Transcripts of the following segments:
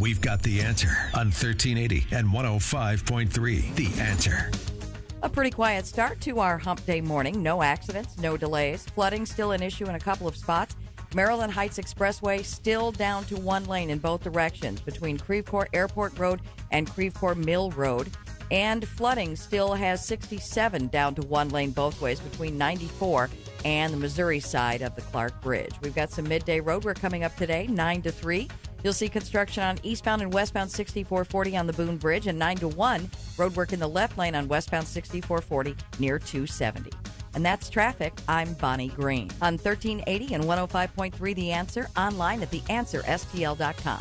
We've got the answer on 1380 and 105.3. The Answer. A pretty quiet start to our hump day morning. No accidents, no delays. Flooding still an issue in a couple of spots. Maryland Heights Expressway still down to one lane in both directions between Creve Coeur Airport Road and Creve Coeur Mill Road. And flooding still has 67 down to one lane both ways between 94 and the Missouri side of the Clark Bridge. We've got some midday road work coming up today, 9 to 3. You'll see construction on eastbound and westbound 6440 on the Boone Bridge, and 9 to 1, road work in the left lane on westbound 6440 near 270. And that's traffic. I'm Bonnie Green. On 1380 and 105.3 The Answer, online at theanswerstl.com.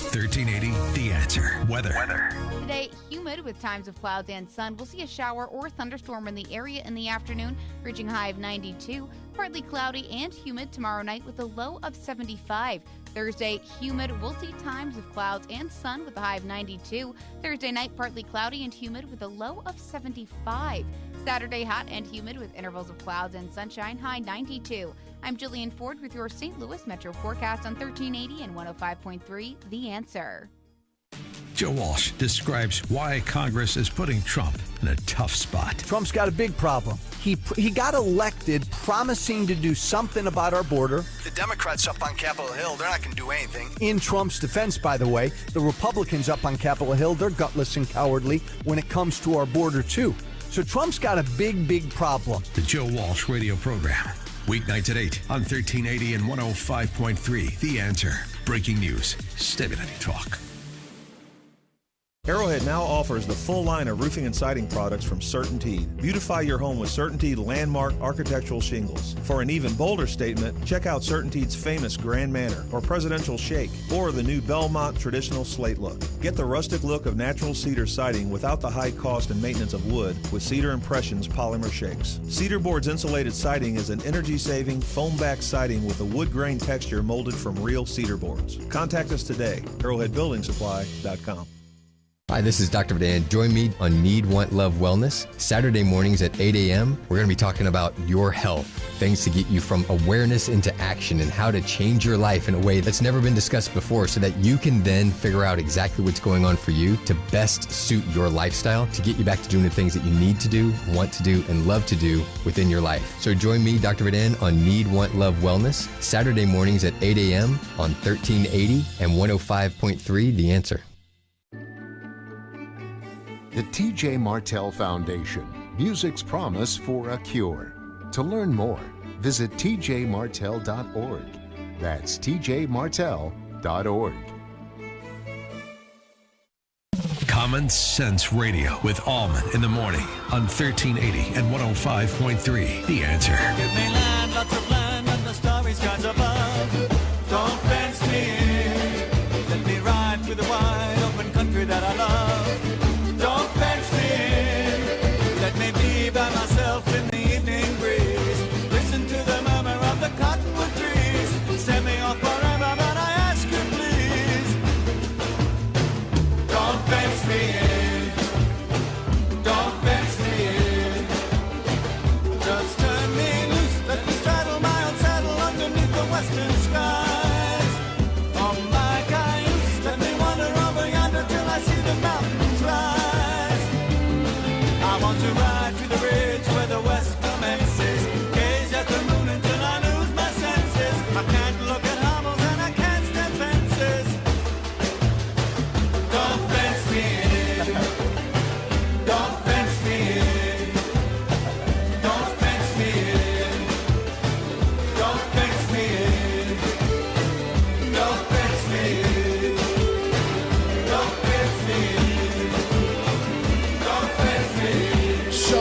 1380 The Answer. Weather. Today, humid with times of clouds and sun. We'll see a shower or thunderstorm in the area in the afternoon, reaching a high of 92. Partly cloudy and humid tomorrow night with a low of 75. Thursday, humid. We'll see times of clouds and sun with a high of 92. Thursday night, partly cloudy and humid with a low of 75. Saturday, hot and humid with intervals of clouds and sunshine, high 92. I'm Jillian Ford with your St. Louis Metro forecast on 1380 and 105.3 The Answer. Joe Walsh describes why Congress is putting Trump in a tough spot. Trump's got a big problem. He got elected promising to do something about our border. The Democrats up on Capitol Hill, they're not going to do anything. In Trump's defense, by the way, the Republicans up on Capitol Hill, they're gutless and cowardly when it comes to our border, too. So Trump's got a big problem. The Joe Walsh Radio Program. Weeknights at 8 on 1380 and 105.3. The Answer. Breaking news. Stimulating talk. Arrowhead now offers the full line of roofing and siding products from CertainTeed. Beautify your home with CertainTeed Landmark Architectural Shingles. For an even bolder statement, check out CertainTeed's famous Grand Manor or Presidential Shake, or the new Belmont Traditional Slate look. Get the rustic look of natural cedar siding without the high cost and maintenance of wood with Cedar Impressions polymer shakes. Cedar Board's insulated siding is an energy-saving, foam-backed siding with a wood grain texture molded from real cedar boards. Contact us today, arrowheadbuildingsupply.com. Hi, this is Dr. Dan. Join me on Need, Want, Love, Wellness, Saturday mornings at 8 a.m. We're going to be talking about your health, things to get you from awareness into action and how to change your life in a way that's never been discussed before so that you can then figure out exactly what's going on for you to best suit your lifestyle to get you back to doing the things that you need to do, want to do, and love to do within your life. So join me, Dr. Dan, on Need, Want, Love, Wellness, Saturday mornings at 8 a.m. on 1380 and 105.3 The Answer. The T.J. Martell Foundation, music's promise for a cure. To learn more, visit tjmartell.org. That's tjmartell.org. Common Sense Radio with Allman in the morning on 1380 and 105.3 The Answer. Give me land, lots of land, and the starry skies above. Don't fence me in. Let me ride through the wide open country that I love. Don't fence me in. Let me be by myself in the evening breeze. Listen to the murmur of the cottonwood trees. Send me off forever, but I ask you please. Don't fence me in. Don't fence me in. Just turn me loose. Let me straddle my own saddle underneath the western skies. On my cayuse, let me wander over yonder till I see the mountains rise. I want to ride to the ridge where the west commences. Gaze at the moon until I lose my senses. I can't look at hovels and I can't stand fences. Don't fence me in. Don't fence me in. Don't fence me in. Don't fence me in. Don't fence me in. Don't fence me in. Don't fence me in. So,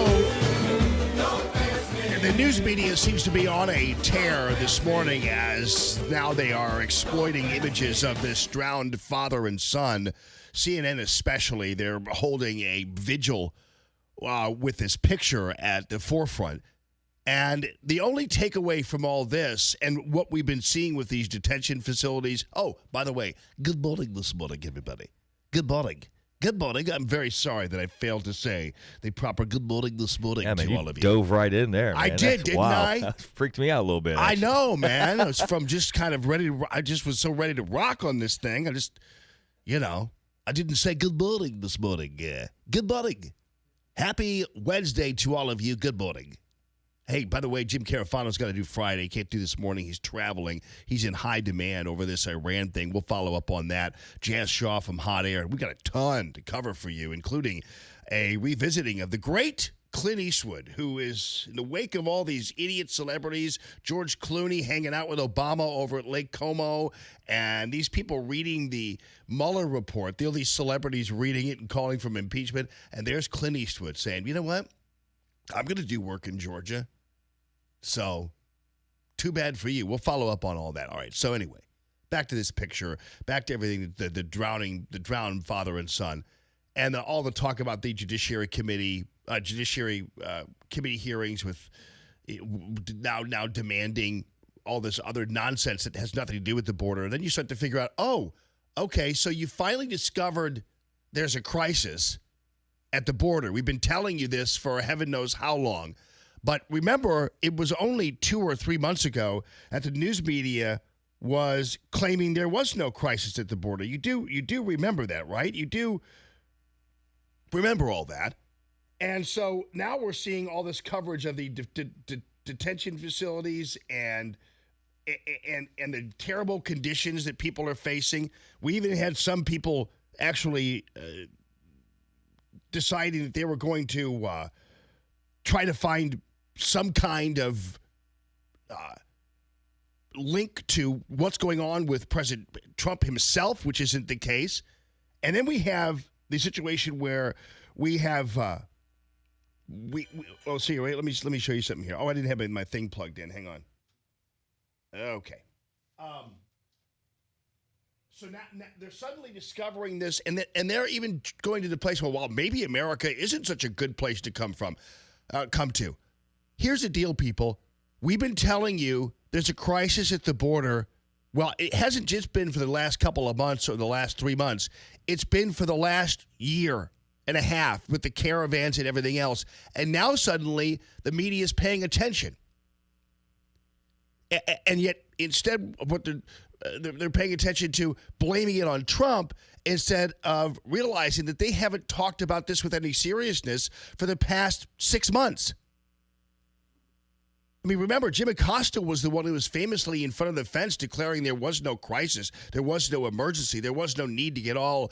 the news media seems to be on a tear this morning as now they are exploiting images of this drowned father and son. CNN especially, they're holding a vigil with this picture at the forefront. And the only takeaway from all this and what we've been seeing with these detention facilities, oh, by the way, good morning this morning, everybody. Good morning. Good morning. I'm very sorry that I failed to say the proper good morning this morning Yeah, man, to you all of you. dove right in there, man. I did, didn't wow. I? That freaked me out a little bit. I actually. know, man. I was from just kind of ready to, I just was so ready to rock on this thing. I just, I didn't say good morning this morning. Good morning. Happy Wednesday to all of you. Good morning. Hey, by the way, Jim Carafano's got to do Friday. He can't do this morning. He's traveling. He's in high demand over this Iran thing. We'll follow up on that. Jazz Shaw from Hot Air. We got a ton to cover for you, including a revisiting of the great Clint Eastwood, who is in the wake of all these idiot celebrities, George Clooney hanging out with Obama over at Lake Como, and these people reading the Mueller report, all these celebrities reading it and calling for impeachment, and there's Clint Eastwood saying, you know what? I'm going to do work in Georgia. So, too bad for you. We'll follow up on all that. All right. So anyway, back to this picture, back to everything, the drowned father and son, and all the talk about the Judiciary Committee hearings with now demanding all this other nonsense that has nothing to do with the border. And then you start to figure out, oh, okay, so you finally discovered there's a crisis at the border. We've been telling you this for heaven knows how long. But remember, it was only 2 or 3 months ago that the news media was claiming there was no crisis at the border. You do remember that, right? You do remember all that. And so now we're seeing all this coverage of the detention facilities and the terrible conditions that people are facing. We even had some people actually deciding that they were going to try to find some kind of link to what's going on with President Trump himself, which isn't the case. And then we have the situation where we have let me show you something here. Oh, I didn't have my thing plugged in. Hang on. Okay. So now they're suddenly discovering this, and they're even going to the place where, well, maybe America isn't such a good place to come to. Here's the deal, people. We've been telling you there's a crisis at the border. Well, it hasn't just been for the last couple of months or the last 3 months. It's been for the last year and a half with the caravans and everything else. And now suddenly the media is paying attention. And yet instead of what they're paying attention to, blaming it on Trump instead of realizing that they haven't talked about this with any seriousness for the past 6 months. I mean, remember, Jim Acosta was the one who was famously in front of the fence declaring there was no crisis, there was no emergency, there was no need to get all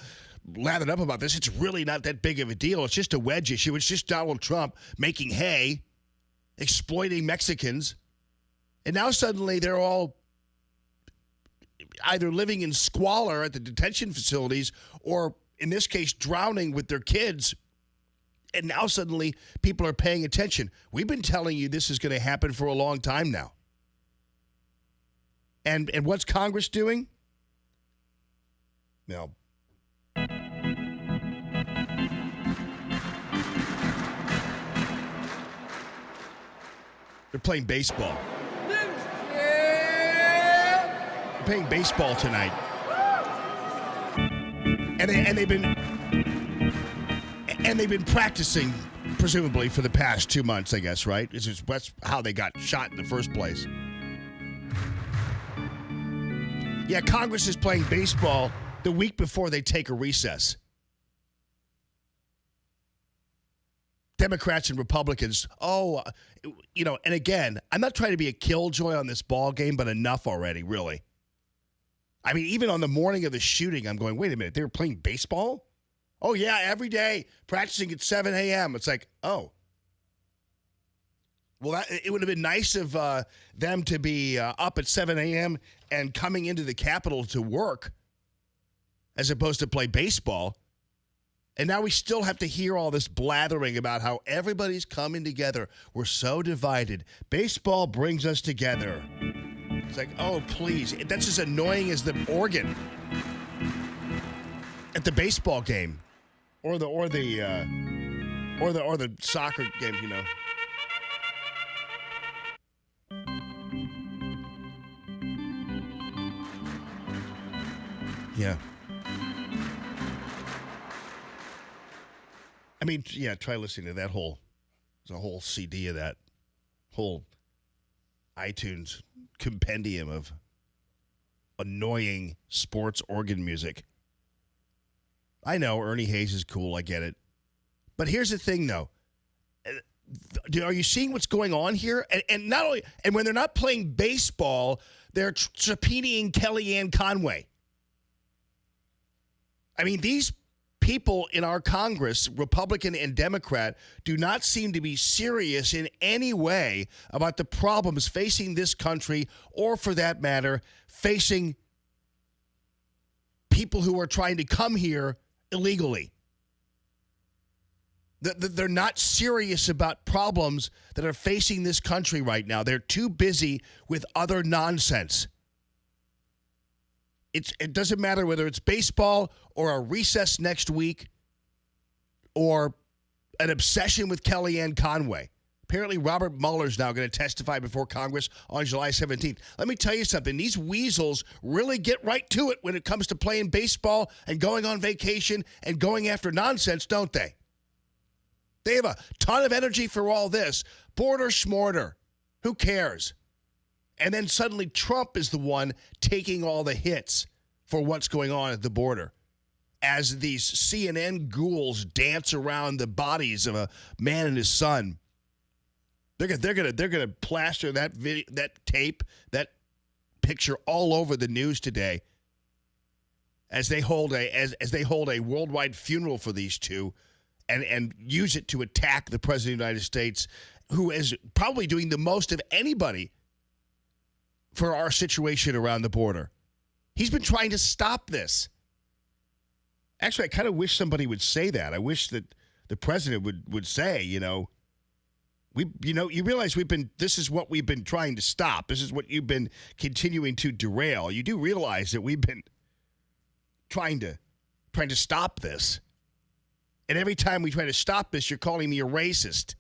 lathered up about this. It's really not that big of a deal. It's just a wedge issue. It's just Donald Trump making hay, exploiting Mexicans. And now suddenly they're all either living in squalor at the detention facilities or, in this case, drowning with their kids. And now suddenly people are paying attention. We've been telling you this is going to happen for a long time now. And what's Congress doing? No. They're playing baseball. They're playing baseball tonight. And they've been practicing, presumably, for the past 2 months, I guess, right? That's how they got shot in the first place. Yeah, Congress is playing baseball the week before they take a recess. Democrats and Republicans, and again, I'm not trying to be a killjoy on this ball game, but enough already, really. I mean, even on the morning of the shooting, I'm going, wait a minute, they were playing baseball? Oh, yeah, every day, practicing at 7 a.m. It's like, oh. Well, it would have been nice of them to be up at 7 a.m. and coming into the Capitol to work as opposed to play baseball. And now we still have to hear all this blathering about how everybody's coming together. We're so divided. Baseball brings us together. It's like, oh, please. That's as annoying as the organ at the baseball game or the soccer game, you know. Yeah. I mean, yeah, try listening to that there's a whole CD of that whole iTunes compendium of annoying sports organ music. I know Ernie Hayes is cool. I get it. But here's the thing, though. Are you seeing what's going on here? And not only, and when they're not playing baseball, they're subpoenaing Kellyanne Conway. I mean, these people in our Congress, Republican and Democrat, do not seem to be serious in any way about the problems facing this country, or for that matter, facing people who are trying to come here illegally. They're not serious about problems that are facing this country right now. They're too busy with other nonsense. It doesn't matter whether it's baseball or a recess next week or an obsession with Kellyanne Conway. Apparently, Robert Mueller's now going to testify before Congress on July 17th. Let me tell you something. These weasels really get right to it when it comes to playing baseball and going on vacation and going after nonsense, don't they? They have a ton of energy for all this. Border schmorter. Who cares? And then suddenly Trump is the one taking all the hits for what's going on at the border, as these CNN ghouls dance around the bodies of a man and his son. They're gonna plaster that video, that tape, that picture all over the news today, as they hold a worldwide funeral for these two, and use it to attack the president of the United States, who is probably doing the most of anybody for our situation around the border. He's been trying to stop this. Actually, I kind of wish somebody would say that. I wish that the president would say, you realize this is what we've been trying to stop. This is what you've been continuing to derail. You do realize that we've been trying to stop this. And every time we try to stop this, you're calling me a racist.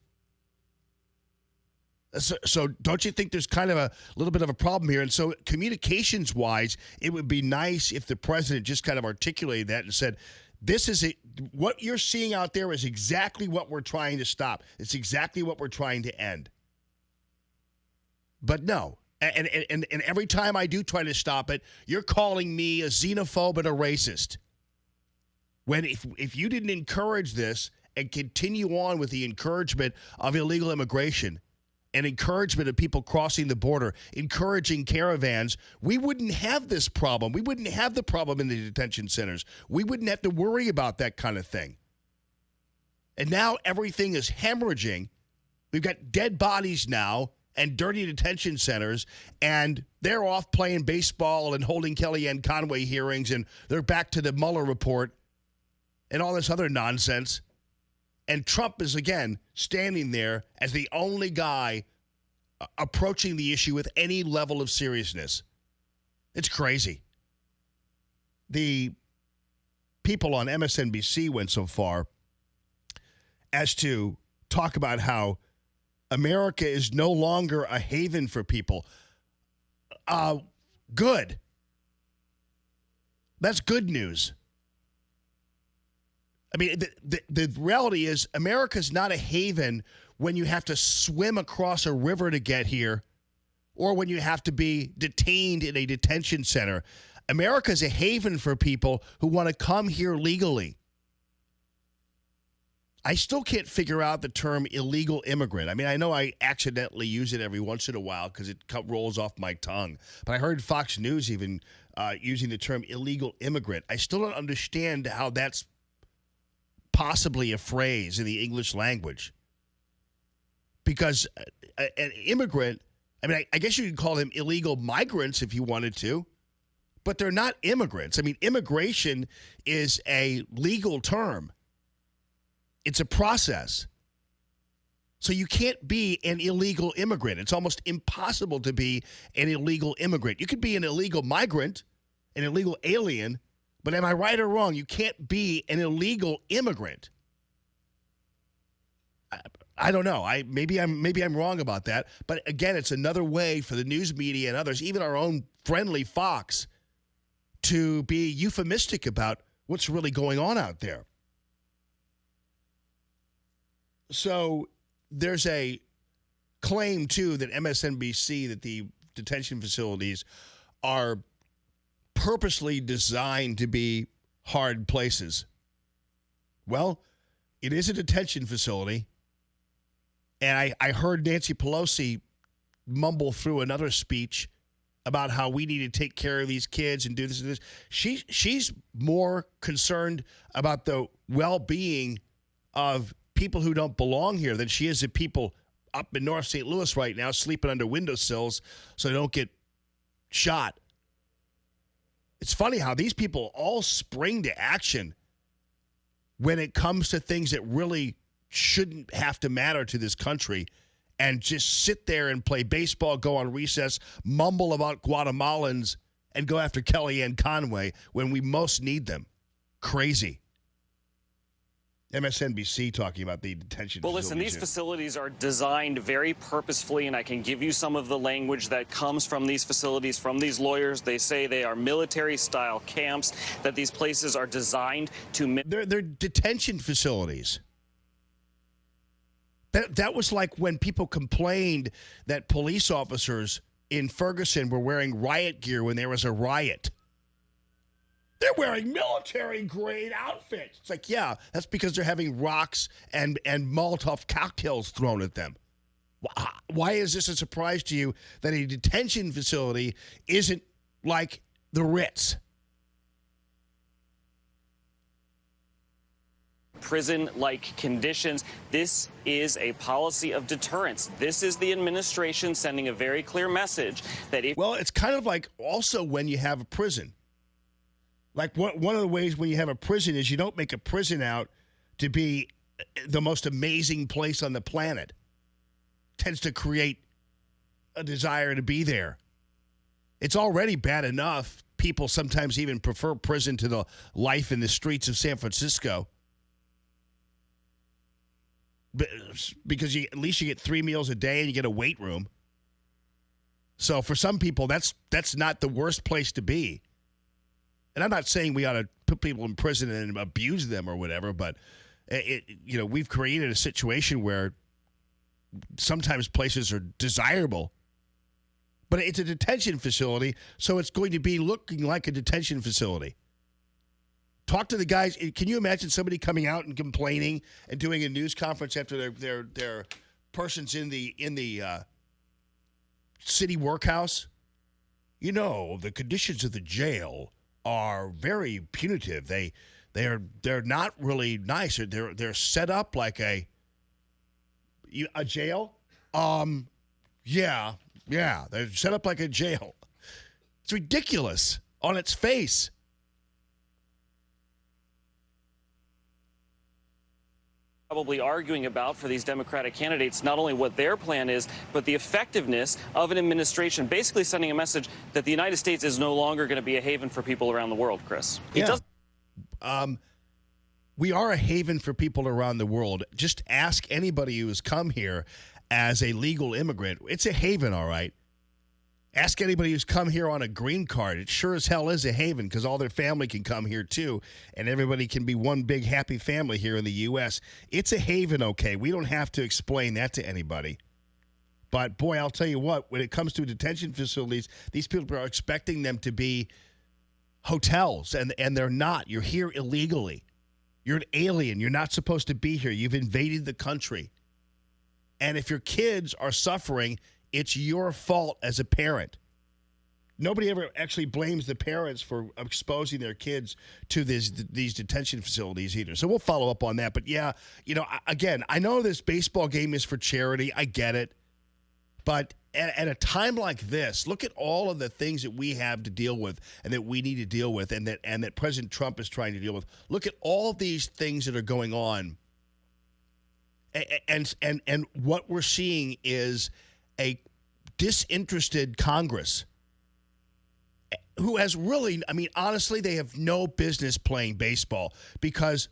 So don't you think there's kind of a little bit of a problem here? And so communications-wise, it would be nice if the president just kind of articulated that and said, what you're seeing out there is exactly what we're trying to stop. It's exactly what we're trying to end. But no. And every time I do try to stop it, you're calling me a xenophobe and a racist. When if you didn't encourage this and continue on with the encouragement of illegal immigration and encouragement of people crossing the border, encouraging caravans, we wouldn't have this problem. We wouldn't have the problem in the detention centers. We wouldn't have to worry about that kind of thing. And now everything is hemorrhaging. We've got dead bodies now and dirty detention centers, and they're off playing baseball and holding Kellyanne Conway hearings, and they're back to the Mueller report and all this other nonsense. And Trump is, again, standing there as the only guy approaching the issue with any level of seriousness. It's crazy. The people on MSNBC went so far as to talk about how America is no longer a haven for people. Good. That's good news. I mean, the reality is America's not a haven when you have to swim across a river to get here, or when you have to be detained in a detention center. America's a haven for people who want to come here legally. I still can't figure out the term illegal immigrant. I mean, I know I accidentally use it every once in a while because it rolls off my tongue. But I heard Fox News even using the term illegal immigrant. I still don't understand how that's possibly a phrase in the English language. Because an immigrant, I mean, I guess you could call them illegal migrants if you wanted to, but they're not immigrants. I mean, immigration is a legal term. It's a process. So you can't be an illegal immigrant. It's almost impossible to be an illegal immigrant. You could be an illegal migrant, an illegal alien, but am I right or wrong? You can't be an illegal immigrant. I don't know. Maybe I'm wrong about that. But again, it's another way for the news media and others, even our own friendly Fox, to be euphemistic about what's really going on out there. So there's a claim, too, that MSNBC, that the detention facilities are purposely designed to be hard places. Well, it is a detention facility. And I heard Nancy Pelosi mumble through another speech about how we need to take care of these kids and do this and this. She's more concerned about the well-being of people who don't belong here than she is of people up in North St. Louis right now sleeping under windowsills so they don't get shot. It's funny how these people all spring to action when it comes to things that really shouldn't have to matter to this country, and just sit there and play baseball, go on recess, mumble about Guatemalans, and go after Kellyanne Conway when we most need them. Crazy. MSNBC talking about the detention Well, listen, these facilities are designed very purposefully, and I can give you some of the language that comes from these facilities, from these lawyers. They say they are military-style camps, that these places are designed to... They're detention facilities. That was like when people complained that police officers in Ferguson were wearing riot gear when there was a riot. They're wearing military-grade outfits. It's like, yeah, that's because they're having rocks and Molotov cocktails thrown at them. Why is this a surprise to you that a detention facility isn't like the Ritz? Prison-like conditions. This is a policy of deterrence. This is the administration sending a very clear message that if... Well, it's kind of like also when you have a prison. Like one of the ways when you have a prison is you don't make a prison out to be the most amazing place on the planet. It tends to create a desire to be there. It's already bad enough. People sometimes even prefer prison to the life in the streets of San Francisco. Because at least you get 3 meals a day and you get a weight room. So for some people, that's not the worst place to be. And I'm not saying we ought to put people in prison and abuse them or whatever, but we've created a situation where sometimes places are desirable. But it's a detention facility, so it's going to be looking like a detention facility. Talk to the guys. Can you imagine somebody coming out and complaining and doing a news conference after their person's in the city workhouse? You know, the conditions of the jail are very punitive. They're not really nice. They're set up like a jail. Yeah, they're set up like a jail. It's ridiculous on its face. Probably arguing about for these Democratic candidates, not only what their plan is, but the effectiveness of an administration, basically sending a message that the United States is no longer going to be a haven for people around the world, Chris. We are a haven for people around the world. Just ask anybody who has come here as a legal immigrant. It's a haven, all right. Ask anybody who's come here on a green card. It sure as hell is a haven because all their family can come here too, and everybody can be one big happy family here in the U.S. It's a haven, okay? We don't have to explain that to anybody. But, boy, I'll tell you what, when it comes to detention facilities, these people are expecting them to be hotels, and they're not. You're here illegally. You're an alien. You're not supposed to be here. You've invaded the country. And if your kids are suffering, it's your fault as a parent. Nobody ever actually blames the parents for exposing their kids to these detention facilities either. So we'll follow up on that. But, yeah, again, I know this baseball game is for charity. I get it. But at a time like this, look at all of the things that we have to deal with and that we need to deal with and that President Trump is trying to deal with. Look at all these things that are going on. And what we're seeing is a disinterested Congress who has really, honestly, they have no business playing baseball because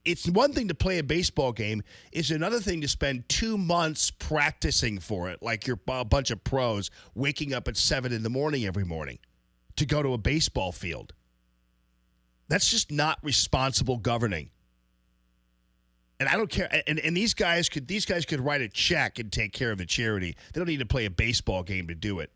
it's one thing to play a baseball game. It's another thing to spend 2 months practicing for it like you're a bunch of pros waking up at 7 in the morning every morning to go to a baseball field. That's just not responsible governing. And I don't care. And these guys could write a check and take care of the charity. They don't need to play a baseball game to do it.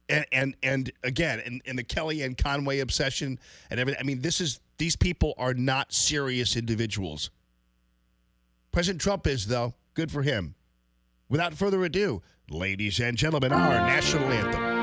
And again, in the Kellyanne Conway obsession and everything. I mean, these people are not serious individuals. President Trump is, though. Good for him. Without further ado, ladies and gentlemen, our national anthem.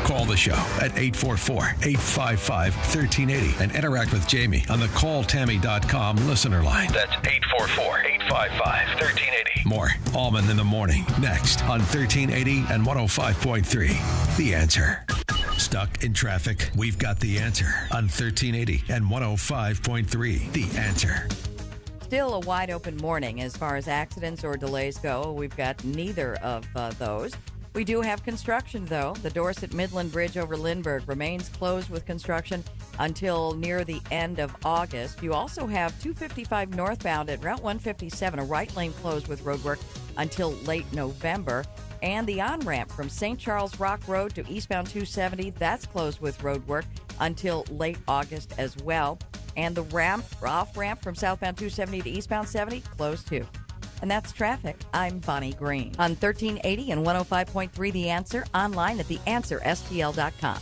Call the show at 844-855-1380 and interact with Jamie on the calltammy.com listener line. That's 844-855-1380. More Allman in the Morning next on 1380 and 105.3. The Answer. Stuck in traffic? We've got the answer on 1380 and 105.3. The Answer. Still a wide open morning as far as accidents or delays go. We've got neither of those. We do have construction, though. The Dorset Midland Bridge over Lindbergh remains closed with construction until near the end of August. You also have 255 northbound at Route 157, a right lane closed with roadwork until late November. And the on-ramp from St. Charles Rock Road to eastbound 270, that's closed with roadwork until late August as well. And the off-ramp from southbound 270 to eastbound 70, closed too. And that's traffic. I'm Bonnie Green on 1380 and 105.3 The Answer, online at theanswerstl.com.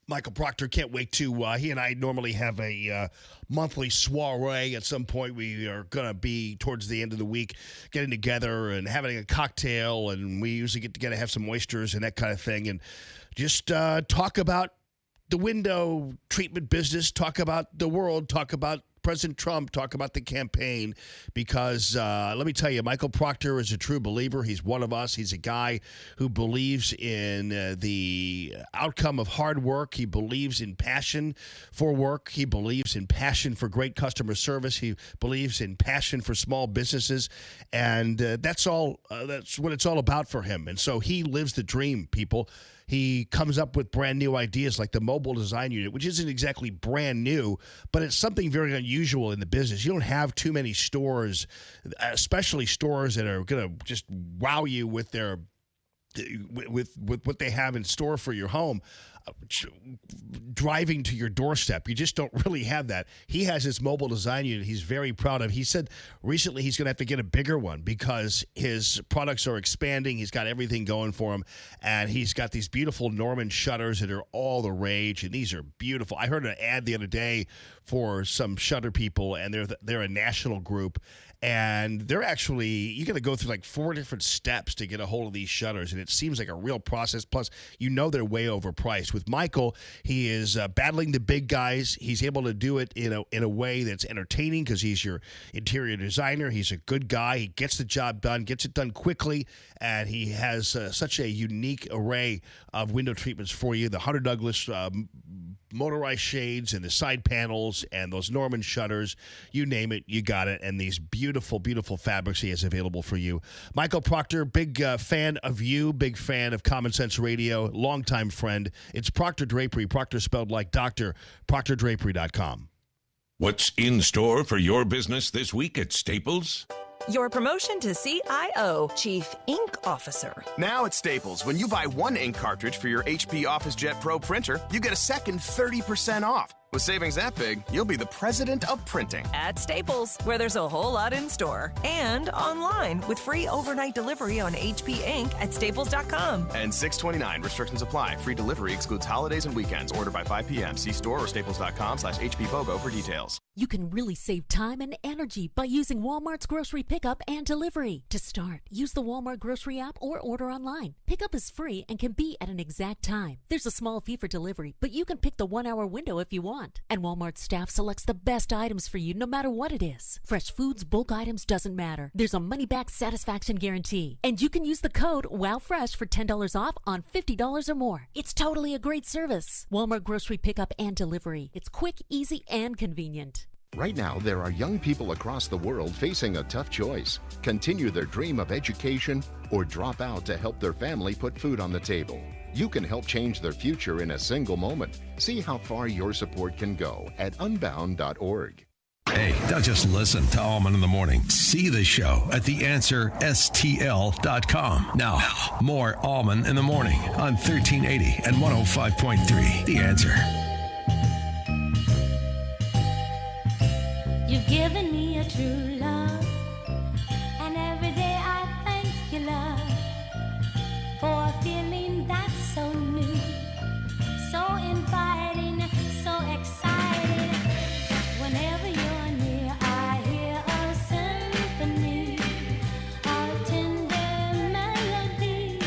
Michael Proctor can't wait to, he and I normally have a monthly soiree. At some point, we are going to be towards the end of the week getting together and having a cocktail, and we usually get together, have some oysters and that kind of thing, and just talk about the window treatment business, talk about the world, talk about President Trump, talk about the campaign, because let me tell you, Michael Proctor is a true believer. He's one of us. He's a guy who believes in the outcome of hard work. He believes in passion for work. He believes in passion for great customer service. He believes in passion for small businesses, and that's all. That's what it's all about for him. And so he lives the dream, people. He comes up with brand new ideas like the mobile design unit, which isn't exactly brand new, but it's something very unusual in the business. You don't have too many stores, especially stores that are going to just wow you with their with what they have in store for your home. Driving to your doorstep. You just don't really have that. He has his mobile design unit he's very proud of. He said recently he's going to have to get a bigger one because his products are expanding. He's got everything going for him, and he's got these beautiful Norman shutters that are all the rage, and these are beautiful. I heard an ad the other day for some shutter people, and they're a national group, and they're actually, you got to go through like 4 different steps to get a hold of these shutters, and it seems like a real process. Plus, they're way overpriced. With Michael, he is battling the big guys. He's able to do it in a way that's entertaining because he's your interior designer. He's a good guy. He gets the job done, gets it done quickly, and he has such a unique array of window treatments for you. The Hunter Douglas motorized shades and the side panels and those Norman shutters, you name it, you got it. And these beautiful, beautiful fabrics he has available for you. Michael Proctor, big fan of you, big fan of Common Sense Radio, longtime friend. It's Proctor Drapery, Proctor spelled like doctor, proctordrapery.com. What's in store for your business this week at Staples? Your promotion to CIO, Chief Ink Officer. Now at Staples, when you buy one ink cartridge for your HP OfficeJet Pro printer, you get a second 30% off. With savings that big, you'll be the president of printing. At Staples, where there's a whole lot in store. And online with free overnight delivery on HP Ink at staples.com. And $6.29. Restrictions apply. Free delivery excludes holidays and weekends. Order by 5 p.m. See store or staples.com/HPBOGO for details. You can really save time and energy by using Walmart's grocery pickup and delivery. To start, use the Walmart grocery app or order online. Pickup is free and can be at an exact time. There's a small fee for delivery, but you can pick the 1-hour window if you want. And Walmart staff selects the best items for you no matter what it is. Fresh foods, bulk items, doesn't matter. There's a money-back satisfaction guarantee. And you can use the code WOWFRESH for $10 off on $50 or more. It's totally a great service. Walmart grocery pickup and delivery. It's quick, easy, and convenient. Right now, there are young people across the world facing a tough choice. Continue their dream of education or drop out to help their family put food on the table. You can help change their future in a single moment. See how far your support can go at unbound.org. Hey, don't just listen to Allman in the Morning. See the show at theanswerstl.com. Now, more Allman in the Morning on 1380 and 105.3. The Answer. You've given me a true love, and every day I thank you, love, for a feeling that's so new, so inviting, so exciting. Whenever you're near, I hear a symphony, a tender melody,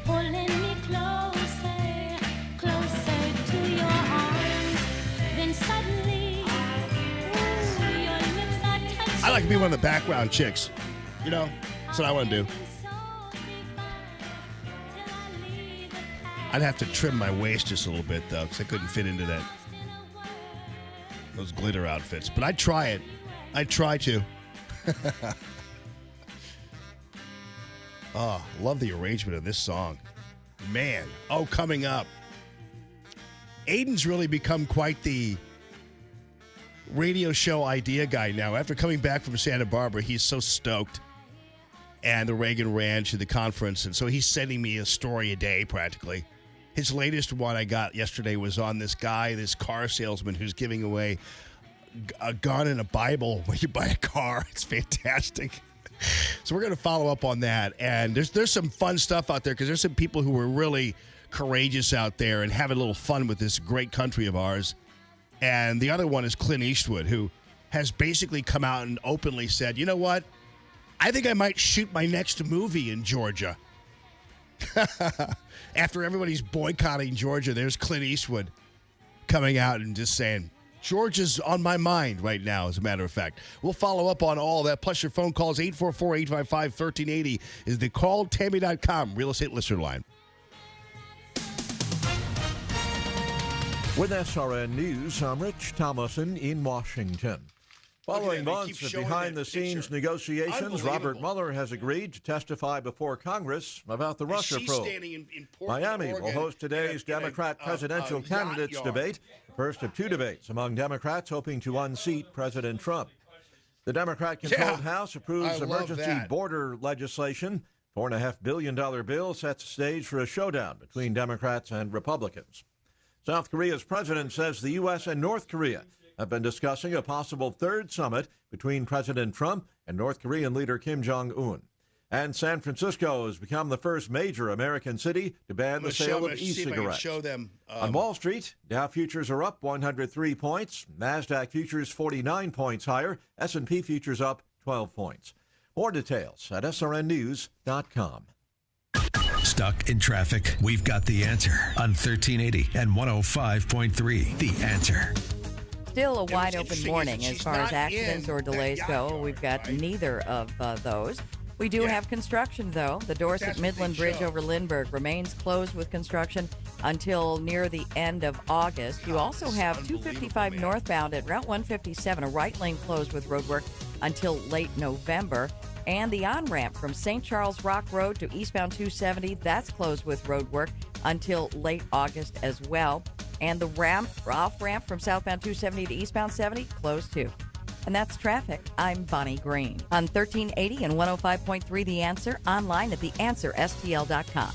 pulling me closer, closer to your arms. Then suddenly, I like to be one of the background chicks. You know, that's what I want to do. I'd have to trim my waist just a little bit, though, because I couldn't fit into those glitter outfits. But I'd try it. I'd try to. Oh, love the arrangement of this song. Man. Oh, coming up. Aiden's really become quite the radio show idea guy now. After coming back from Santa Barbara, he's so stoked. And the Reagan Ranch and the conference. And so he's sending me a story a day, practically. His latest one I got yesterday was on this guy, this car salesman who's giving away a gun and a Bible when you buy a car. It's fantastic. So we're going to follow up on that. And there's some fun stuff out there because there's some people who are really courageous out there and having a little fun with this great country of ours. And the other one is Clint Eastwood, who has basically come out and openly said, you know what? I think I might shoot my next movie in Georgia. After everybody's boycotting Georgia, there's Clint Eastwood coming out and just saying, Georgia's on my mind right now, as a matter of fact. We'll follow up on all that. Plus your phone calls, 844-855-1380 is the calltammy.com real estate listener line. With SRN News, I'm Rich Thomason in Washington. Following months of behind-the-scenes negotiations, Robert Mueller has agreed to testify before Congress about the Russia probe. Miami will host today's Democrat presidential candidates debate, the first of two debates among Democrats hoping to unseat President Trump. The Democrat-controlled House approves emergency border legislation. $4.5 billion bill sets the stage for a showdown between Democrats and Republicans. South Korea's president says the U.S. and North Korea have been discussing a possible third summit between President Trump and North Korean leader Kim Jong-un. And San Francisco has become the first major American city to ban the sale of e-cigarettes. On Wall Street, Dow futures are up 103 points, NASDAQ futures 49 points higher, S&P futures up 12 points. More details at srnnews.com. Stuck in traffic? We've got the answer on 1380 and 105.3. The Answer. Still a wide open morning as far as accidents or delays go. We've got neither of those. We do have construction, though. The Dorset Midland Bridge over Lindbergh remains closed with construction until near the end of August. You also have 255 northbound at Route 157, a right lane closed with roadwork until late November. And the on-ramp from St. Charles Rock Road to eastbound 270, that's closed with roadwork until late August as well. And the off-ramp from southbound 270 to eastbound 70, closed too. And that's traffic. I'm Bonnie Green. On 1380 and 105.3 The Answer, online at theanswerstl.com.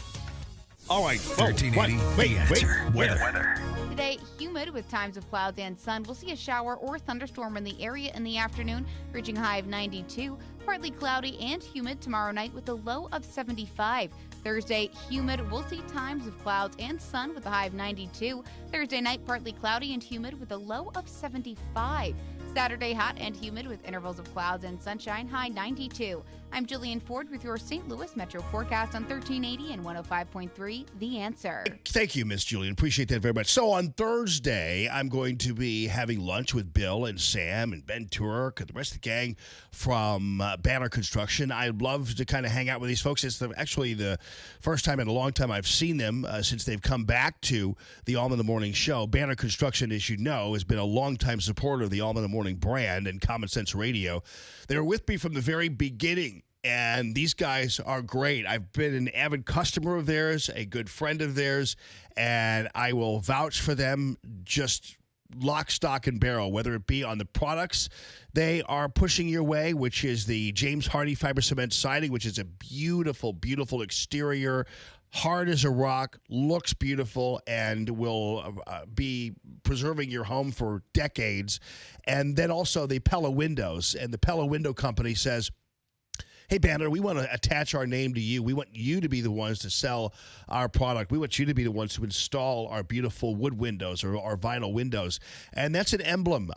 All right. 1380 The Answer. Weather. Today, humid with times of clouds and sun. We'll see a shower or thunderstorm in the area in the afternoon, reaching a high of 92. Partly cloudy and humid tomorrow night with a low of 75. Thursday, humid. We'll see times of clouds and sun with a high of 92. Thursday night, partly cloudy and humid with a low of 75. Saturday, hot and humid with intervals of clouds and sunshine, high 92. I'm Jillian Ford with your St. Louis Metro forecast on 1380 and 105.3 The Answer. Thank you, Miss Julian. Appreciate that very much. So on Thursday, I'm going to be having lunch with Bill and Sam and Ben Turk and the rest of the gang from Banner Construction. I'd love to kind of hang out with these folks. It's actually the first time in a long time I've seen them since they've come back to the Allman in the Morning show. Banner Construction, as you know, has been a longtime supporter of the Allman in the Morning brand and Common Sense Radio. They were with me from the very beginning. And these guys are great. I've been an avid customer of theirs, a good friend of theirs, and I will vouch for them just lock, stock, and barrel, whether it be on the products they are pushing your way, which is the James Hardie Fiber Cement Siding, which is a beautiful, beautiful exterior, hard as a rock, looks beautiful, and will be preserving your home for decades. And then also the Pella Windows. And the Pella Window Company says, hey, Banner, we want to attach our name to you. We want you to be the ones to sell our product. We want you to be the ones to install our beautiful wood windows or our vinyl windows. And that's an emblem.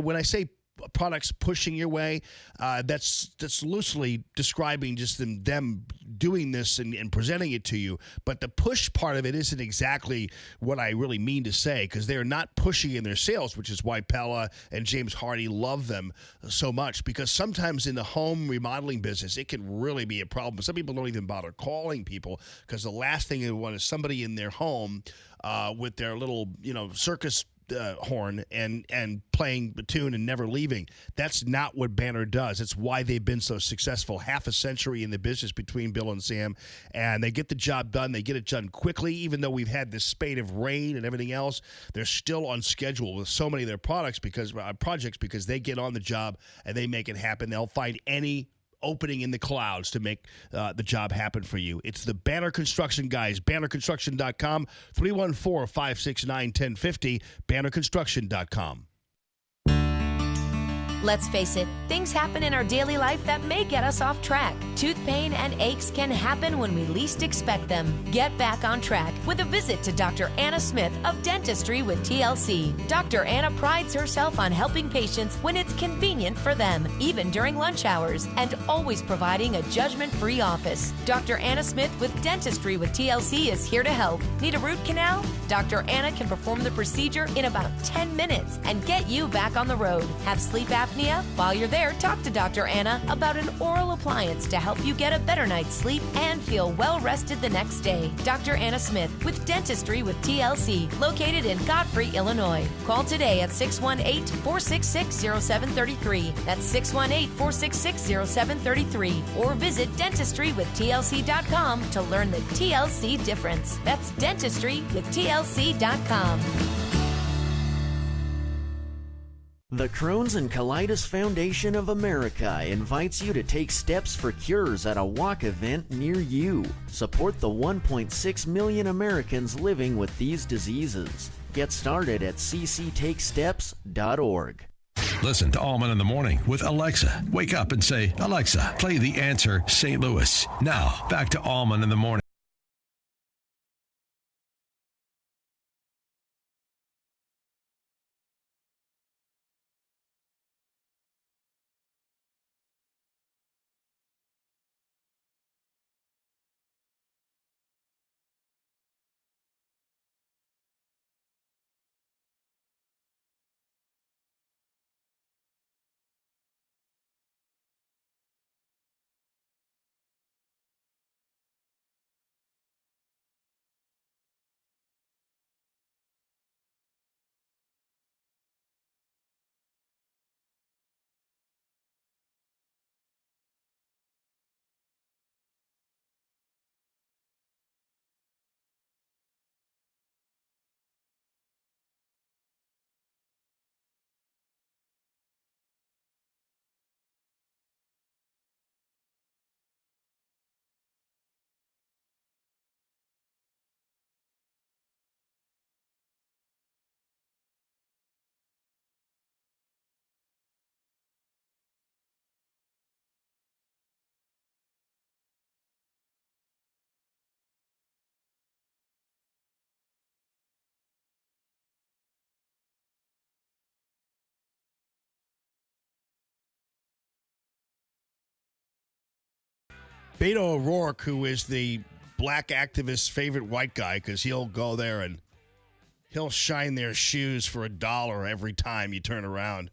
When I say products pushing your way, that's loosely describing just them doing this and presenting it to you. But the push part of it isn't exactly what I really mean to say, because they're not pushing in their sales, which is why Pella and James Hardie love them so much, because sometimes in the home remodeling business, it can really be a problem. Some people don't even bother calling people because the last thing they want is somebody in their home with their little, circus horn and playing the tune and never leaving. That's not what Banner does. It's why they've been so successful. Half a century in the business between Bill and Sam, and they get the job done. They get it done quickly, even though we've had this spate of rain and everything else. They're still on schedule with so many of their projects because they get on the job and they make it happen. They'll find any opening in the clouds to make the job happen for you. It's the Banner Construction guys. BannerConstruction.com, 314-569-1050, BannerConstruction.com. Let's face it, things happen in our daily life that may get us off track. Tooth pain and aches can happen when we least expect them. Get back on track with a visit to Dr. Anna Smith of Dentistry with TLC. Dr. Anna prides herself on helping patients when it's convenient for them, even during lunch hours, and always providing a judgment-free office. Dr. Anna Smith with Dentistry with TLC is here to help. Need a root canal? Dr. Anna can perform the procedure in about 10 minutes and get you back on the road. Have sleep apnea? While you're there, talk to Dr. Anna about an oral appliance to help you get a better night's sleep and feel well rested the next day. Dr. Anna Smith with Dentistry with TLC, located in Godfrey, Illinois. Call today at 618-466-0733. That's 618-466-0733. Or visit dentistrywithtlc.com to learn the TLC difference. That's dentistrywithtlc.com. The Crohn's and Colitis Foundation of America invites you to take steps for cures at a walk event near you. Support the 1.6 million Americans living with these diseases. Get started at cctakesteps.org. Listen to Allman in the Morning with Alexa. Wake up and say, Alexa, play The Answer St. Louis. Now, back to Allman in the Morning. Beto O'Rourke, who is the black activist's favorite white guy, because he'll go there and he'll shine their shoes for $1 every time you turn around.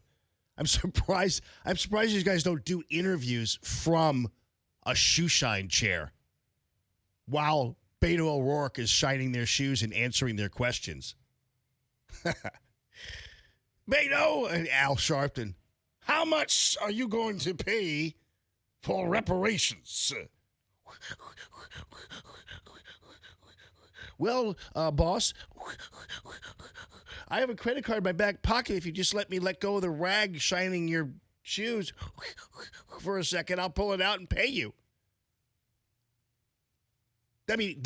I'm surprised these guys don't do interviews from a shoe shine chair while Beto O'Rourke is shining their shoes and answering their questions. Beto and Al Sharpton, how much are you going to pay for reparations? Well, boss, I have a credit card in my back pocket. If you just let me let go of the rag shining your shoes for a second, I'll pull it out and pay you. I mean,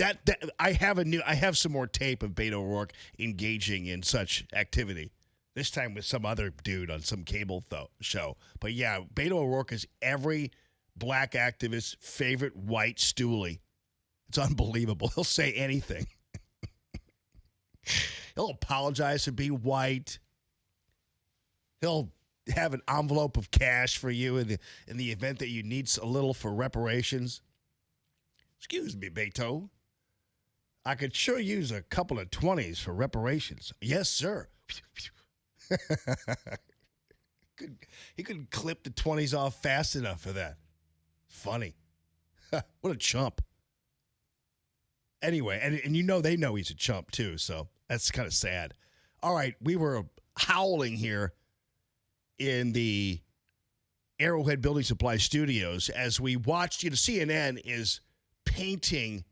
I have some more tape of Beto O'Rourke engaging in such activity. This time with some other dude on some cable show. But yeah, Beto O'Rourke is every black activist's favorite white stoolie. It's unbelievable. He'll say anything. He'll apologize for being white. He'll have an envelope of cash for you in the event that you need a little for reparations. Excuse me, Beto. I could sure use a couple of 20s for reparations. Yes, sir. He couldn't clip the 20s off fast enough for that. Funny. What a chump. Anyway, and they know he's a chump too, so that's kind of sad. All right, we were howling here in the Arrowhead Building Supply Studios as we watched, CNN is painting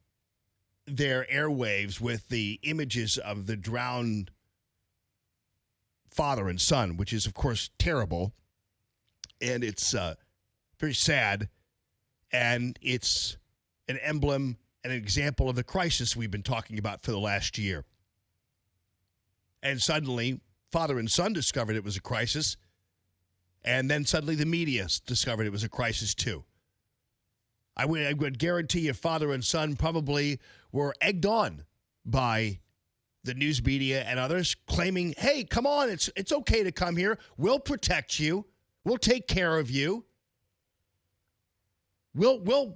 their airwaves with the images of the drowned father and son, which is, of course, terrible. And it's very sad. And it's an emblem, an example of the crisis we've been talking about for the last year. And suddenly, father and son discovered it was a crisis. And then suddenly the media discovered it was a crisis too. I would guarantee you father and son probably were egged on by the news media and others claiming, hey, come on, it's okay to come here. We'll protect you. We'll take care of you. We'll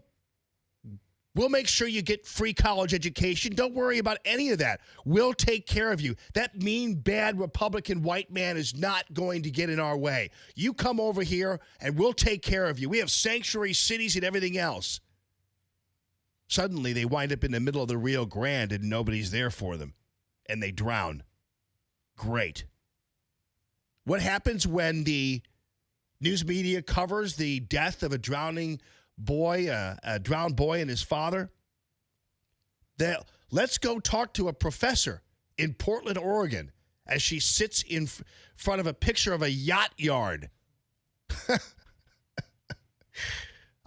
make sure you get free college education. Don't worry about any of that. We'll take care of you. That mean, bad Republican white man is not going to get in our way. You come over here and we'll take care of you. We have sanctuary cities and everything else. Suddenly, they wind up in the middle of the Rio Grande and nobody's there for them. And they drown. Great. What happens when the news media covers the death of a drowned boy and his father? Let's go talk to a professor in Portland, Oregon, as she sits in front of a picture of a yacht yard.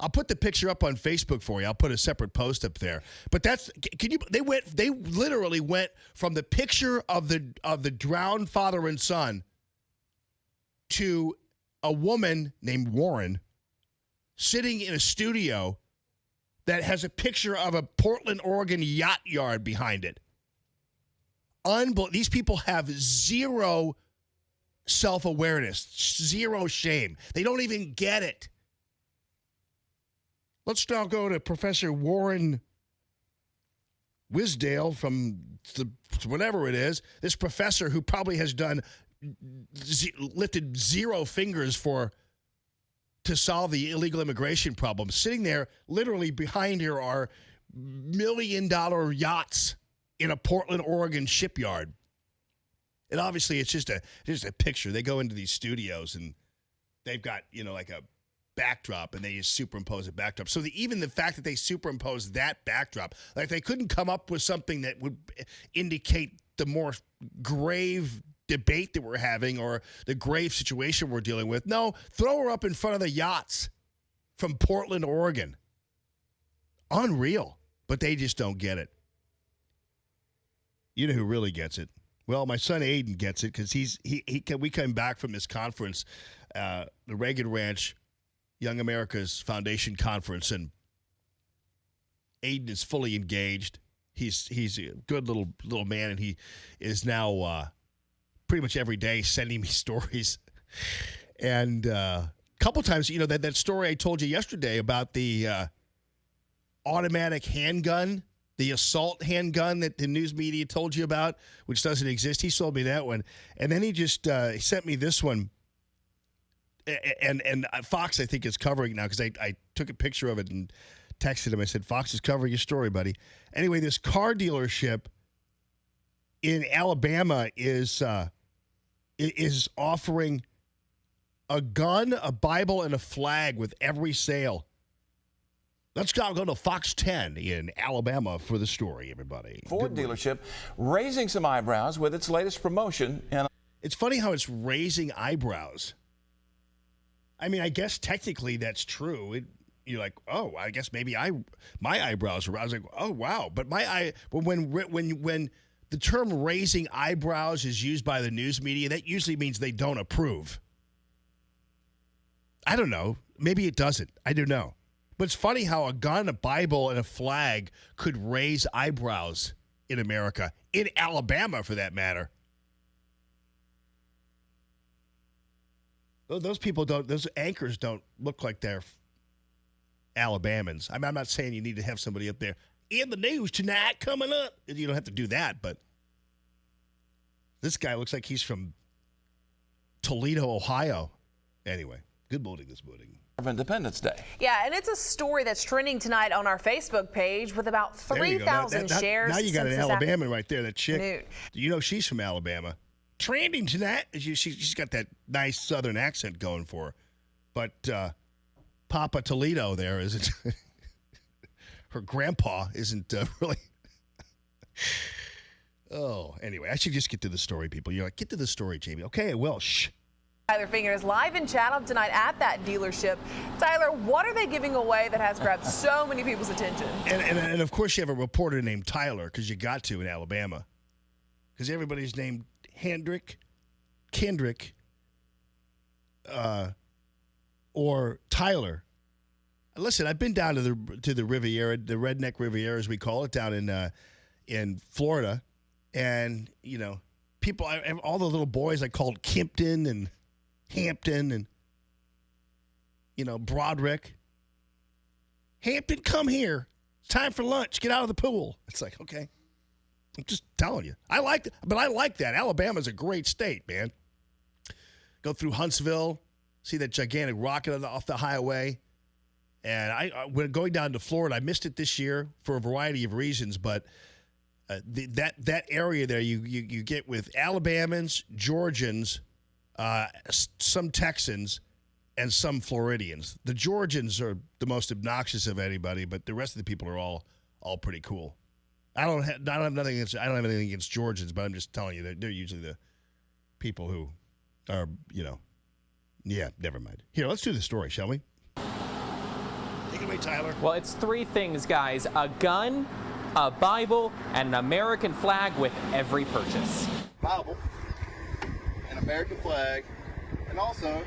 I'll put the picture up on Facebook for you. I'll put a separate post up there. But they literally went from the picture of the drowned father and son to a woman named Warren sitting in a studio that has a picture of a Portland, Oregon yacht yard behind it. These people have zero self-awareness, zero shame. They don't even get it. Let's now go to Professor Warren Wisdale from whatever it is. This professor who probably has lifted zero fingers to solve the illegal immigration problem. Sitting there, literally behind her are $1 million yachts in a Portland, Oregon shipyard. And obviously, it's just a picture. They go into these studios and they've got like a backdrop, and they just superimpose a backdrop. So even the fact that they superimpose that backdrop, like they couldn't come up with something that would indicate the more grave debate that we're having or the grave situation we're dealing with. No, throw her up in front of the yachts from Portland, Oregon. Unreal, but they just don't get it. You know who really gets it? Well, my son Aiden gets it because we came back from this conference, the Reagan Ranch Young America's Foundation Conference, and Aiden is fully engaged. He's a good little man, and he is now pretty much every day sending me stories. And a couple times, that story I told you yesterday about the automatic handgun, the assault handgun that the news media told you about, which doesn't exist. He sold me that one. And then he just he sent me this one. And Fox, I think, is covering it now because I took a picture of it and texted him. I said, Fox is covering your story, buddy. Anyway, this car dealership in Alabama is offering a gun, a Bible, and a flag with every sale. Let's go to Fox 10 in Alabama for the story, everybody. Ford dealership raising some eyebrows with its latest promotion. And it's funny how it's raising eyebrows. I mean, I guess technically that's true. You're like, oh, I guess maybe my eyebrows are. I was like, oh wow, but when the term raising eyebrows is used by the news media, that usually means they don't approve. I don't know. Maybe it doesn't. I don't know. But it's funny how a gun, a Bible, and a flag could raise eyebrows in America, in Alabama for that matter. Those people don't, those anchors don't look like they're Alabamans. I mean, I'm not saying you need to have somebody up there in the news tonight coming up. You don't have to do that, but this guy looks like he's from Toledo, Ohio. Anyway, good morning this morning. Of Independence Day. Yeah, and it's a story that's trending tonight on our Facebook page with about 3,000 shares. Now you got an Alabama right there, that chick. You know she's from Alabama. Trending tonight. She's got that nice Southern accent going for her. But Papa Toledo there isn't. Her grandpa isn't really. Oh, anyway, I should just get to the story, people. You're like, get to the story, Jamie. Okay, I will. Shh. Tyler Finger is live in Chatham tonight at that dealership. Tyler, what are they giving away that has grabbed so many people's attention? And of course, you have a reporter named Tyler, because you got to in Alabama. Because everybody's named Kendrick, or Tyler. Listen, I've been down to the Riviera, the Redneck Riviera, as we call it, down in Florida, and you know, people, all the little boys I called Kimpton and Hampton and you know Broderick. Hampton, come here. It's time for lunch. Get out of the pool. It's like, okay. I'm just telling you. I like it, but I like that. Alabama's a great state, man. Go through Huntsville, see that gigantic rocket off the highway. And when going down to Florida, I missed it this year for a variety of reasons, but that area there, you get with Alabamans, Georgians, some Texans, and some Floridians. The Georgians are the most obnoxious of anybody, but the rest of the people are all pretty cool. I don't have anything against Georgians, but I'm just telling you that they're usually the people who are, you know, yeah, never mind. Here, let's do the story, shall we? Take it away, Tyler. Well, it's three things, guys. A gun, a Bible, and an American flag with every purchase. Bible, an American flag, and also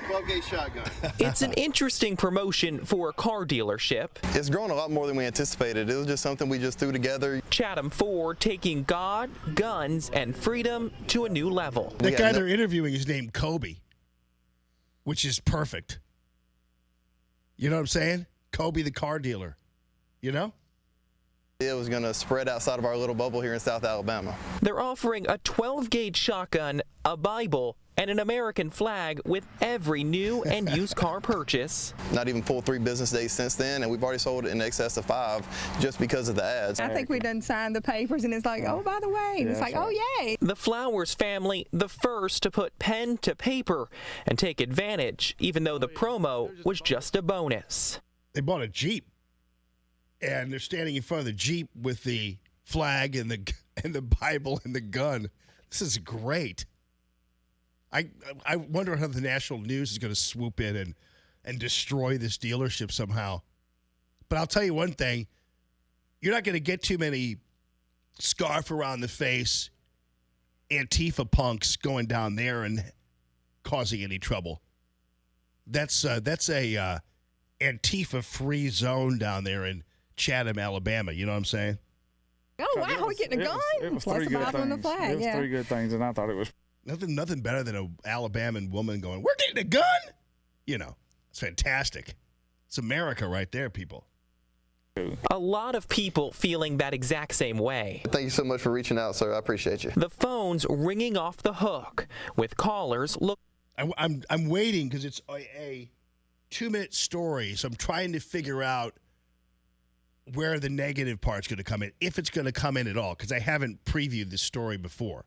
12-gauge shotgun. It's an interesting promotion for a car dealership. It's grown a lot more than we anticipated. It was just something we just threw together. Chatham Ford taking God, guns, and freedom to a new level. The guy they're interviewing is named Kobe, which is perfect. You know what I'm saying? Kobe, the car dealer. You know? It was going to spread outside of our little bubble here in South Alabama. They're offering a 12-gauge shotgun, a Bible, and an American flag with every new and used car purchase. Not even full 3 business days since then, and we've already sold it in excess of 5 just because of the ads. I think we done signed the papers, and it's like, oh, by the way, and it's like, oh, yay. The Flowers family, the first to put pen to paper and take advantage, even though the promo was just a bonus. They bought a Jeep, and they're standing in front of the Jeep with the flag and the Bible and the gun. This is great. I wonder how the national news is going to swoop in and destroy this dealership somehow. But I'll tell you one thing. You're not going to get too many scarf around the face Antifa punks going down there and causing any trouble. That's a Antifa-free zone down there in Chatham, Alabama. You know what I'm saying? Oh, wow, we're getting a gun? It was Plus three the good Bible and the things. flag, It was yeah. 3 good things, and I thought it was... Nothing better than an Alabama woman going, we're getting a gun. You know, it's fantastic. It's America right there, people. A lot of people feeling that exact same way. Thank you so much for reaching out, sir. I appreciate you. The phone's ringing off the hook with callers look. I'm waiting because it's a 2-minute story, so I'm trying to figure out where the negative part's going to come in, if it's going to come in at all, because I haven't previewed this story before.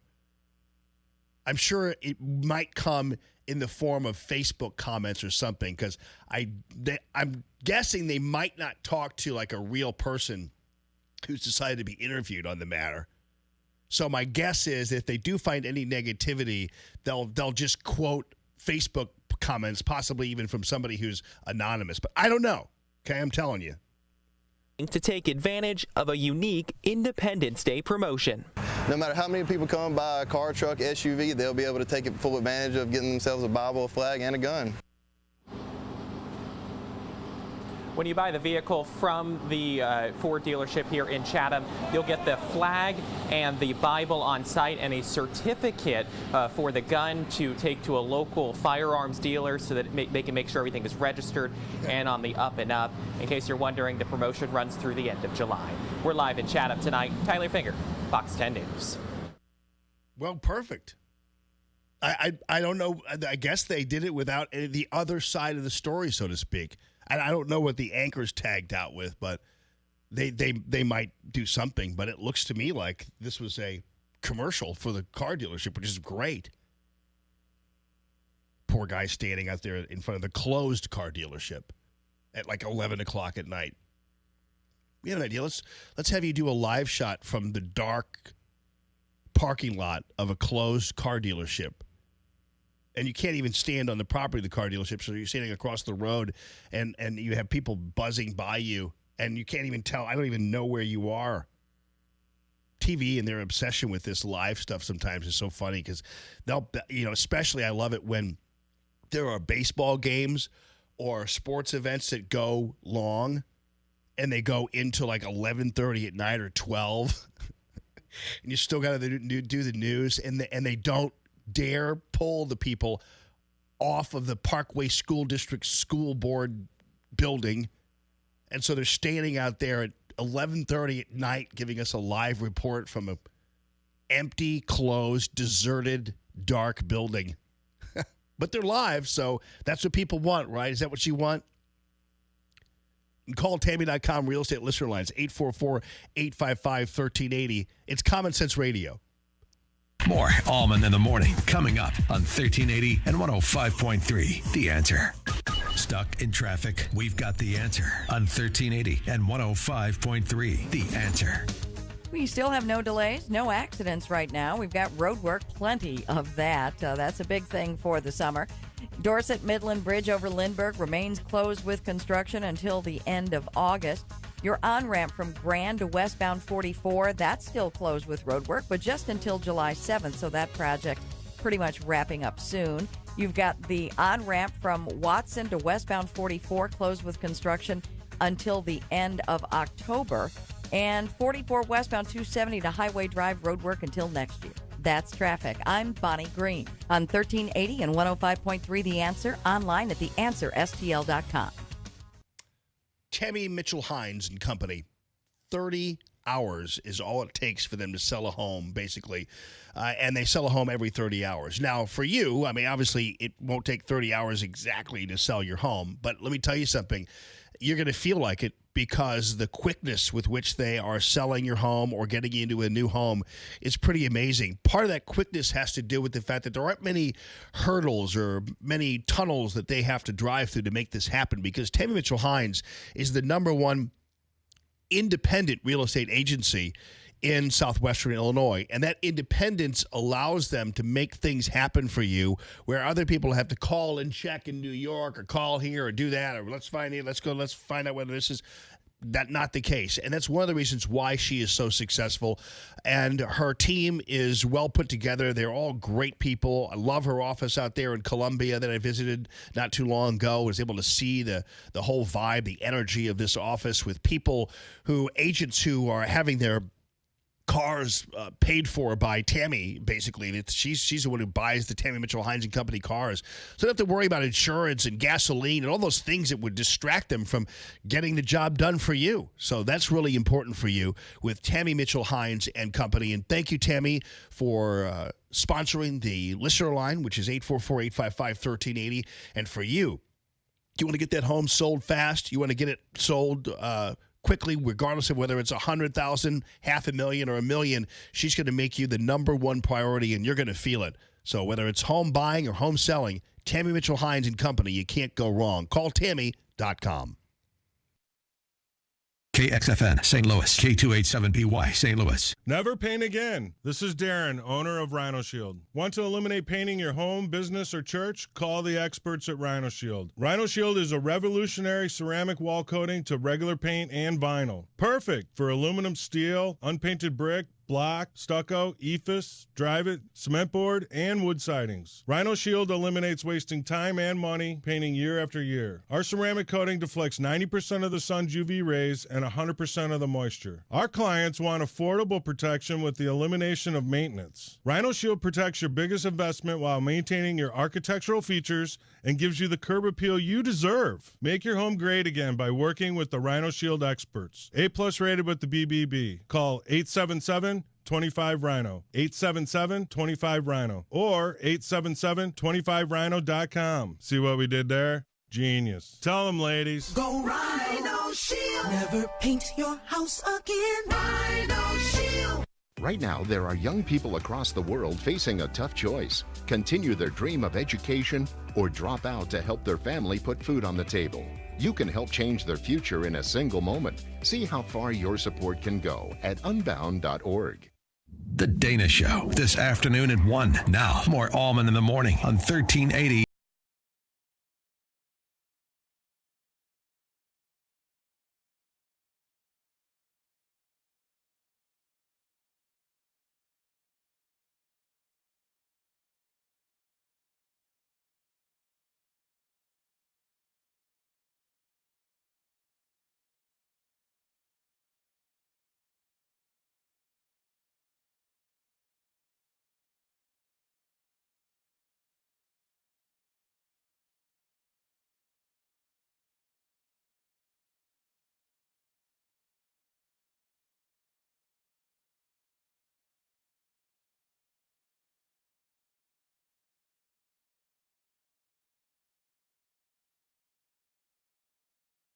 I'm sure it might come in the form of Facebook comments or something, because I'm guessing they might not talk to like a real person who's decided to be interviewed on the matter. So my guess is if they do find any negativity, they'll just quote Facebook comments, possibly even from somebody who's anonymous. But I don't know. Okay, I'm telling you. To take advantage of a unique Independence Day promotion. No matter how many people come by a car, truck, SUV, they'll be able to take full advantage of getting themselves a Bible, a flag, and a gun. When you buy the vehicle from the Ford dealership here in Chatham, you'll get the flag and the Bible on site and a certificate for the gun to take to a local firearms dealer so that they can make sure everything is registered and on the up and up. In case you're wondering, the promotion runs through the end of July. We're live in Chatham tonight. Tyler Finger, Fox 10 News. Well, perfect. I don't know. I guess they did it without the other side of the story, so to speak. And I don't know what the anchor's tagged out with, but they might do something. But it looks to me like this was a commercial for the car dealership, which is great. Poor guy standing out there in front of the closed car dealership at like 11 o'clock at night. We have an idea. Let's have you do a live shot from the dark parking lot of a closed car dealership. And you can't even stand on the property of the car dealership, so you're standing across the road, and you have people buzzing by you, and you can't even tell. I don't even know where you are. TV and their obsession with this live stuff sometimes is so funny because they'll, especially I love it when there are baseball games or sports events that go long, and they go into like 11:30 at night or 12, and you still got to do the news, and they don't dare pull the people off of the Parkway School District School Board building. And so they're standing out there at 11:30 at night giving us a live report from a empty, closed, deserted, dark building. But they're live, so that's what people want, right? Is that what you want? And call Tammy.com real estate listener lines, 844-855-1380. It's Common Sense Radio. More Allman in the Morning coming up on 1380 and 105.3. The Answer. Stuck in traffic? We've got the answer on 1380 and 105.3. The Answer. We still have no delays, no accidents right now. We've got road work, plenty of that. That's a big thing for the summer. Dorset Midland Bridge over Lindbergh remains closed with construction until the end of August. Your on-ramp from Grand to westbound 44, that's still closed with road work, but just until July 7th, so that project pretty much wrapping up soon. You've got the on-ramp from Watson to westbound 44 closed with construction until the end of October, and 44 westbound 270 to Highway Drive road work until next year. That's traffic. I'm Bonnie Green on 1380 and 105.3 The Answer, online at theanswerstl.com. Tammy Mitchell-Hines and Company, 30 hours is all it takes for them to sell a home, basically. And they sell a home every 30 hours. Now, for you, I mean, obviously, it won't take 30 hours exactly to sell your home. But let me tell you something. You're going to feel like it because the quickness with which they are selling your home or getting you into a new home is pretty amazing. Part of that quickness has to do with the fact that there aren't many hurdles or many tunnels that they have to drive through to make this happen, because Tammy Mitchell-Hines is the #1 independent real estate agency in southwestern Illinois, and that independence allows them to make things happen for you where other people have to call and check in New York or call here or do that, or let's find out whether this is that not the case. And that's one of the reasons why she is so successful, and her team is well put together. They're all great people. I love her office out there in Columbia that I visited not too long ago. I was able to see the whole vibe, the energy of this office with agents who are having their cars paid for by Tammy, basically. She's the one who buys the Tammy Mitchell Hines and Company cars. So they don't have to worry about insurance and gasoline and all those things that would distract them from getting the job done for you. So that's really important for you with Tammy Mitchell Hines and Company. And thank you, Tammy, for sponsoring the listener line, which is 844-855-1380. And for you want to get that home sold fast, you want to get it sold quickly, regardless of whether it's 100,000, $500,000, or $1 million, she's going to make you the number one priority, and you're going to feel it. So whether it's home buying or home selling, Tammy Mitchell Hines and Company, you can't go wrong. Call Tammy.com. KXFN St. Louis, K287BY St. Louis. Never paint again. This is Darren, owner of Rhino Shield. Want to eliminate painting your home, business, or church? Call the experts at Rhino Shield. Rhino Shield is a revolutionary ceramic wall coating to regular paint and vinyl. Perfect for aluminum, steel, unpainted brick, block, stucco, ephes, drive-it, cement board, and wood sidings. Rhino Shield eliminates wasting time and money painting year after year. Our ceramic coating deflects 90% of the sun's UV rays and 100% of the moisture. Our clients want affordable protection with the elimination of maintenance. Rhino Shield protects your biggest investment while maintaining your architectural features and gives you the curb appeal you deserve. Make your home great again by working with the Rhino Shield experts. A+ rated with the BBB. Call 877-25-RHINO, 877-25-RHINO, or 877-25rhino.com. See what we did there? Genius. Tell them, ladies. Go Rhino Shield. Never paint your house again. Rhino Shield. Right now, there are young people across the world facing a tough choice. Continue their dream of education or drop out to help their family put food on the table. You can help change their future in a single moment. See how far your support can go at unbound.org. The Dana Show, this afternoon at 1. Now, more Allman in the Morning on 1380.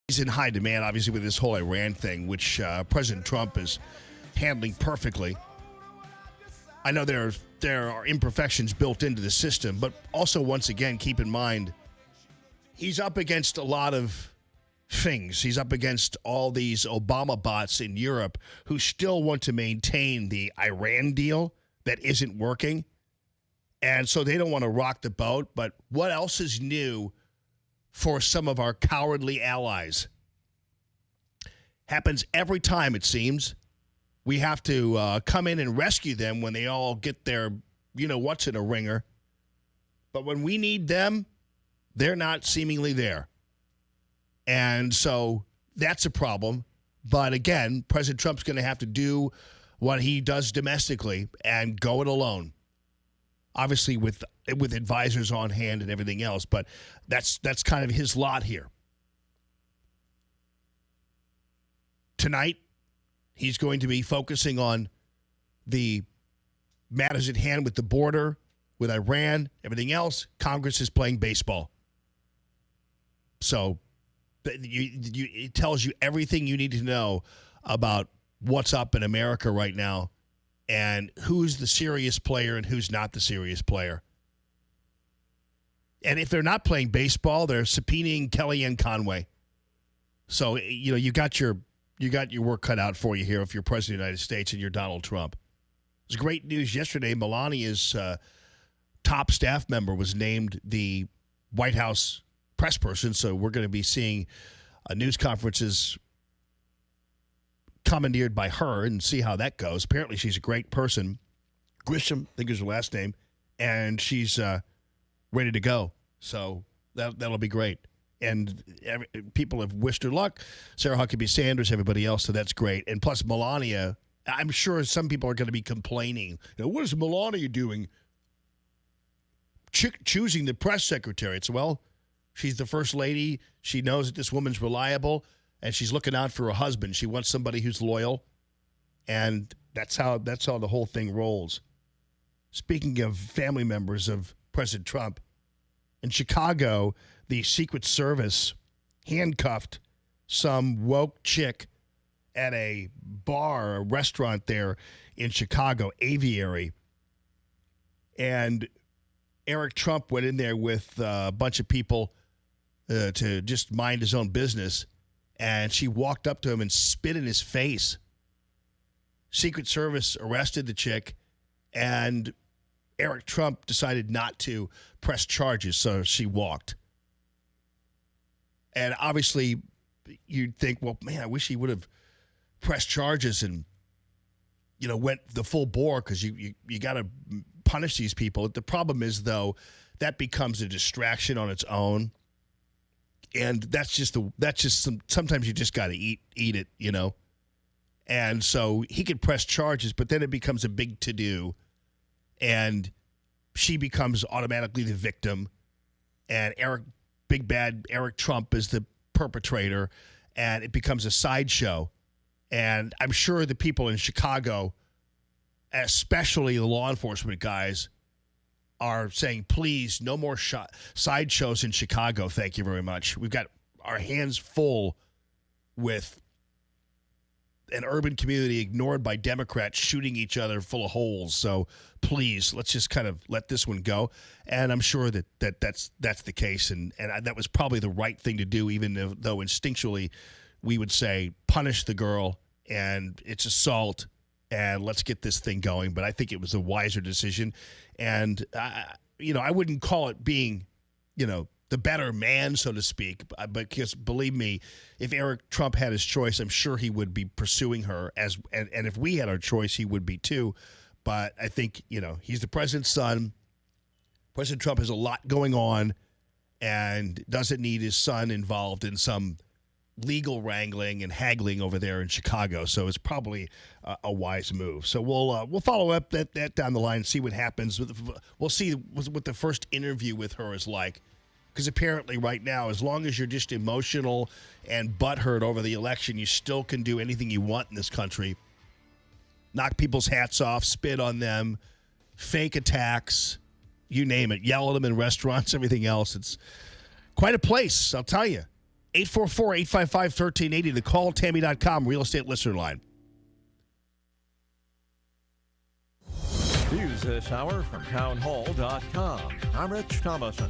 He's in high demand, obviously, with this whole Iran thing, which President Trump is handling perfectly. I know there are imperfections built into the system, but also, once again, keep in mind, he's up against a lot of things. He's up against all these Obama bots in Europe who still want to maintain the Iran deal that isn't working. And so they don't want to rock the boat. But what else is new for some of our cowardly allies? Happens every time, it seems. We have to come in and rescue them when they all get their, what's in a ringer. But when we need them, they're not seemingly there. And so that's a problem. But again, President Trump's going to have to do what he does domestically and go it alone. Obviously with advisors on hand and everything else, but that's kind of his lot here. Tonight, he's going to be focusing on the matters at hand with the border, with Iran, everything else. Congress is playing baseball. So it tells you everything you need to know about what's up in America right now and who's the serious player and who's not the serious player. And if they're not playing baseball, they're subpoenaing Kellyanne Conway. So, you got your work cut out for you here if you're president of the United States and you're Donald Trump. It was great news yesterday. Melania's top staff member was named the White House press person, so we're going to be seeing news conferences commandeered by her and see how that goes. Apparently, she's a great person. Grisham, I think is her last name, and she's ready to go. So that'll be great. And people have wished her luck. Sarah Huckabee Sanders, everybody else, so that's great. And plus, Melania I'm sure some people are going to be complaining. What is Melania doing? Choosing the press secretary. It's, well, she's the first lady. She knows that this woman's reliable, and she's looking out for her husband. She wants somebody who's loyal, and that's how the whole thing rolls. Speaking of family members of President Trump, in Chicago, the Secret Service handcuffed some woke chick at a bar, a restaurant there in Chicago, Aviary. And Eric Trump went in there with a bunch of people to just mind his own business. And she walked up to him and spit in his face. Secret Service arrested the chick, and Eric Trump decided not to press charges, so she walked. And obviously, you'd think, well, man, I wish he would have pressed charges and, went the full bore, because you got to punish these people. The problem is, though, that becomes a distraction on its own. And sometimes you just got to eat it, And so he could press charges, but then it becomes a big to-do. And she becomes automatically the victim. And Big Bad Eric Trump is the perpetrator, and it becomes a sideshow. And I'm sure the people in Chicago, especially the law enforcement guys, are saying, please, no more sideshows in Chicago. Thank you very much. We've got our hands full with an urban community ignored by Democrats shooting each other full of holes. So please, let's just kind of let this one go. And I'm sure that's the case. And that was probably the right thing to do, even though instinctually we would say punish the girl and it's assault and let's get this thing going. But I think it was a wiser decision. And, I wouldn't call it being, the better man, so to speak. But because believe me, if Eric Trump had his choice, I'm sure he would be pursuing her and if we had our choice, he would be too. But I think, he's the president's son. President Trump has a lot going on and doesn't need his son involved in some legal wrangling and haggling over there in Chicago. So it's probably a wise move. So we'll follow up that down the line and see what happens. We'll see what the first interview with her is like. Because apparently right now, as long as you're just emotional and butthurt over the election, you still can do anything you want in this country. Knock people's hats off, spit on them, fake attacks, you name it. Yell at them in restaurants, everything else. It's quite a place, I'll tell you. 844-855-1380, the call, Tammy.com, real estate listener line. News this hour from townhall.com. I'm Rich Thomason.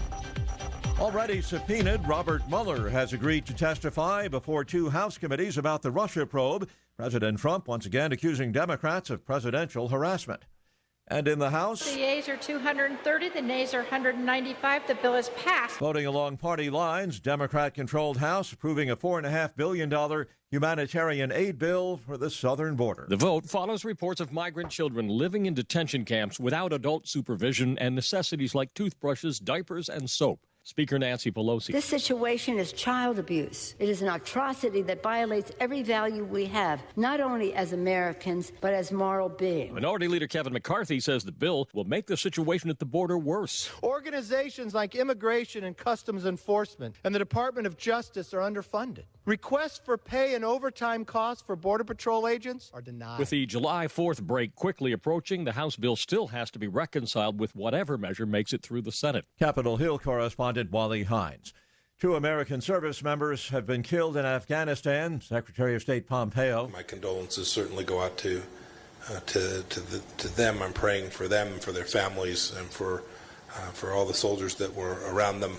Already subpoenaed, Robert Mueller has agreed to testify before two House committees about the Russia probe. President Trump once again accusing Democrats of presidential harassment. And in the House, the yeas are 230, the nays are 195. The bill is passed. Voting along party lines, Democrat-controlled House approving a $4.5 billion humanitarian aid bill for the southern border. The vote follows reports of migrant children living in detention camps without adult supervision and necessities like toothbrushes, diapers, and soap. Speaker Nancy Pelosi. This situation is child abuse. It is an atrocity that violates every value we have, not only as Americans, but as moral beings. Minority Leader Kevin McCarthy says the bill will make the situation at the border worse. Organizations like Immigration and Customs Enforcement and the Department of Justice are underfunded. Requests for pay and overtime costs for Border Patrol agents are denied. With the July 4th break quickly approaching, the House bill still has to be reconciled with whatever measure makes it through the Senate. Capitol Hill correspondent Wally Hines. 2 American service members have been killed in Afghanistan. Secretary of State Pompeo. My condolences certainly go out to them. I'm praying for them, for their families, and for all the soldiers that were around them.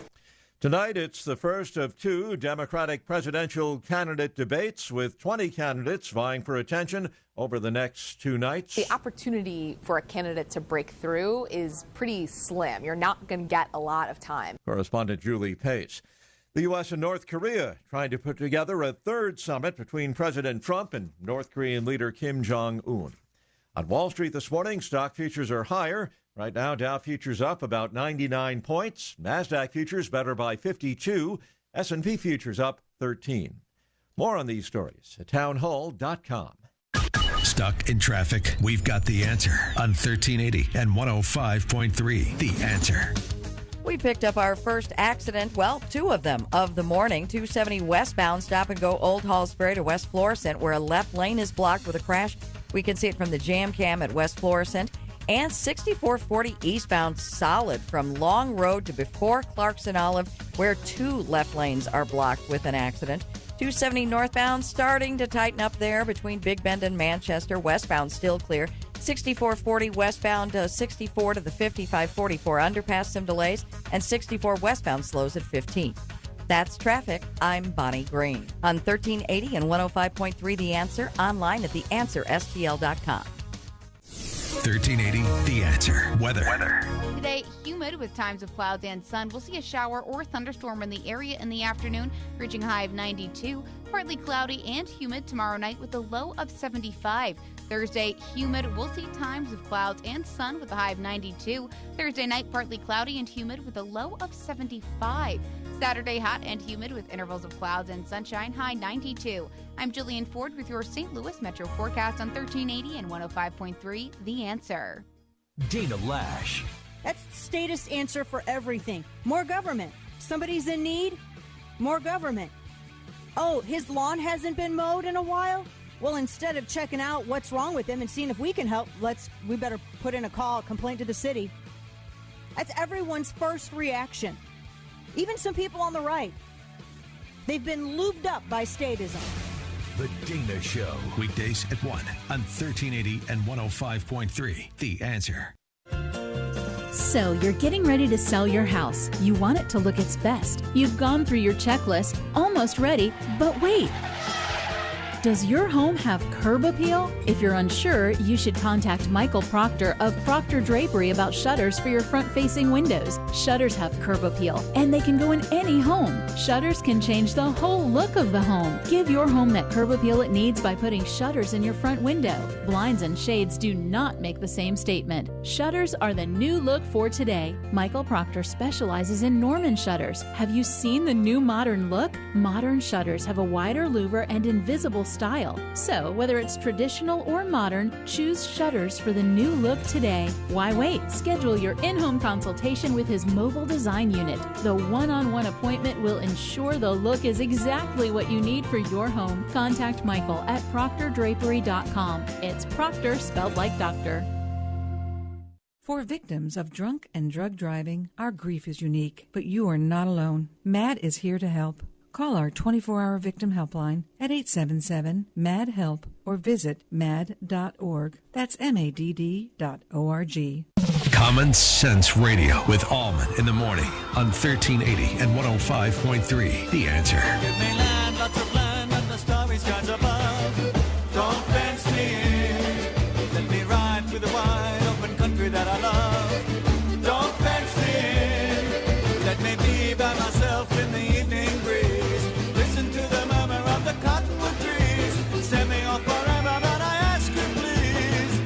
Tonight, it's the first of 2 Democratic presidential candidate debates with 20 candidates vying for attention over the next 2 nights. The opportunity for a candidate to break through is pretty slim. You're not going to get a lot of time. Correspondent Julie Pace. The U.S. and North Korea trying to put together a 3rd summit between President Trump and North Korean leader Kim Jong-un. On Wall Street this morning, stock futures are higher. Right now, Dow futures up about 99 points. NASDAQ futures better by 52. S&P futures up 13. More on these stories at townhall.com. Stuck in traffic? We've got the answer on 1380 and 105.3. The Answer. We picked up our first accident, well, two of them, of the morning. 270 westbound, stop and go Old Hallsbury to West Florissant, where a left lane is blocked with a crash. We can see it from the jam cam at West Florissant. And 6440 eastbound, solid from Long Road to before Clarkson Olive, where two left lanes are blocked with an accident. 270 northbound, starting to tighten up there between Big Bend and Manchester. Westbound still clear. 6440 westbound, 64 to the 5544 underpass, some delays, and 64 westbound slows at 15. That's traffic. I'm Bonnie Green on 1380 and 105.3 The Answer, online at theanswerstl.com. 1380 The Answer. Weather. Today, humid with times of clouds and sun. We'll see a shower or thunderstorm in the area in the afternoon, reaching a high of 92. Partly cloudy and humid tomorrow night with a low of 75. Thursday, humid. We'll see times of clouds and sun with a high of 92. Thursday night, partly cloudy and humid with a low of 75. Saturday, hot and humid with intervals of clouds and sunshine, high 92. I'm Jillian Ford with your St. Louis Metro forecast on 1380 and 105.3 The Answer. Dana Lash. That's the statist answer for everything. More government. Somebody's in need? More government. Oh, his lawn hasn't been mowed in a while? Well, instead of checking out what's wrong with him and seeing if we can help, we better put in a complaint to the city. That's everyone's first reaction. Even some people on the right. They've been lubed up by statism. The Dana Show. Weekdays at 1 on 1380 and 105.3. The Answer. So you're getting ready to sell your house. You want it to look its best. You've gone through your checklist, almost ready, but wait. Does your home have curb appeal? If you're unsure, you should contact Michael Proctor of Proctor Drapery about shutters for your front-facing windows. Shutters have curb appeal, and they can go in any home. Shutters can change the whole look of the home. Give your home that curb appeal it needs by putting shutters in your front window. Blinds and shades do not make the same statement. Shutters are the new look for today. Michael Proctor specializes in Norman shutters. Have you seen the new modern look? Modern shutters have a wider louver and invisible style. So, whether it's traditional or modern, choose shutters for the new look today. Why wait? Schedule your in-home consultation with his mobile design unit. The one-on-one appointment will ensure the look is exactly what you need for your home. Contact Michael at proctordrapery.com. It's Proctor spelled like doctor. For victims of drunk and drug driving, our grief is unique, but you are not alone. MAD is here to help. Call our 24-hour victim helpline at 877-MAD-HELP or visit mad.org. That's MADD.org. Common Sense Radio with Allman in the morning on 1380 and 105.3. The Answer. Give me land, lots of land, and the starry skies above. Don't fence me in. Let me ride through the wide open country that I love. Don't fence me in. Let me be by myself in the evening breeze. Listen to the murmur of the cottonwood trees. Send me off forever, but I ask you please.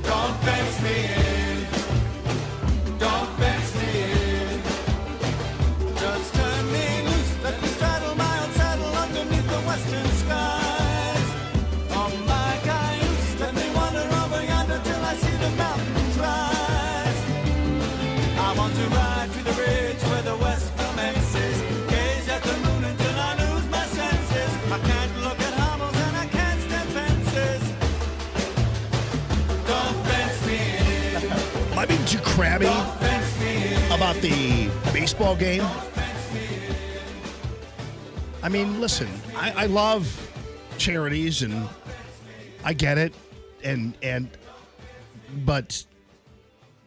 Don't fence me in. Don't fence me in. Just turn me loose. Let me straddle my old saddle underneath the western skies. On my cayuse, let me wander over yonder till I see the mountains rise. I want to ride to the ridge where the west commences. Gaze at the moon until I lose my senses. I can't look at hovels and I can't stand fences. Don't fence me in. Am I being too crabby about the baseball game? I mean, listen, I love charities and I get it, but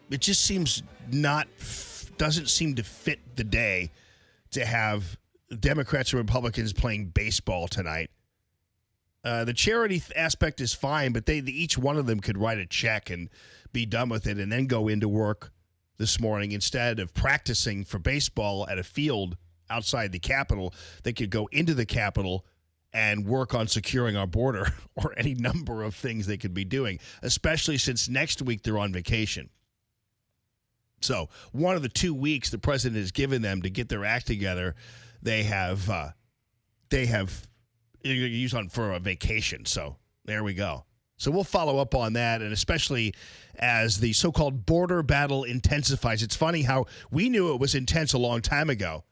it just seems doesn't seem to fit the day to have Democrats and Republicans playing baseball tonight. The charity aspect is fine, but each one of them could write a check and be done with it and then go into work this morning. Instead of practicing for baseball at a field outside the Capitol, they could go into the Capitol and work on securing our border or any number of things they could be doing, especially since next week they're on vacation. So one of the 2 weeks the president has given them to get their act together, they have used on for a vacation. So There we go. So we'll follow up on that, and especially as the so-called border battle intensifies. It's funny how we knew it was intense a long time ago,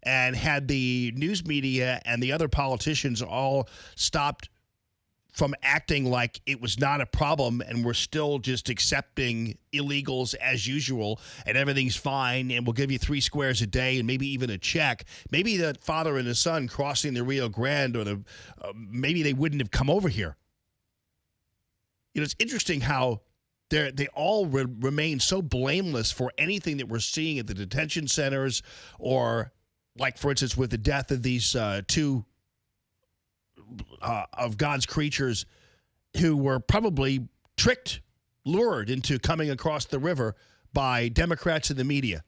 and had the news media and the other politicians all stopped from acting like it was not a problem and we're still just accepting illegals as usual and everything's fine and we'll give you 3 squares a day and maybe even a check. Maybe the father and the son crossing the Rio Grande or maybe they wouldn't have come over here. You know, it's interesting how they all remain so blameless for anything that we're seeing at the detention centers or, like, for instance, with the death of these 2 of God's creatures who were probably tricked, lured into coming across the river by Democrats in the media.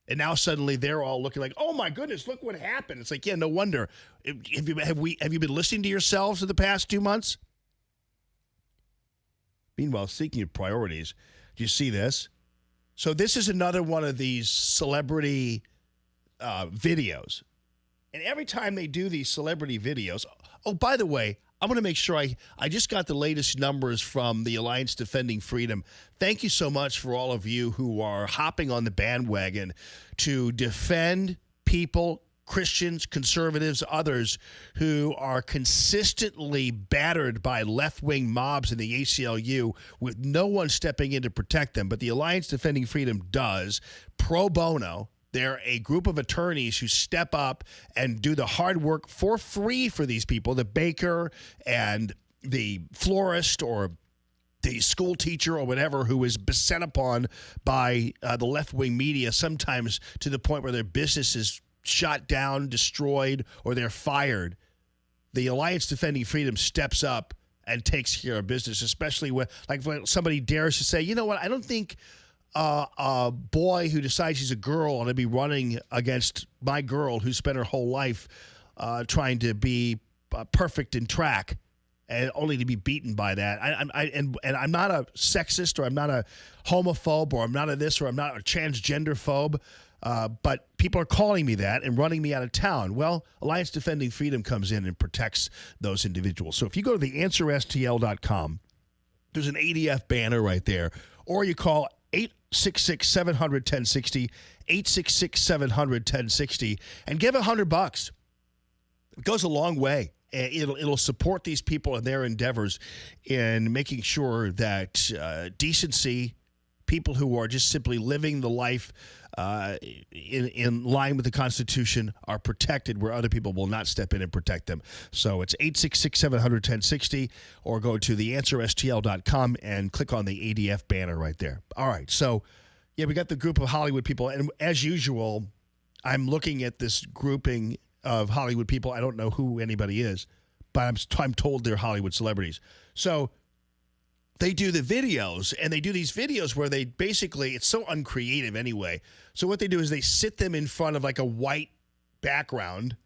And now suddenly they're all looking like, oh, my goodness, look what happened. It's like, yeah, no wonder. Have you been listening to yourselves in the past 2 months? Meanwhile, speaking of priorities, do you see this? So this is another one of these celebrity videos. And every time they do these celebrity videos, oh, by the way, I want to make sure I just got the latest numbers from the Alliance Defending Freedom. Thank you so much for all of you who are hopping on the bandwagon to defend people, Christians, conservatives, others who are consistently battered by left-wing mobs in the ACLU with no one stepping in to protect them. But the Alliance Defending Freedom does, pro bono. They're a group of attorneys who step up and do the hard work for free for these people, the baker and the florist or the school teacher or whatever who is beset upon by the left-wing media, sometimes to the point where their business is shot down, destroyed, or they're fired. The Alliance Defending Freedom steps up and takes care of business, especially when somebody dares to say, you know what, I don't think a boy who decides he's a girl ought to be running against my girl who spent her whole life trying to be perfect in track and only to be beaten by that. And I'm not a sexist or I'm not a homophobe or I'm not a this or I'm not a transgender phobe, but people are calling me that and running me out of town. Well, Alliance Defending Freedom comes in and protects those individuals. So if you go to theanswerstl.com, there's an ADF banner right there, or you call 866-700-1060, 866-700-1060, and give $100. It goes a long way. It'll support these people in their endeavors in making sure that decency, people who are just simply living the life in line with the Constitution are protected where other people will not step in and protect them. So it's 866-700-1060 or go to theanswerstl.com and click on the ADF banner right there. All right. So, yeah, we got the group of Hollywood people. And as usual, I'm looking at this grouping of Hollywood people. I don't know who anybody is, but I'm told they're Hollywood celebrities. So they do the videos, and they do these videos where they basically, it's so uncreative anyway. So what they do is they sit them in front of like a white background,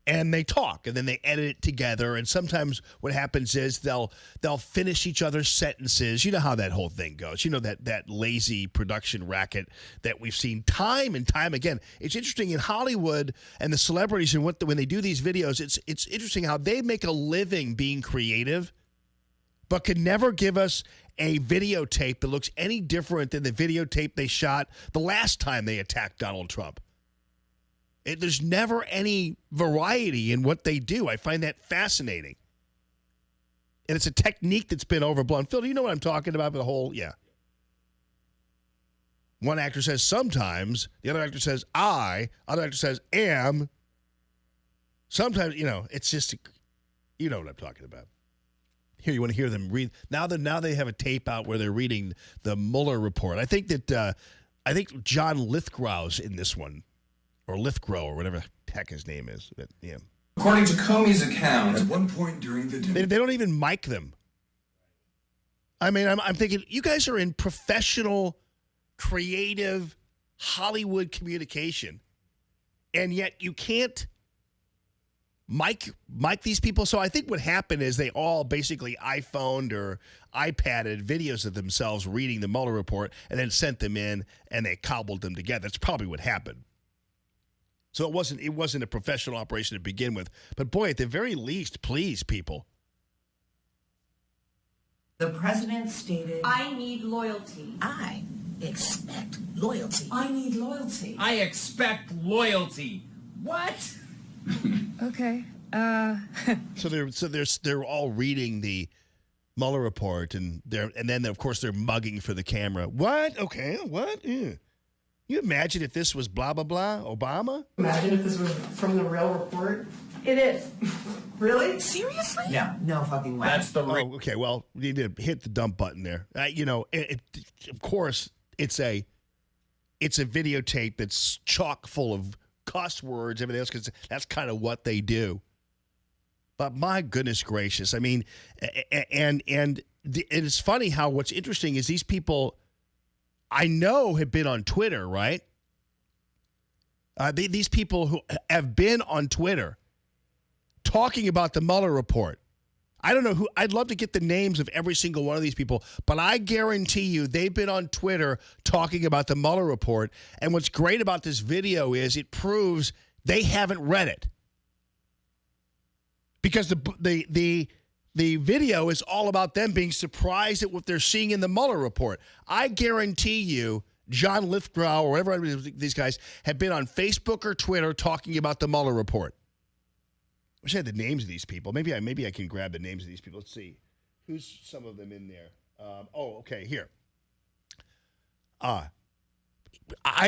and they talk, and then they edit it together. And sometimes what happens is they'll finish each other's sentences. You know how that whole thing goes. You know that lazy production racket that we've seen time and time again. It's interesting in Hollywood and the celebrities and when they do these videos. It's interesting how they make a living being creative, but can never give us a videotape that looks any different than the videotape they shot the last time they attacked Donald Trump. There's never any variety in what they do. I find that fascinating. And it's a technique that's been overblown. Phil, do you know what I'm talking about? The whole, yeah. One actor says sometimes, the other actor says I, other actor says am. Sometimes, it's just, you know what I'm talking about. Here, you want to hear them read. Now they have a tape out where they're reading the Mueller report. I think John Lithgow's in this one, or Lithgow, or whatever the heck his name is. But, yeah. According to Comey's account, at one point during the day, they don't even mic them. I mean, I'm thinking you guys are in professional, creative Hollywood communication, and yet you can't mic these people. So I think what happened is they all basically iPhoned or iPadded videos of themselves reading the Mueller report and then sent them in, and they cobbled them together. That's probably what happened. So it wasn't a professional operation to begin with. But boy, at the very least, please, people, The president stated, I need loyalty. I expect loyalty. I need loyalty. I expect loyalty. What? Okay. So they're all reading the Mueller report, and then of course they're mugging for the camera. What? Okay. What? Yeah. You imagine if this was blah blah blah Obama? Imagine if this was from the real report. It is. Really? Seriously? No fucking way. That's the Oh, okay. Well, you need to hit the dump button there. Of course, it's a videotape that's chock full of cuss words, everything else, because that's kind of what they do. But my goodness gracious, I mean, and it's funny how what's interesting is these people I know have been on Twitter, right? These people who have been on Twitter talking about the Mueller report. I don't know who. I'd love to get the names of every single one of these people, but I guarantee you they've been on Twitter talking about the Mueller report. And what's great about this video is it proves they haven't read it, because the video is all about them being surprised at what they're seeing in the Mueller report. I guarantee you, John Lithgow or whatever these guys have been on Facebook or Twitter talking about the Mueller report. I wish I had the names of these people. Maybe I can grab the names of these people. Let's see. Who's some of them in there? Okay, here. I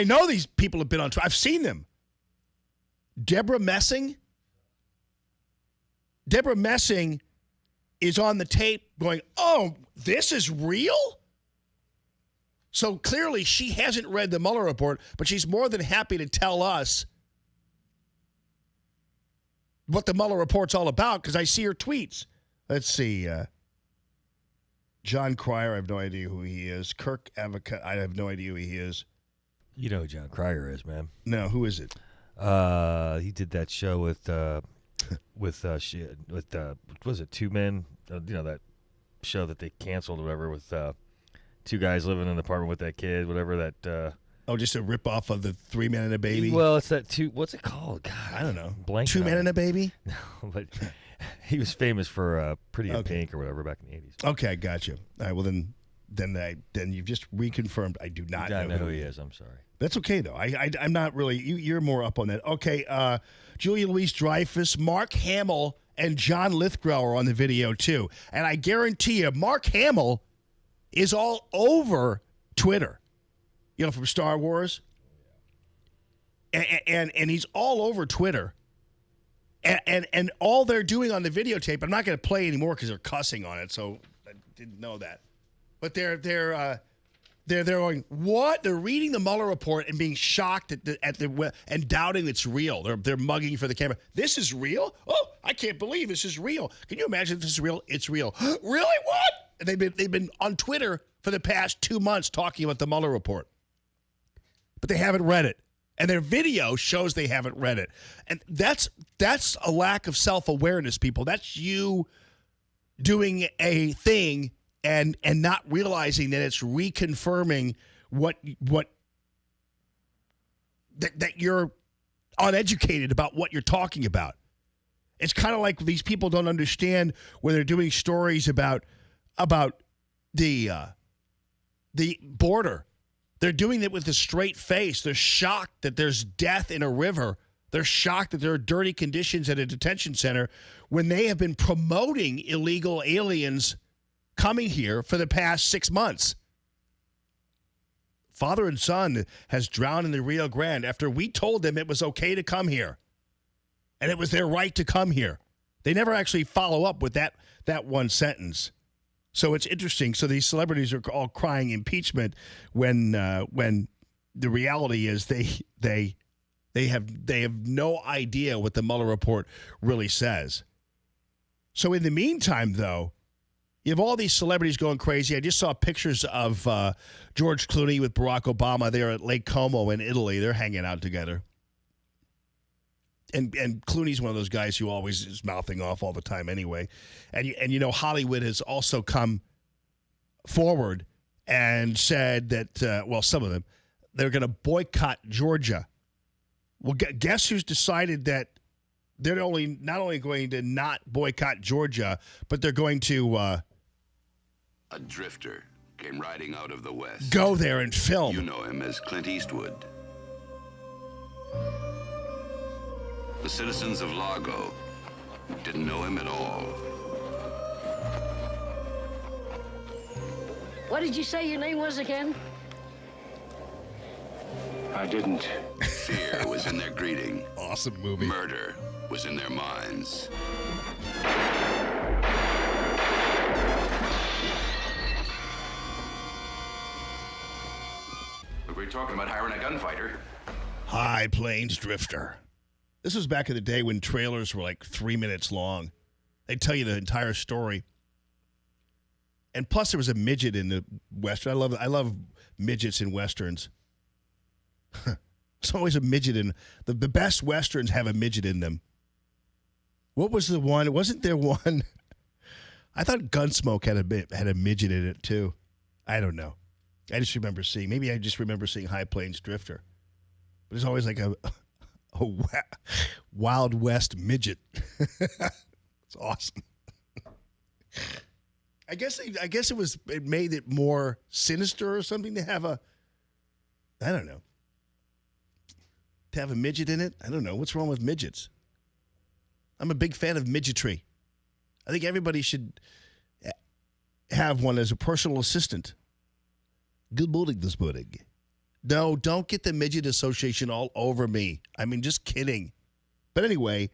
know these people have been on Twitter. I've seen them. Deborah Messing. Deborah Messing is on the tape going, oh, this is real? So clearly she hasn't read the Mueller report, but she's more than happy to tell us what the Mueller report's all about, because I see her tweets. Let's see. John Cryer, I have no idea who he is. Kirk Advocate, I have no idea who he is. You know who John Cryer is, man. No, who is it? He did that show with was it Two Men? That show that they canceled or whatever, with two guys living in an apartment with that kid, whatever that. Just a ripoff of the 3 Men and a Baby? Well, it's that what's it called? God, I don't know. Blank. 2 Men and a Baby? No, but he was famous for Pretty in Pink or whatever back in the 80s. Okay, gotcha. All right, well then you've just reconfirmed I do not know who he is. I'm sorry. That's okay, though. I'm not really... You're more up on that. Okay, Julia Louis-Dreyfus, Mark Hamill, and John Lithgow are on the video, too. And I guarantee you, Mark Hamill is all over Twitter. From Star Wars. And he's all over Twitter. And all they're doing on the videotape, I'm not going to play anymore because they're cussing on it, so I didn't know that. But they're going, what? They're reading the Mueller report and being shocked and doubting it's real. They're mugging for the camera. This is real? Oh, I can't believe this is real. Can you imagine if this is real? It's real. Really? What? And they've been on Twitter for the past 2 months talking about the Mueller report. But they haven't read it. And their video shows they haven't read it. And that's a lack of self-awareness, people. That's you doing a thing and not realizing that it's reconfirming that you're uneducated about what you're talking about. It's kind of like these people don't understand when they're doing stories about the border. They're doing it with a straight face. They're shocked that there's death in a river. They're shocked that there are dirty conditions at a detention center when they have been promoting illegal aliens coming here for the past 6 months. Father and son has drowned in the Rio Grande after we told them it was okay to come here. And it was their right to come here. They never actually follow up with that one sentence. So it's interesting. So these celebrities are all crying impeachment when the reality is they have no idea what the Mueller report really says. So in the meantime, though, you have all these celebrities going crazy. I just saw pictures of George Clooney with Barack Obama. They're at Lake Como in Italy. They're hanging out together. And Clooney's one of those guys who always is mouthing off all the time anyway. And Hollywood has also come forward and said that, some of them, they're going to boycott Georgia. Well, guess who's decided that they're not only going to not boycott Georgia, but they're going to A drifter came riding out of the West. Go there and film. You know him as Clint Eastwood. The citizens of Largo didn't know him at all. What did you say your name was again? I didn't. Fear was in their greeting. Awesome movie. Murder was in their minds. We're talking about hiring a gunfighter. High Plains Drifter. This was back in the day when trailers were like 3 minutes long. They'd tell you the entire story. And plus, there was a midget in the Western. I love midgets in Westerns. There's always a midget in the best Westerns have a midget in them. What was the one? Wasn't there one? I thought Gunsmoke had a midget in it too. I don't know. I just remember seeing High Plains Drifter. But there's always like a Wild West midget. It's awesome. I guess it made it more sinister or something to have I don't know. To have a midget in it? I don't know. What's wrong with midgets? I'm a big fan of midgetry. I think everybody should have one as a personal assistant. Good morning this morning. No, don't get the Midget Association all over me. I mean, just kidding. But anyway,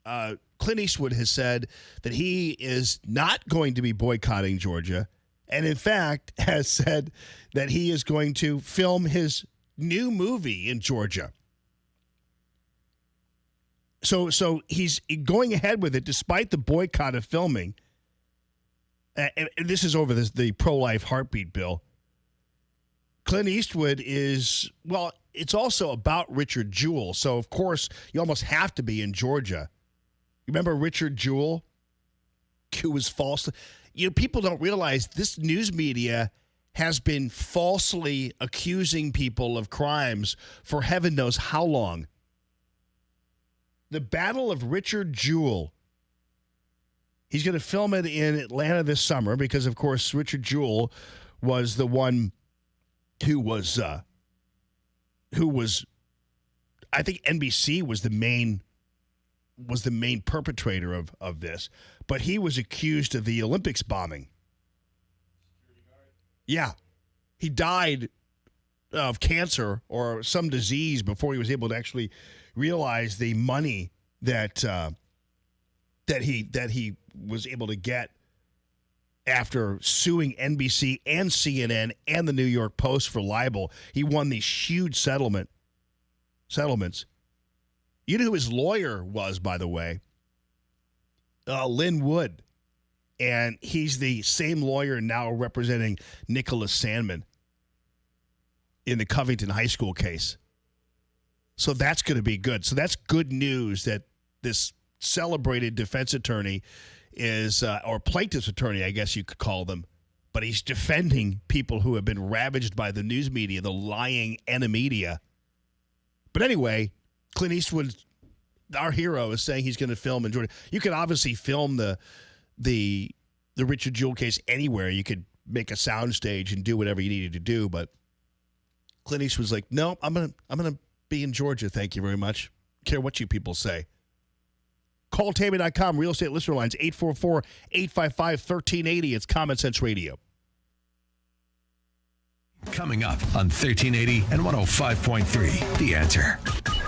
Clint Eastwood has said that he is not going to be boycotting Georgia, and in fact has said that he is going to film his new movie in Georgia. So he's going ahead with it despite the boycott of filming. And this is over the pro-life heartbeat bill. Clint Eastwood is, well, it's also about Richard Jewell. So, of course, you almost have to be in Georgia. You remember Richard Jewell, who was false? You know, people don't realize this news media has been falsely accusing people of crimes for heaven knows how long. The Battle of Richard Jewell. He's going to film it in Atlanta this summer because, of course, Richard Jewell was the one who was I think NBC was the main perpetrator of this, but he was accused of the Olympics bombing. Yeah. He died of cancer or some disease before he was able to actually realize the money that he was able to get after suing NBC and CNN and the New York Post for libel. He won these huge settlements. You know who his lawyer was, by the way? Lynn Wood. And he's the same lawyer now representing Nicholas Sandmann in the Covington High School case. So that's going to be good. So that's good news that this celebrated defense attorney is, or plaintiff's attorney, I guess you could call them, but he's defending people who have been ravaged by the news media, the lying media. But anyway, Clint Eastwood, our hero, is saying he's going to film in Georgia. You could obviously film the Richard Jewell case anywhere. You could make a soundstage and do whatever you needed to do, but Clint Eastwood's like, no, I'm gonna be in Georgia. Thank you very much. Care what you people say. Call Tammy.com, real estate listener lines, 844-855-1380. It's Common Sense Radio. Coming up on 1380 and 105.3, The Answer.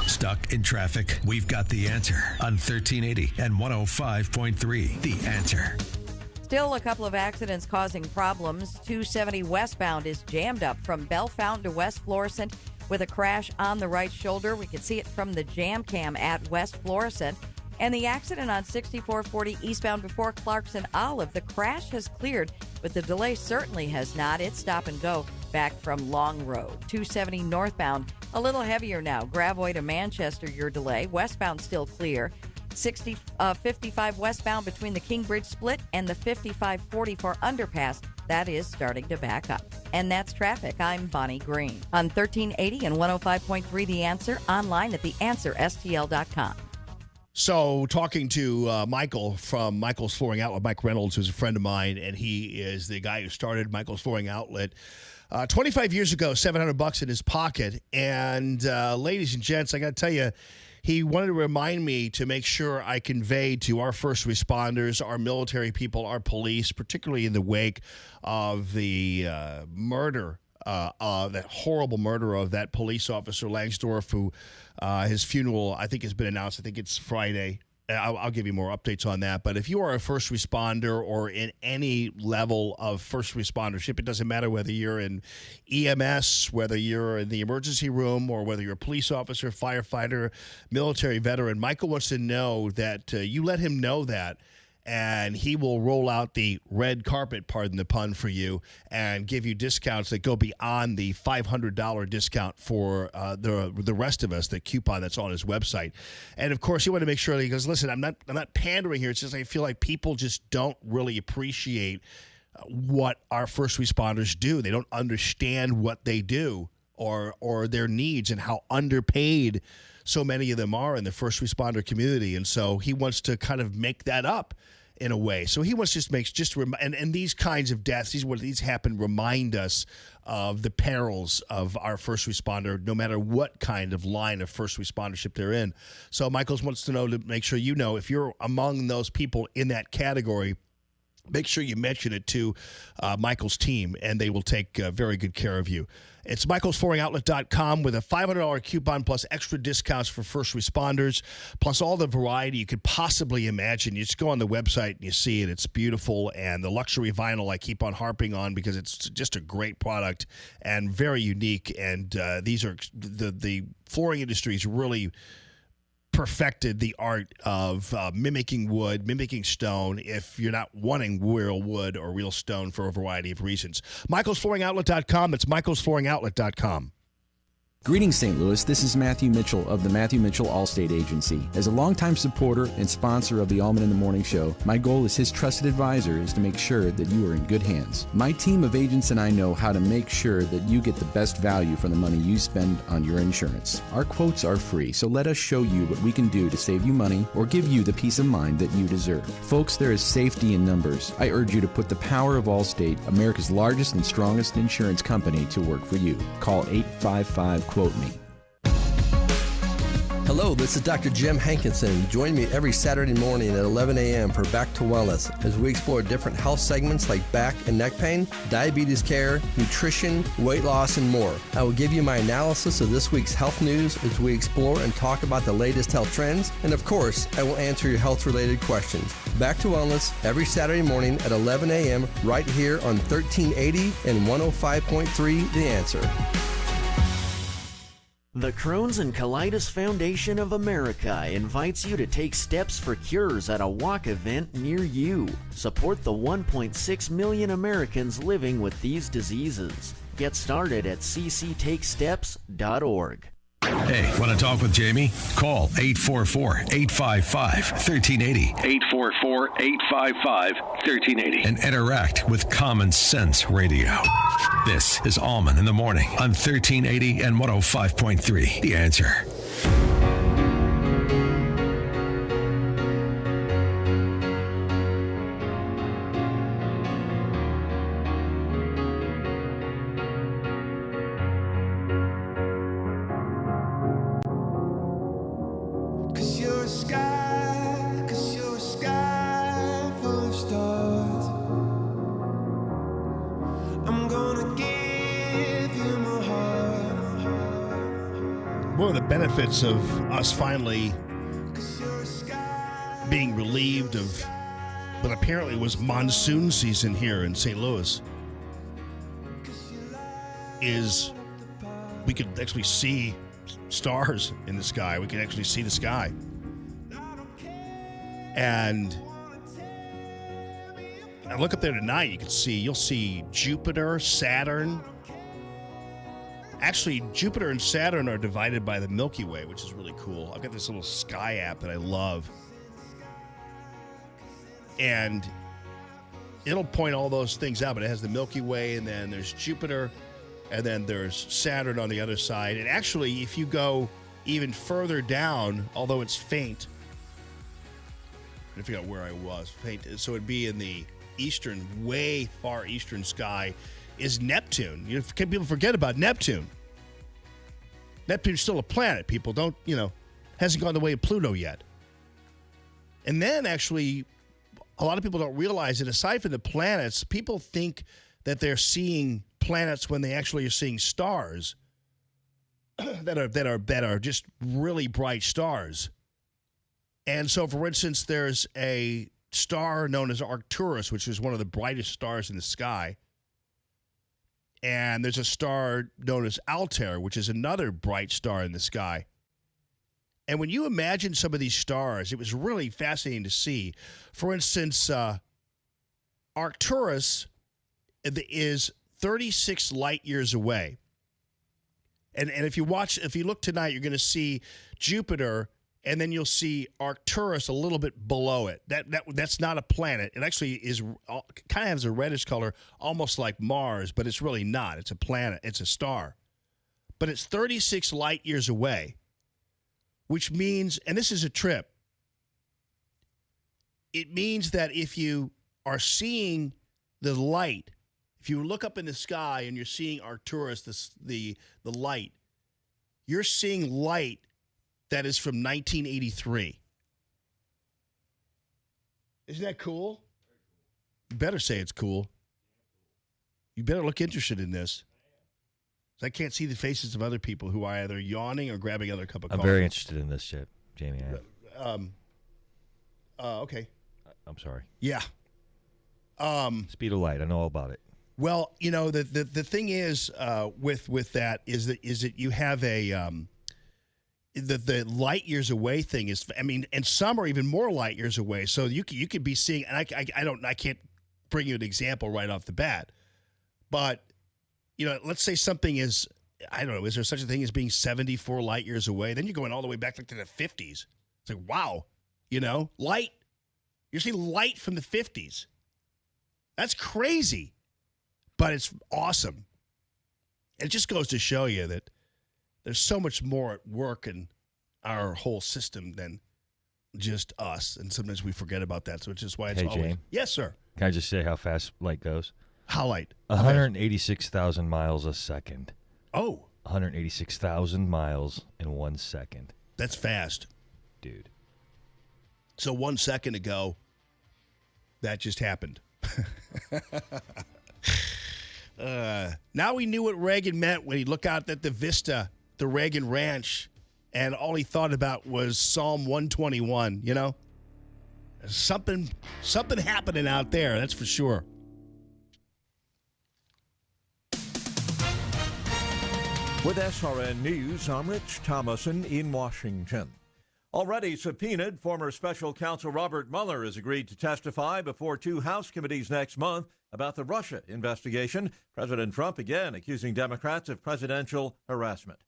Stuck in traffic? We've got the answer on 1380 and 105.3, The Answer. Still a couple of accidents causing problems. 270 westbound is jammed up from Bellefontaine to West Florissant with a crash on the right shoulder. We can see it from the jam cam at West Florissant. And the accident on 6440 eastbound before Clarkson Olive. The crash has cleared, but the delay certainly has not. It's stop and go back from Long Road. 270 northbound, a little heavier now. Gravois to Manchester, your delay. Westbound still clear. 55 westbound between the King Bridge split and the 5544 underpass. That is starting to back up. And that's traffic. I'm Bonnie Green. On 1380 and 105.3 The Answer, online at theanswerstl.com. So talking to Michael from Michael's Flooring Outlet, Mike Reynolds, who's a friend of mine, and he is the guy who started Michael's Flooring Outlet 25 years ago, $700 in his pocket. And ladies and gents, I got to tell you, he wanted to remind me to make sure I convey to our first responders, our military people, our police, particularly in the wake of the murder, that horrible murder of that police officer, Langsdorff, who his funeral, I think, has been announced. I think it's Friday. I'll give you more updates on that. But if you are a first responder or in any level of first respondership, it doesn't matter whether you're in EMS, whether you're in the emergency room, or whether you're a police officer, firefighter, military veteran, Michael wants to know that you let him know that, and he will roll out the red carpet, pardon the pun, for you and give you discounts that go beyond the $500 discount for the rest of us, the coupon that's on his website. And, of course, you want to make sure that he goes, listen, I'm not pandering here. It's just I feel like people just don't really appreciate what our first responders do. They don't understand what they do or their needs and how underpaid so many of them are in the first responder community. And so he wants to kind of make that up in a way. So he wants and these kinds of deaths, these happen, remind us of the perils of our first responder, no matter what kind of line of first respondership they're in. So Michaels wants to know, to make sure you know, if you're among those people in that category, make sure you mention it to Michael's team, and they will take very good care of you. It's michaelsflooringoutlet.com with a $500 coupon plus extra discounts for first responders, plus all the variety you could possibly imagine. You just go on the website and you see it. It's beautiful. And the luxury vinyl I keep on harping on because it's just a great product and very unique. And these are the flooring industry is really perfected the art of mimicking wood, mimicking stone, if you're not wanting real wood or real stone for a variety of reasons. michaelsflooringoutlet.com. That's michaelsflooringoutlet.com. Greetings, St. Louis. This is Matthew Mitchell of the Matthew Mitchell Allstate Agency. As a longtime supporter and sponsor of the Allman in the Morning Show, my goal as his trusted advisor is to make sure that you are in good hands. My team of agents and I know how to make sure that you get the best value for the money you spend on your insurance. Our quotes are free, so let us show you what we can do to save you money or give you the peace of mind that you deserve. Folks, there is safety in numbers. I urge you to put the power of Allstate, America's largest and strongest insurance company, to work for you. Call 855-QUOTE-ME. Hello, this is Dr. Jim Hankinson. Join me every Saturday morning at 11 a.m. for Back to Wellness as we explore different health segments like back and neck pain, diabetes care, nutrition, weight loss, and more. I will give you my analysis of this week's health news as we explore and talk about the latest health trends. And of course, I will answer your health-related questions. Back to Wellness every Saturday morning at 11 a.m. right here on 1380 and 105.3 The Answer. The Crohn's and Colitis Foundation of America invites you to take steps for cures at a walk event near you. Support the 1.6 million Americans living with these diseases. Get started at cctakesteps.org. Hey, want to talk with Jamie? Call 844-855-1380. 844-855-1380. And interact with Common Sense Radio. This is Allman in the Morning on 1380 and 105.3. The Answer. One of the benefits of us finally being relieved of what apparently was monsoon season here in St. Louis is we could actually see stars in the sky. We can actually see the sky. And I look up there tonight, you'll see Jupiter, Saturn. Actually, Jupiter and Saturn are divided by the Milky Way, which is really cool. I've got this little sky app that I love. And it'll point all those things out, but it has the Milky Way, and then there's Jupiter, and then there's Saturn on the other side. And actually, if you go even further down, although it's faint, to figure out where I was. So it'd be in the eastern, way far eastern sky is Neptune. People forget about Neptune. Neptune's still a planet. People don't, hasn't gone the way of Pluto yet. And then actually, a lot of people don't realize that aside from the planets, people think that they're seeing planets when they actually are seeing stars that are just really bright stars. And so, for instance, there's a star known as Arcturus, which is one of the brightest stars in the sky. And there's a star known as Altair, which is another bright star in the sky. And when you imagine some of these stars, it was really fascinating to see. For instance, Arcturus is 36 light years away. And if you look tonight, you're going to see Jupiter, and then you'll see Arcturus a little bit below it. That's not a planet. It actually is kind of has a reddish color, almost like Mars, but it's really not. It's a planet. It's a star. But it's 36 light years away, which means, and this is a trip, it means that if you are seeing the light, if you look up in the sky and you're seeing Arcturus, the light, you're seeing light that is from 1983. Isn't that cool? You better say it's cool. You better look interested in this. I can't see the faces of other people who are either yawning or grabbing another cup of coffee. I'm very interested in this shit, Jamie. Okay. I'm sorry. Yeah. Speed of light. I know all about it. Well, the thing is with that is that you have a the light years away thing is, and some are even more light years away. So you could be seeing, and I can't bring you an example right off the bat, but let's say something is, I don't know, is there such a thing as being 74 light years away? Then you're going all the way back to the 50s. It's like, wow, light. You're seeing light from the 50s. That's crazy, but it's awesome. It just goes to show you that there's so much more at work in our whole system than just us, and sometimes we forget about that. So it's just why it's always. James. Yes, sir. Can I just say how fast light goes? How light? 186,000 miles a second. Oh. 186,000 miles in 1 second. That's fast. Dude. So 1 second ago, that just happened. Now we knew what Reagan meant when he looked out at the vista, the Reagan Ranch, and all he thought about was Psalm 121, Something happening out there, that's for sure. With SRN News, I'm Rich Thomason in Washington. Already subpoenaed, former special counsel Robert Mueller has agreed to testify before two House committees next month about the Russia investigation. President Trump again accusing Democrats of presidential harassment.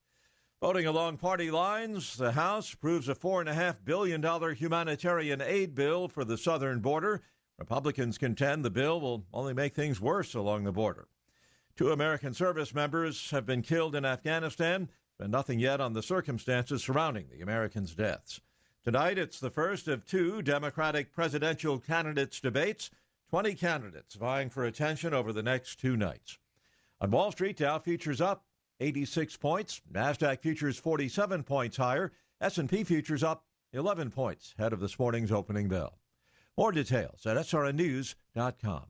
Voting along party lines, the House approves a $4.5 billion humanitarian aid bill for the southern border. Republicans contend the bill will only make things worse along the border. 2 American service members have been killed in Afghanistan. Been nothing yet on the circumstances surrounding the Americans' deaths. Tonight, it's the first of 2 Democratic presidential candidates debates. 20 candidates vying for attention over the next 2 nights. On Wall Street, Dow futures up 86 points. NASDAQ futures 47 points higher. S&P futures up 11 points ahead of this morning's opening bell. More details at srnnews.com.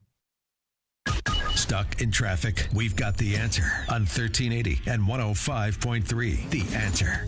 Stuck in traffic? We've got the answer on 1380 and 105.3. The Answer.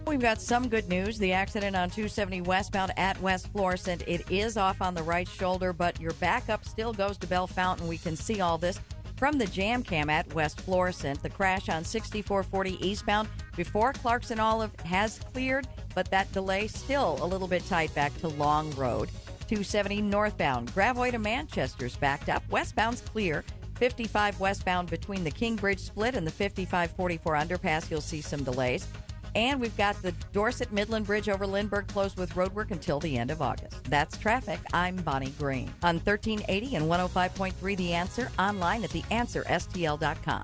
We've got some good news. The accident on 270 westbound at West Florissant, it is off on the right shoulder, but your backup still goes to Bell Fountain. We can see all this from the jam cam at West Florissant. The crash on 6440 eastbound before Clarkson Olive has cleared, but that delay still a little bit tight back to Long Road. 270 northbound, Gravois to Manchester's backed up. Westbound's clear. 55 westbound between the King Bridge split and the 5544 underpass, you'll see some delays. And we've got the Dorset Midland Bridge over Lindbergh closed with roadwork until the end of August. That's traffic. I'm Bonnie Green. On 1380 and 105.3 The Answer, online at theanswerstl.com.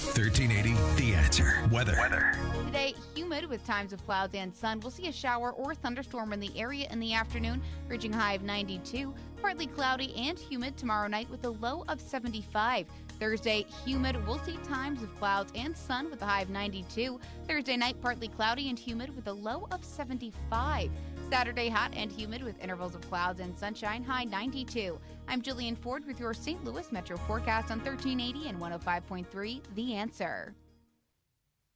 1380, The Answer. Weather. Today, humid with times of clouds and sun. We'll see a shower or thunderstorm in the area in the afternoon, reaching a high of 92. Partly cloudy and humid tomorrow night with a low of 75. Thursday, humid. We'll see times of clouds and sun with a high of 92. Thursday night, partly cloudy and humid with a low of 75. Saturday, hot and humid with intervals of clouds and sunshine, high 92. I'm Jillian Ford with your St. Louis Metro forecast on 1380 and 105.3, The Answer.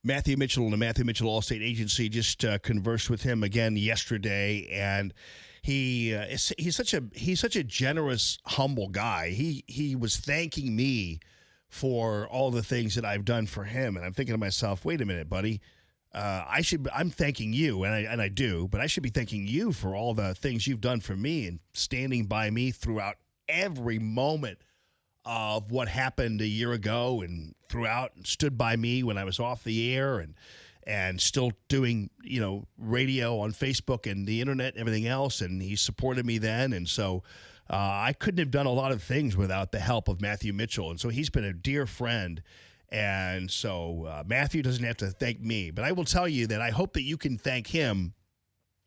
Matthew Mitchell and the Matthew Mitchell Allstate Agency just conversed with him again yesterday, and he's such a generous, humble guy. He was thanking me for all the things that I've done for him, and I'm thinking to myself, wait a minute, buddy. I'm thanking you, and I do, but I should be thanking you for all the things you've done for me and standing by me throughout every moment of what happened a year ago, and throughout, and stood by me when I was off the air, and still doing, radio on Facebook and the internet and everything else. And he supported me then. And so I couldn't have done a lot of things without the help of Matthew Mitchell. And so he's been a dear friend. And so Matthew doesn't have to thank me, but I will tell you that I hope that you can thank him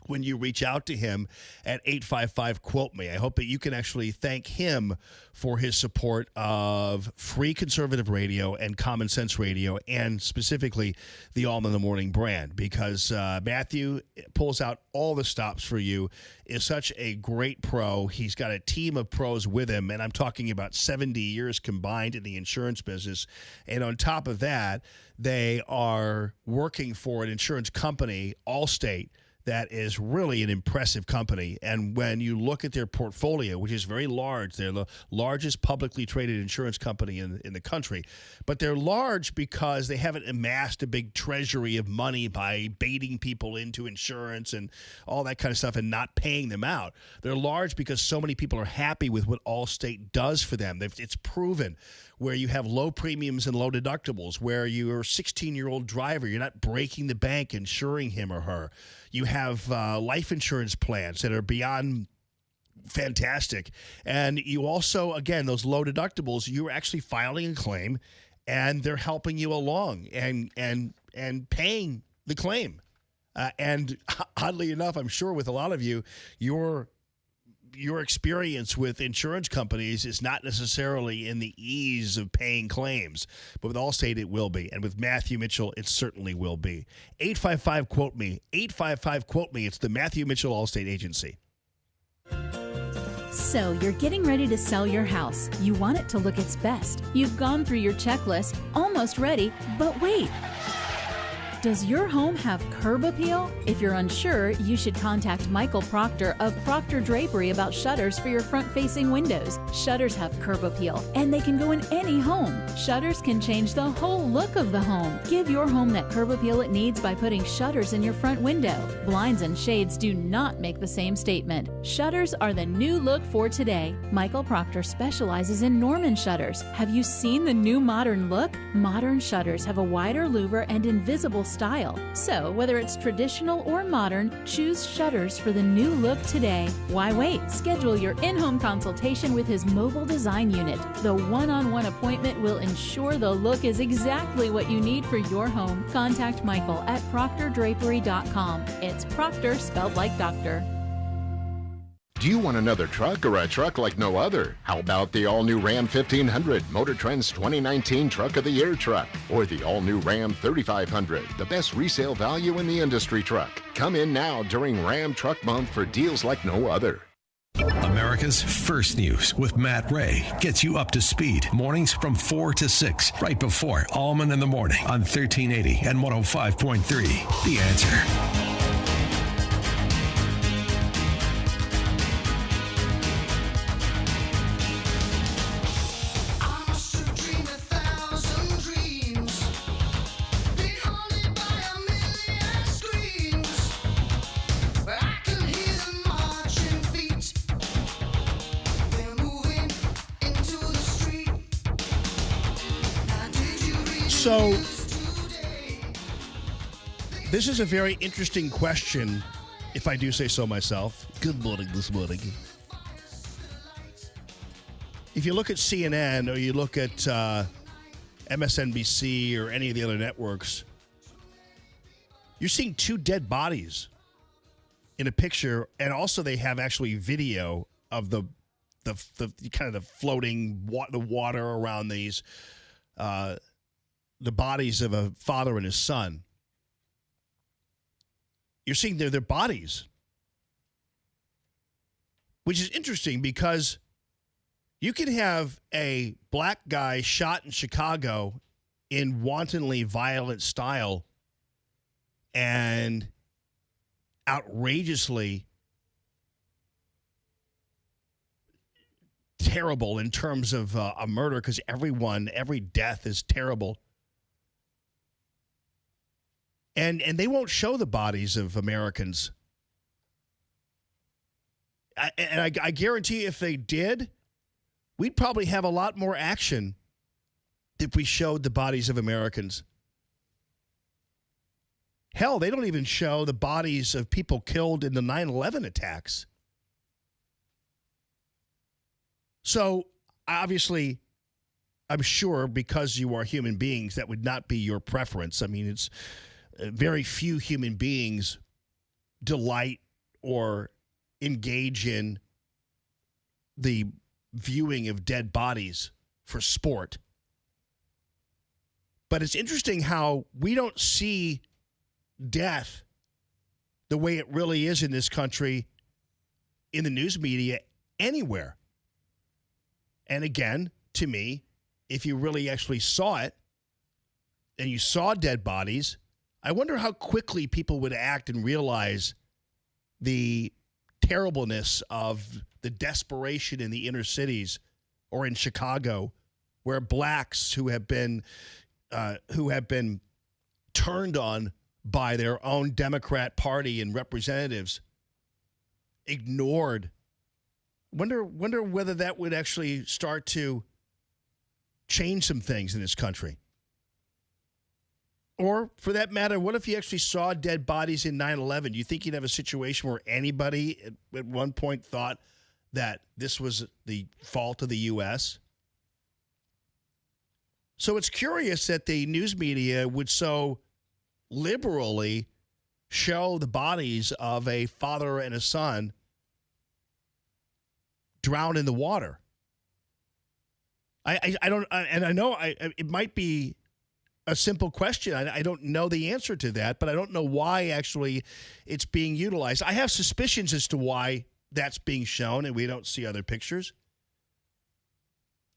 when you reach out to him at 855-QUOTE-ME. I hope that you can actually thank him for his support of free conservative radio and common sense radio, and specifically the Allman in the Morning brand, because Matthew pulls out all the stops for you, is such a great pro. He's got a team of pros with him, and I'm talking about 70 years combined in the insurance business. And on top of that, they are working for an insurance company, Allstate, that is really an impressive company. And when you look at their portfolio, which is very large, they're the largest publicly traded insurance company in the country. But they're large because they haven't amassed a big treasury of money by baiting people into insurance and all that kind of stuff and not paying them out. They're large because so many people are happy with what Allstate does for them. It's proven, where you have low premiums and low deductibles, where you're a 16-year-old driver, you're not breaking the bank insuring him or her. You have life insurance plans that are beyond fantastic. And you also, again, those low deductibles, you're actually filing a claim, and they're helping you along and paying the claim. And oddly enough, I'm sure with a lot of you, your experience with insurance companies is not necessarily in the ease of paying claims. But with Allstate, it will be. And with Matthew Mitchell, it certainly will be. 855-QUOTE-ME. 855-QUOTE-ME. It's the Matthew Mitchell Allstate Agency. So, you're getting ready to sell your house. You want it to look its best. You've gone through your checklist, almost ready, but wait. Does your home have curb appeal? If you're unsure, you should contact Michael Proctor of Proctor Drapery about shutters for your front-facing windows. Shutters have curb appeal, and they can go in any home. Shutters can change the whole look of the home. Give your home that curb appeal it needs by putting shutters in your front window. Blinds and shades do not make the same statement. Shutters are the new look for today. Michael Proctor specializes in Norman shutters. Have you seen the new modern look? Modern shutters have a wider louver and invisible style. So, whether it's traditional or modern, choose shutters for the new look today. Why wait? Schedule your in-home consultation with his mobile design unit. The one-on-one appointment will ensure the look is exactly what you need for your home. Contact Michael at proctordrapery.com. It's Proctor spelled like doctor. Do you want another truck, or a truck like no other? How about the all-new Ram 1500, Motor Trend's 2019 Truck of the Year truck? Or the all-new Ram 3500, the best resale value in the industry truck? Come in now during Ram Truck Month for deals like no other. America's First News with Matt Ray gets you up to speed. Mornings from 4 to 6, right before Allman in the Morning on 1380 and 105.3. The Answer. So, this is a very interesting question, if I do say so myself. Good morning this morning. If you look at CNN or you look at MSNBC or any of the other networks, you're seeing two dead bodies in a picture, and also they have actually video of the kind of the floating the water around these the bodies of a father and his son. You're seeing their bodies, which is interesting because you can have a black guy shot in Chicago in wantonly violent style and outrageously terrible in terms of a murder, because every death is terrible. And they won't show the bodies of Americans. I guarantee if they did, we'd probably have a lot more action if we showed the bodies of Americans. Hell, they don't even show the bodies of people killed in the 9/11 attacks. So, obviously, I'm sure because you are human beings, that would not be your preference. I mean, it's very few human beings delight or engage in the viewing of dead bodies for sport. But it's interesting how we don't see death the way it really is in this country in the news media anywhere. And again, to me, if you really actually saw it and you saw dead bodies, I wonder how quickly people would act and realize the terribleness of the desperation in the inner cities or in Chicago, where blacks who have been turned on by their own Democrat Party and representatives, ignored. Wonder whether that would actually start to change some things in this country. Or, for that matter, what if you actually saw dead bodies in 9/11? Do you think you'd have a situation where anybody at one point thought that this was the fault of the U.S.? So it's curious that the news media would so liberally show the bodies of a father and a son drowned in the water. I don't, and I know it might be a simple question. I don't know the answer to that, but I don't know why actually it's being utilized. I have suspicions as to why that's being shown and we don't see other pictures.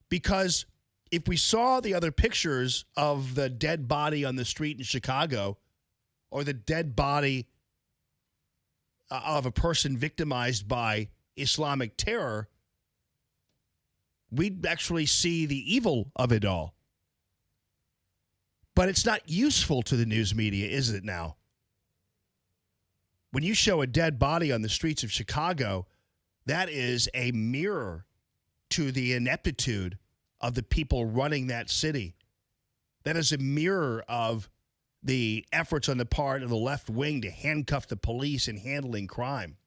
Because if we saw the other pictures of the dead body on the street in Chicago, or the dead body of a person victimized by Islamic terror, we'd actually see the evil of it all. But it's not useful to the news media, is it now? When you show a dead body on the streets of Chicago, that is a mirror to the ineptitude of the people running that city. That is a mirror of the efforts on the part of the left wing to handcuff the police in handling crime.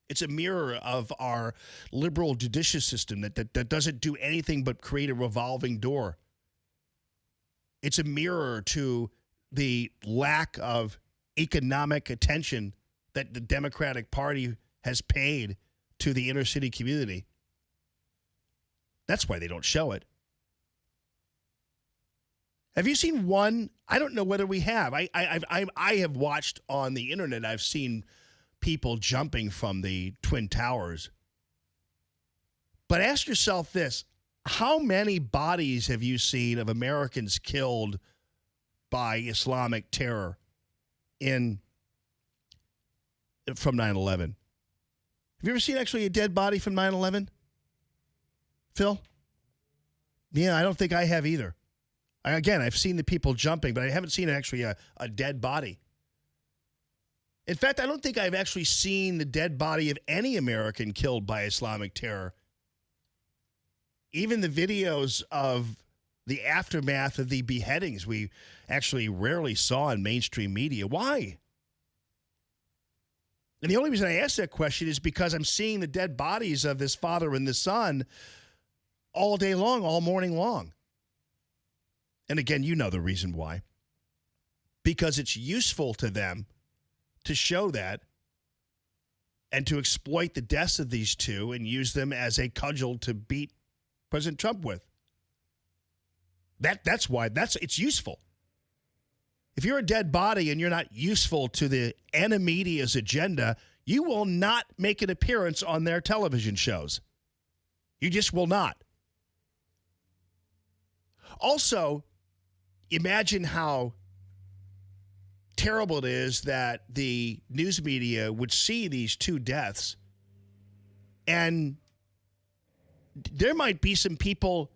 It's a mirror of our liberal judicial system that doesn't do anything but create a revolving door. It's a mirror to the lack of economic attention that the Democratic Party has paid to the inner city community. That's why they don't show it. Have you seen one? I don't know whether we have. I have watched on the internet. I've seen people jumping from the Twin Towers. But ask yourself this. How many bodies have you seen of Americans killed by Islamic terror from 9/11? Have you ever seen actually a dead body from 9/11? Phil? Yeah, I don't think I have either. Again, I've seen the people jumping, but I haven't seen actually a dead body. In fact, I don't think I've actually seen the dead body of any American killed by Islamic terror. Even the videos of the aftermath of the beheadings we actually rarely saw in mainstream media. Why? And the only reason I ask that question is because I'm seeing the dead bodies of this father and the son all day long, all morning long. And again, you know the reason why. Because it's useful to them to show that and to exploit the deaths of these two and use them as a cudgel to beat President Trump with. That's why it's useful. If you're a dead body and you're not useful to the media's agenda, you will not make an appearance on their television shows. You just will not. Also, imagine how terrible it is that the news media would see these two deaths, and there might be some people.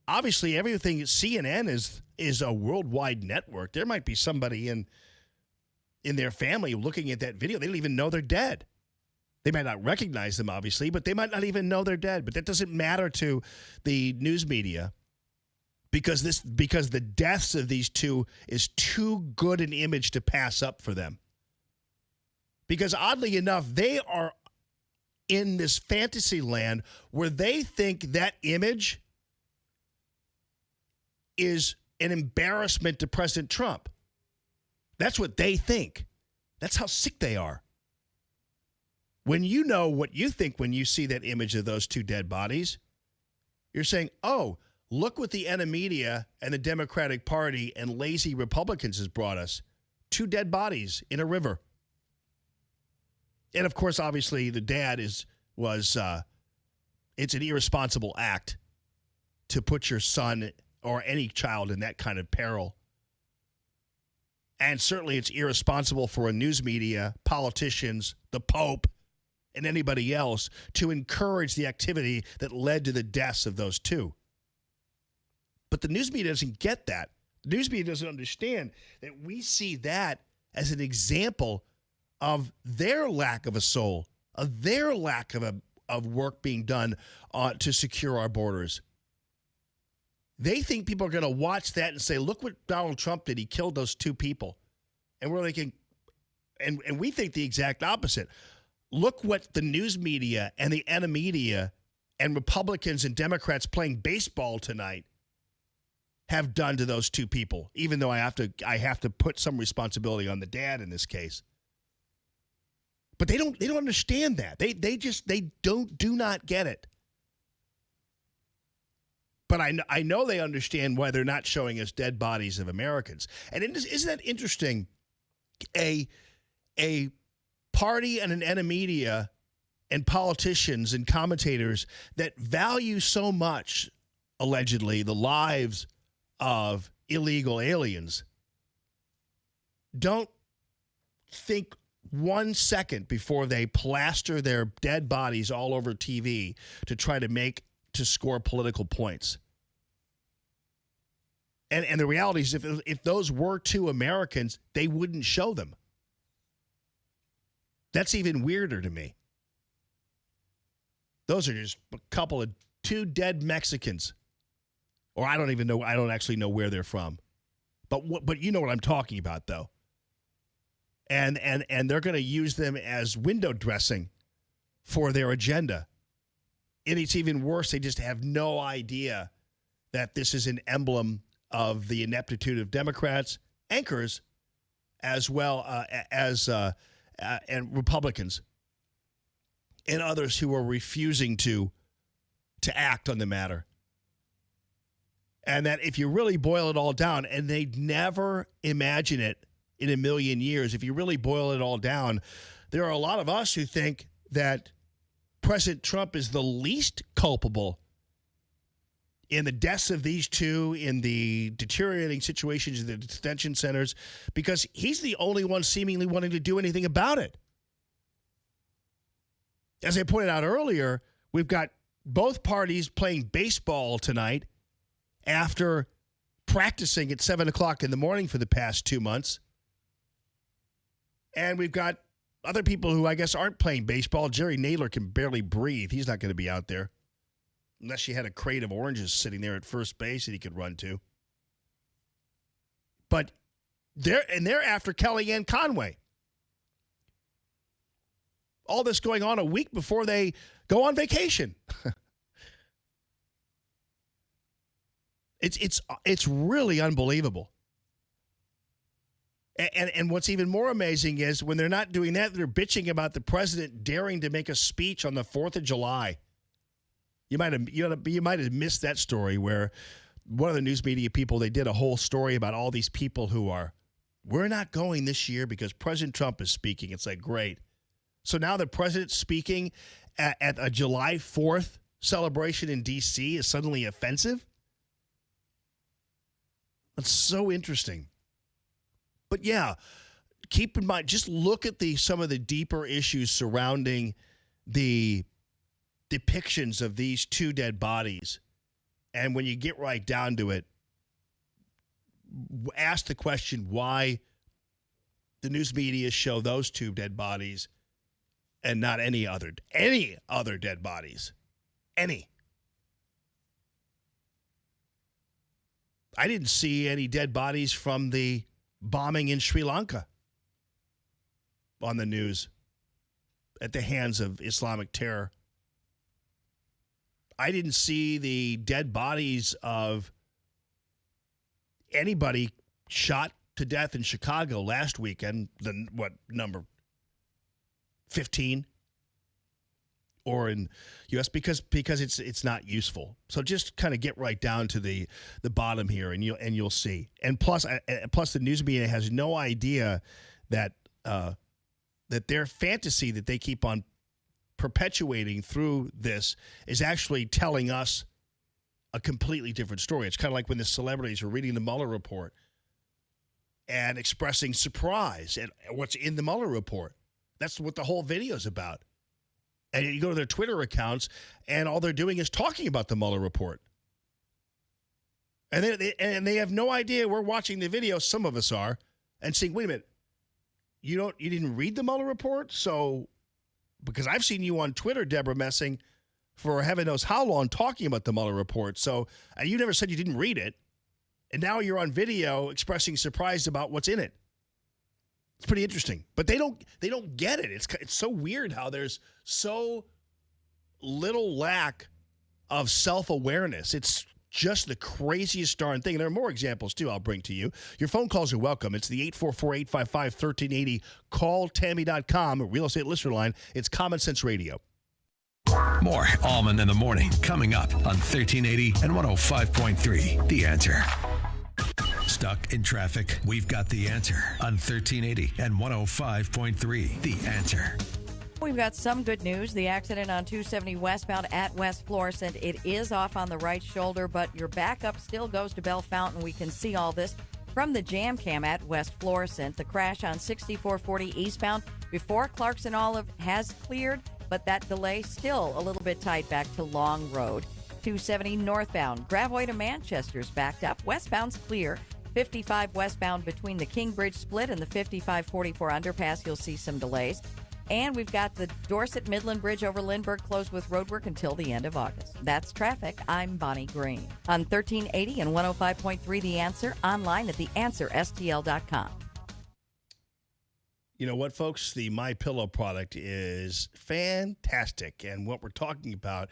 Obviously, everything CNN is a worldwide network. There might be somebody in their family looking at that video. They don't even know they're dead. They might not recognize them, obviously, but they might not even know they're dead. But that doesn't matter to the news media because the deaths of these two is too good an image to pass up for them. Because oddly enough, they are in this fantasy land where they think that image is an embarrassment to President Trump. That's what they think. That's how sick they are. When you know what you think when you see that image of those two dead bodies, you're saying, oh, look what the media and the Democratic Party and lazy Republicans has brought us. Two dead bodies in a river. And, of course, obviously, the dad it's an irresponsible act to put your son or any child in that kind of peril. And certainly it's irresponsible for a news media, politicians, the Pope, and anybody else to encourage the activity that led to the deaths of those two. But the news media doesn't get that. The news media doesn't understand that we see that as an example of their lack of a soul, of their lack of work being done to secure our borders. They think people are going to watch that and say, look what Donald Trump did. He killed those two people. And we're thinking, and we think the exact opposite. Look what the news media and the media and Republicans and Democrats playing baseball tonight have done to those two people, even though I have to put some responsibility on the dad in this case. But they don't understand that. They do not get it. But I know they understand why they're not showing us dead bodies of Americans. And isn't that interesting? A party and an media and politicians and commentators that value so much, allegedly, the lives of illegal aliens don't think 1 second before they plaster their dead bodies all over TV to try to score political points. And the reality is if those were two Americans, they wouldn't show them. That's even weirder to me. Those are just two dead Mexicans. Or I don't even know, I don't actually know where they're from. But you know what I'm talking about, though. And they're going to use them as window dressing for their agenda. And it's even worse, they just have no idea that this is an emblem of the ineptitude of Democrats, anchors, as well as and Republicans and others who are refusing to act on the matter. And that if you really boil it all down, and they'd never imagine it in a million years, if you really boil it all down, there are a lot of us who think that President Trump is the least culpable in the deaths of these two, in the deteriorating situations in the detention centers, because he's the only one seemingly wanting to do anything about it. As I pointed out earlier, we've got both parties playing baseball tonight after practicing at 7 o'clock in the morning for the past 2 months. And we've got other people who I guess aren't playing baseball. Jerry Nadler can barely breathe. He's not going to be out there unless you had a crate of oranges sitting there at first base that he could run to. But they're after Kellyanne Conway. All this going on a week before they go on vacation. It's really unbelievable. And what's even more amazing is when they're not doing that, they're bitching about the president daring to make a speech on the 4th of July. You might have missed that story where one of the news media people, they did a whole story about all these people who we're not going this year because President Trump is speaking. It's like, great. So now the president's speaking at a July 4th celebration in D.C. is suddenly offensive? That's so interesting. But yeah, keep in mind, just look at some of the deeper issues surrounding the depictions of these two dead bodies. And when you get right down to it, ask the question why the news media show those two dead bodies and not any other dead bodies. Any. I didn't see any dead bodies from the bombing in Sri Lanka on the news at the hands of Islamic terror. I didn't see the dead bodies of anybody shot to death in Chicago last weekend, number 15? Or in U.S. because it's not useful. So just kind of get right down to the bottom here, and you'll see. And plus the news media has no idea that their fantasy that they keep on perpetuating through this is actually telling us a completely different story. It's kind of like when the celebrities are reading the Mueller report and expressing surprise at what's in the Mueller report. That's what the whole video is about. And you go to their Twitter accounts, and all they're doing is talking about the Mueller report. And they have no idea we're watching the video, some of us are, and saying, wait a minute, you didn't read the Mueller report? So, because I've seen you on Twitter, Deborah Messing, for heaven knows how long talking about the Mueller report. So, and you never said you didn't read it. And now you're on video expressing surprise about what's in it. It's pretty interesting, but they don't get it. It's so weird how there's so little lack of self-awareness. It's just the craziest darn thing. And there are more examples, too, I'll bring to you. Your phone calls are welcome. It's the 844-855-1380. Call Tammy.com, real estate listener line. It's Common Sense Radio. More Allman in the Morning coming up on 1380 and 105.3. The Answer. Stuck in traffic? We've got the answer on 1380 and 105.3. The Answer. We've got some good news. The accident on 270 westbound at West Florissant, it is off on the right shoulder, but your backup still goes to Bell Fountain. We can see all this from the jam cam at West Florissant. The crash on 6440 eastbound before Clarkson Olive has cleared, but that delay still a little bit tight back to Long Road. 270 northbound, Gravois to Manchester's backed up. Westbound's clear. 55 westbound between the King Bridge split and the 5544 underpass, you'll see some delays. And we've got the Dorset Midland Bridge over Lindbergh closed with roadwork until the end of August. That's traffic. I'm Bonnie Green. On 1380 and 105.3 The Answer, online at theanswerstl.com. You know what, folks? The MyPillow product is fantastic. And what we're talking about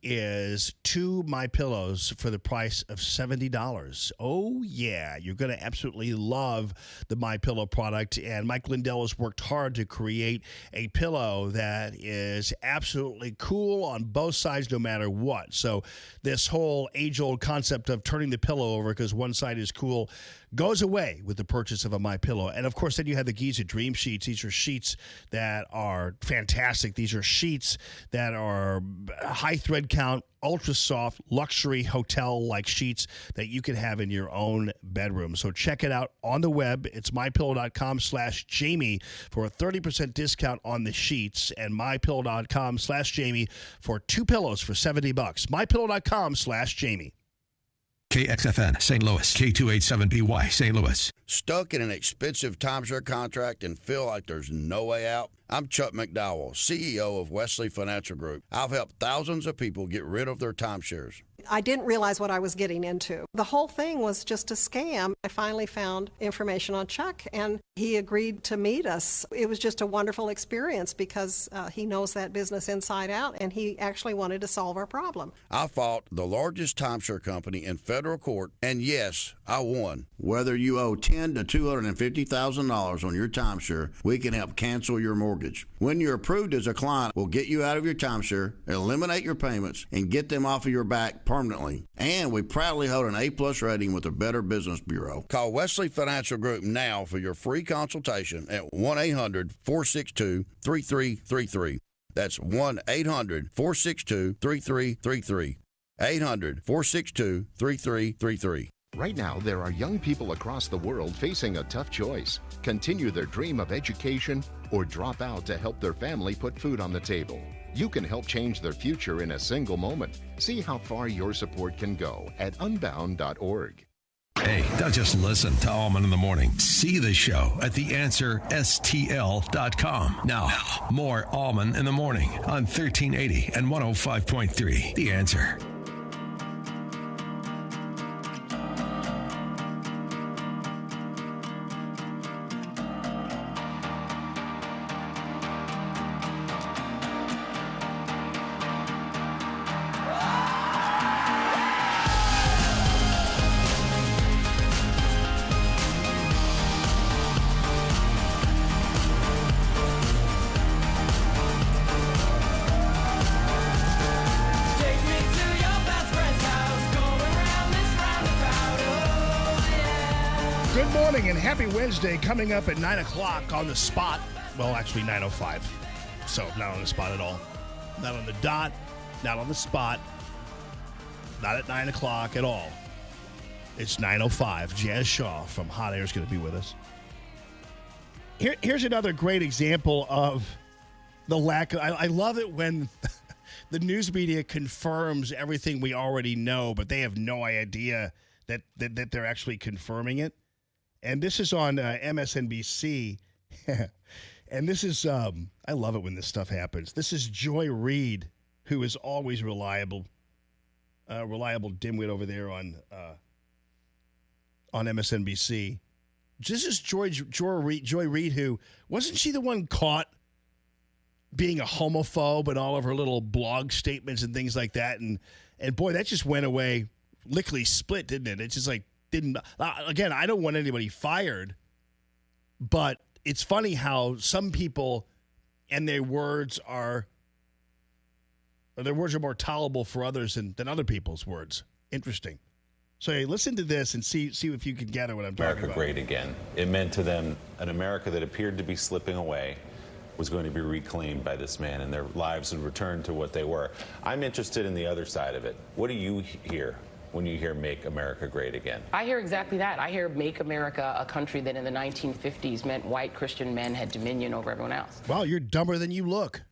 is 2 MyPillows for the price of $70. Oh, yeah. You're going to absolutely love the MyPillow product. And Mike Lindell has worked hard to create a pillow that is absolutely cool on both sides no matter what. So this whole age-old concept of turning the pillow over because one side is cool goes away with the purchase of a MyPillow. And, of course, then you have the Giza Dream Sheets. These are sheets that are fantastic. These are sheets that are high thread count, ultra soft, luxury hotel-like sheets that you can have in your own bedroom. So check it out on the web. It's mypillow.com/Jamie for a 30% discount on the sheets, and mypillow.com/Jamie for 2 pillows for $70. mypillow.com/Jamie. KXFN St. Louis, K287BY St. Louis. Stuck in an expensive timeshare contract and feel like there's no way out? I'm Chuck McDowell, CEO of Wesley Financial Group. I've helped thousands of people get rid of their timeshares. I didn't realize what I was getting into. The whole thing was just a scam. I finally found information on Chuck, and he agreed to meet us. It was just a wonderful experience because he knows that business inside out, and he actually wanted to solve our problem. I fought the largest timeshare company in federal court, and yes, I won. Whether you owe $10,000 to $250,000 on your timeshare, we can help cancel your mortgage. When you're approved as a client, we'll get you out of your timeshare, eliminate your payments, and get them off of your back permanently. And we proudly hold an A+ rating with the Better Business Bureau. Call Wesley Financial Group now for your free consultation at 1-800-462-3333. That's 1-800-462-3333. 800-462-3333. Right now, there are young people across the world facing a tough choice. Continue their dream of education or drop out to help their family put food on the table. You can help change their future in a single moment. See how far your support can go at unbound.org. Hey, don't just listen to Allman in the Morning. See the show at theanswerstl.com. Now, more Allman in the Morning on 1380 and 105.3. The Answer. Happy Wednesday, coming up at 9 o'clock on the spot. Well, actually 9:05. So not on the spot at all. Not on the dot, not on the spot, not at 9 o'clock at all. It's 9:05. Jazz Shaw from Hot Air is going to be with us. Here's another great example of the lack of... I love it when the news media confirms everything we already know, but they have no idea that they're actually confirming it. And this is on MSNBC. And this is, I love it when this stuff happens. This is Joy Reid, who is always reliable dimwit over there on MSNBC. This is Joy Reid, who, wasn't she the one caught being a homophobe in all of her little blog statements and things like that? And boy, that just went away lickety split, didn't it? It's just like, again, I don't want anybody fired, but it's funny how some people and their words are more tolerable for others than other people's words. Interesting. So hey, listen to this and see if you can gather what I'm talking about. America great again. It meant to them an America that appeared to be slipping away was going to be reclaimed by this man, and their lives would return to what they were. I'm interested in the other side of it. What do you hear when you hear Make America Great Again? I hear exactly that. I hear Make America a country that in the 1950s meant white Christian men had dominion over everyone else. Wow, you're dumber than you look.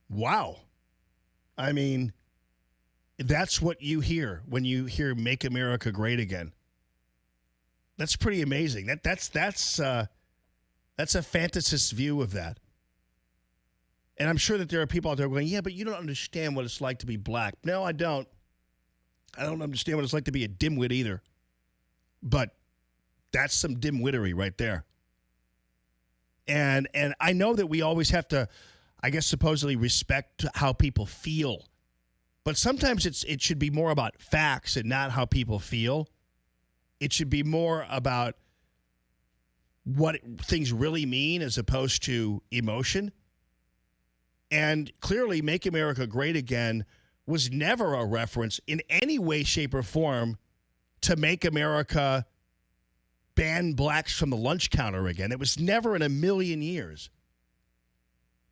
Wow. I mean, that's what you hear when you hear Make America Great Again. That's pretty amazing. That's a fantasist's view of that. And I'm sure that there are people out there going, yeah, but you don't understand what it's like to be black. No, I don't. I don't understand what it's like to be a dimwit either. But that's some dimwittery right there. And I know that we always have to, I guess, supposedly respect how people feel. But sometimes it should be more about facts and not how people feel. It should be more about what things really mean as opposed to emotion. And clearly, Make America Great Again was never a reference in any way, shape, or form to make America ban blacks from the lunch counter again. It was never in a million years.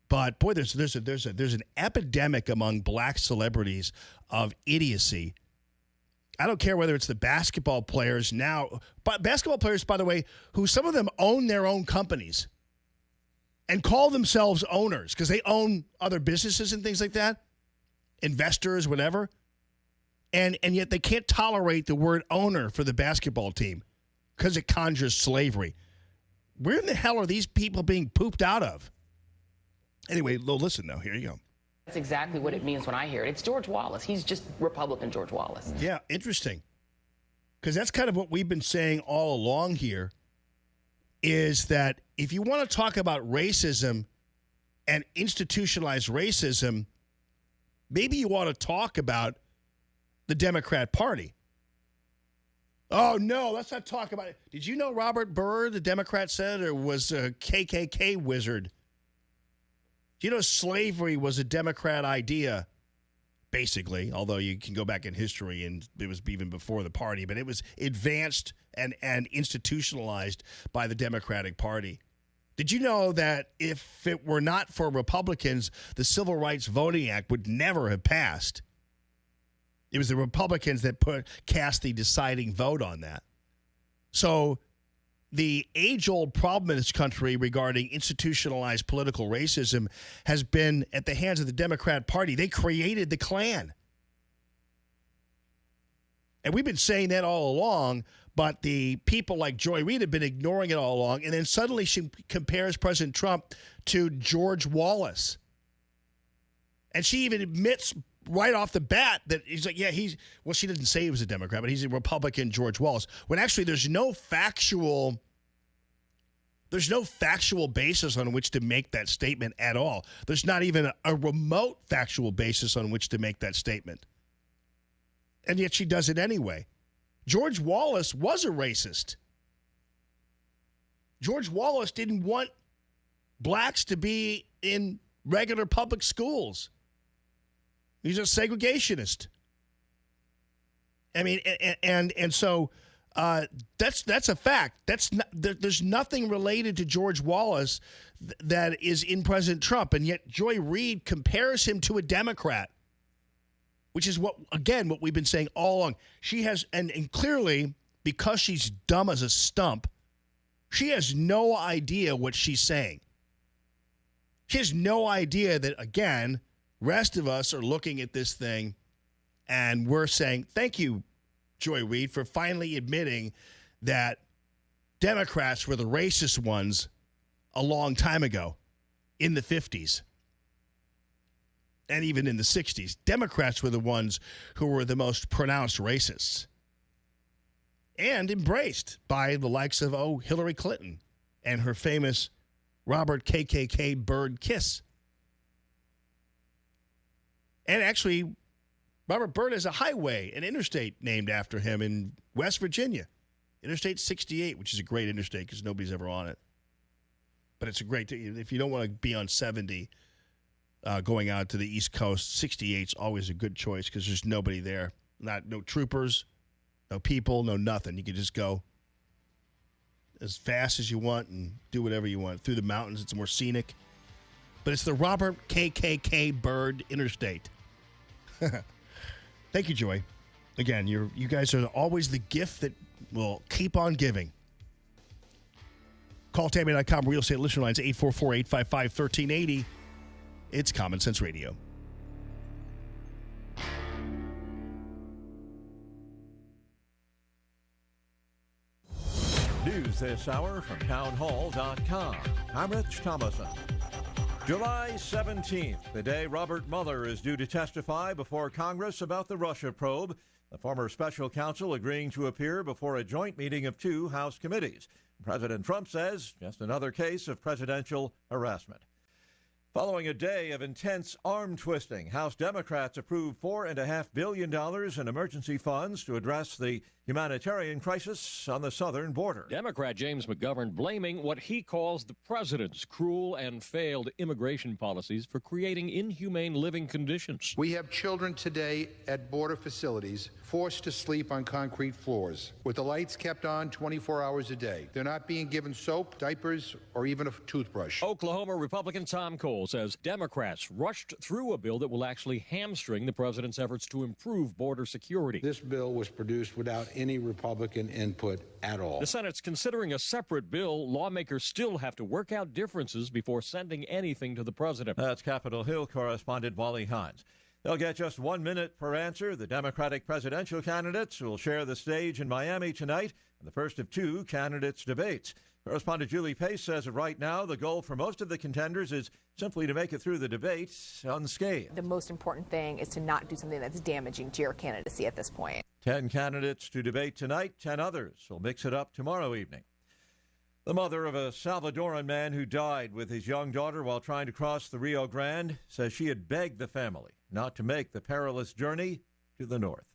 But boy, there's an epidemic among black celebrities of idiocy. I don't care whether it's the basketball players now, but basketball players, by the way, who some of them own their own companies and call themselves owners because they own other businesses and things like that. Investors, whatever, and yet they can't tolerate the word owner for the basketball team because it conjures slavery. Where in the hell are these people being pooped out of? Anyway, listen, though. Here you go. That's exactly what it means when I hear it. It's George Wallace. He's just Republican George Wallace. Yeah, interesting. Because that's kind of what we've been saying all along here, is that if you want to talk about racism and institutionalized racism, maybe you ought to talk about the Democrat Party. Oh, no, let's not talk about it. Did you know Robert Burr, the Democrat senator, was a KKK wizard? Do you know slavery was a Democrat idea, basically, although you can go back in history and it was even before the party, but it was advanced and institutionalized by the Democratic Party. Did you know that if it were not for Republicans, the Civil Rights Voting Act would never have passed? It was the Republicans that cast the deciding vote on that. So the age-old problem in this country regarding institutionalized political racism has been at the hands of the Democrat Party. They created the Klan. And we've been saying that all along, but the people like Joy Reid have been ignoring it all along. And then suddenly she compares President Trump to George Wallace. And she even admits right off the bat that he's like, yeah, she didn't say he was a Democrat, but he's a Republican George Wallace. When actually there's no factual basis on which to make that statement at all. There's not even a remote factual basis on which to make that statement. And yet she does it anyway. George Wallace was a racist. George Wallace didn't want blacks to be in regular public schools. He's a segregationist. I mean, and so that's a fact. There's nothing related to George Wallace that is in President Trump, and yet Joy Reid compares him to a Democrat, which is what we've been saying all along. She has, and clearly, because she's dumb as a stump, she has no idea what she's saying. She has no idea that, again, rest of us are looking at this thing and we're saying, thank you, Joy Reid, for finally admitting that Democrats were the racist ones a long time ago in the 50s and even in the 60s. Democrats were the ones who were the most pronounced racists and embraced by the likes of, Hillary Clinton and her famous Robert KKK Byrd kiss. And actually, Robert Byrd has a highway, an interstate named after him in West Virginia. Interstate 68, which is a great interstate because nobody's ever on it. But it's a great, if you don't want to be on 70 going out to the East Coast, 68 is always a good choice because there's nobody there. No troopers, no people, no nothing. You can just go as fast as you want and do whatever you want. Through the mountains, it's more scenic. But it's the Robert KKK Byrd Interstate. Thank you, Joy. Again, you guys are always the gift that will keep on giving. Call Tammy.com real estate listener lines 844-855-1380. It's Common Sense Radio. News this hour from townhall.com. I'm Rich Thomason. July 17th, the day Robert Mueller is due to testify before Congress about the Russia probe. The former special counsel agreeing to appear before a joint meeting of two House committees. President Trump says just another case of presidential harassment. Following a day of intense arm twisting, House Democrats approved $4.5 billion in emergency funds to address the humanitarian crisis on the southern border. Democrat James McGovern blaming what he calls the president's cruel and failed immigration policies for creating inhumane living conditions. We have children today at border facilities forced to sleep on concrete floors with the lights kept on 24 hours a day. They're not being given soap, diapers, or even a toothbrush. Oklahoma Republican Tom Cole says Democrats rushed through a bill that will actually hamstring the president's efforts to improve border security. This bill was produced without any Republican input at all. The Senate's considering a separate bill. Lawmakers still have to work out differences before sending anything to the president. That's Capitol Hill correspondent Wally Hines. They'll get just 1 minute per answer. The Democratic presidential candidates will share the stage in Miami tonight in the first of two candidates' debates. Correspondent Julie Pace says that right now the goal for most of the contenders is simply to make it through the debate unscathed. The most important thing is to not do something that's damaging to your candidacy at this point. 10 candidates to debate tonight, 10 others will mix it up tomorrow evening. The mother of a Salvadoran man who died with his young daughter while trying to cross the Rio Grande says she had begged the family not to make the perilous journey to the north.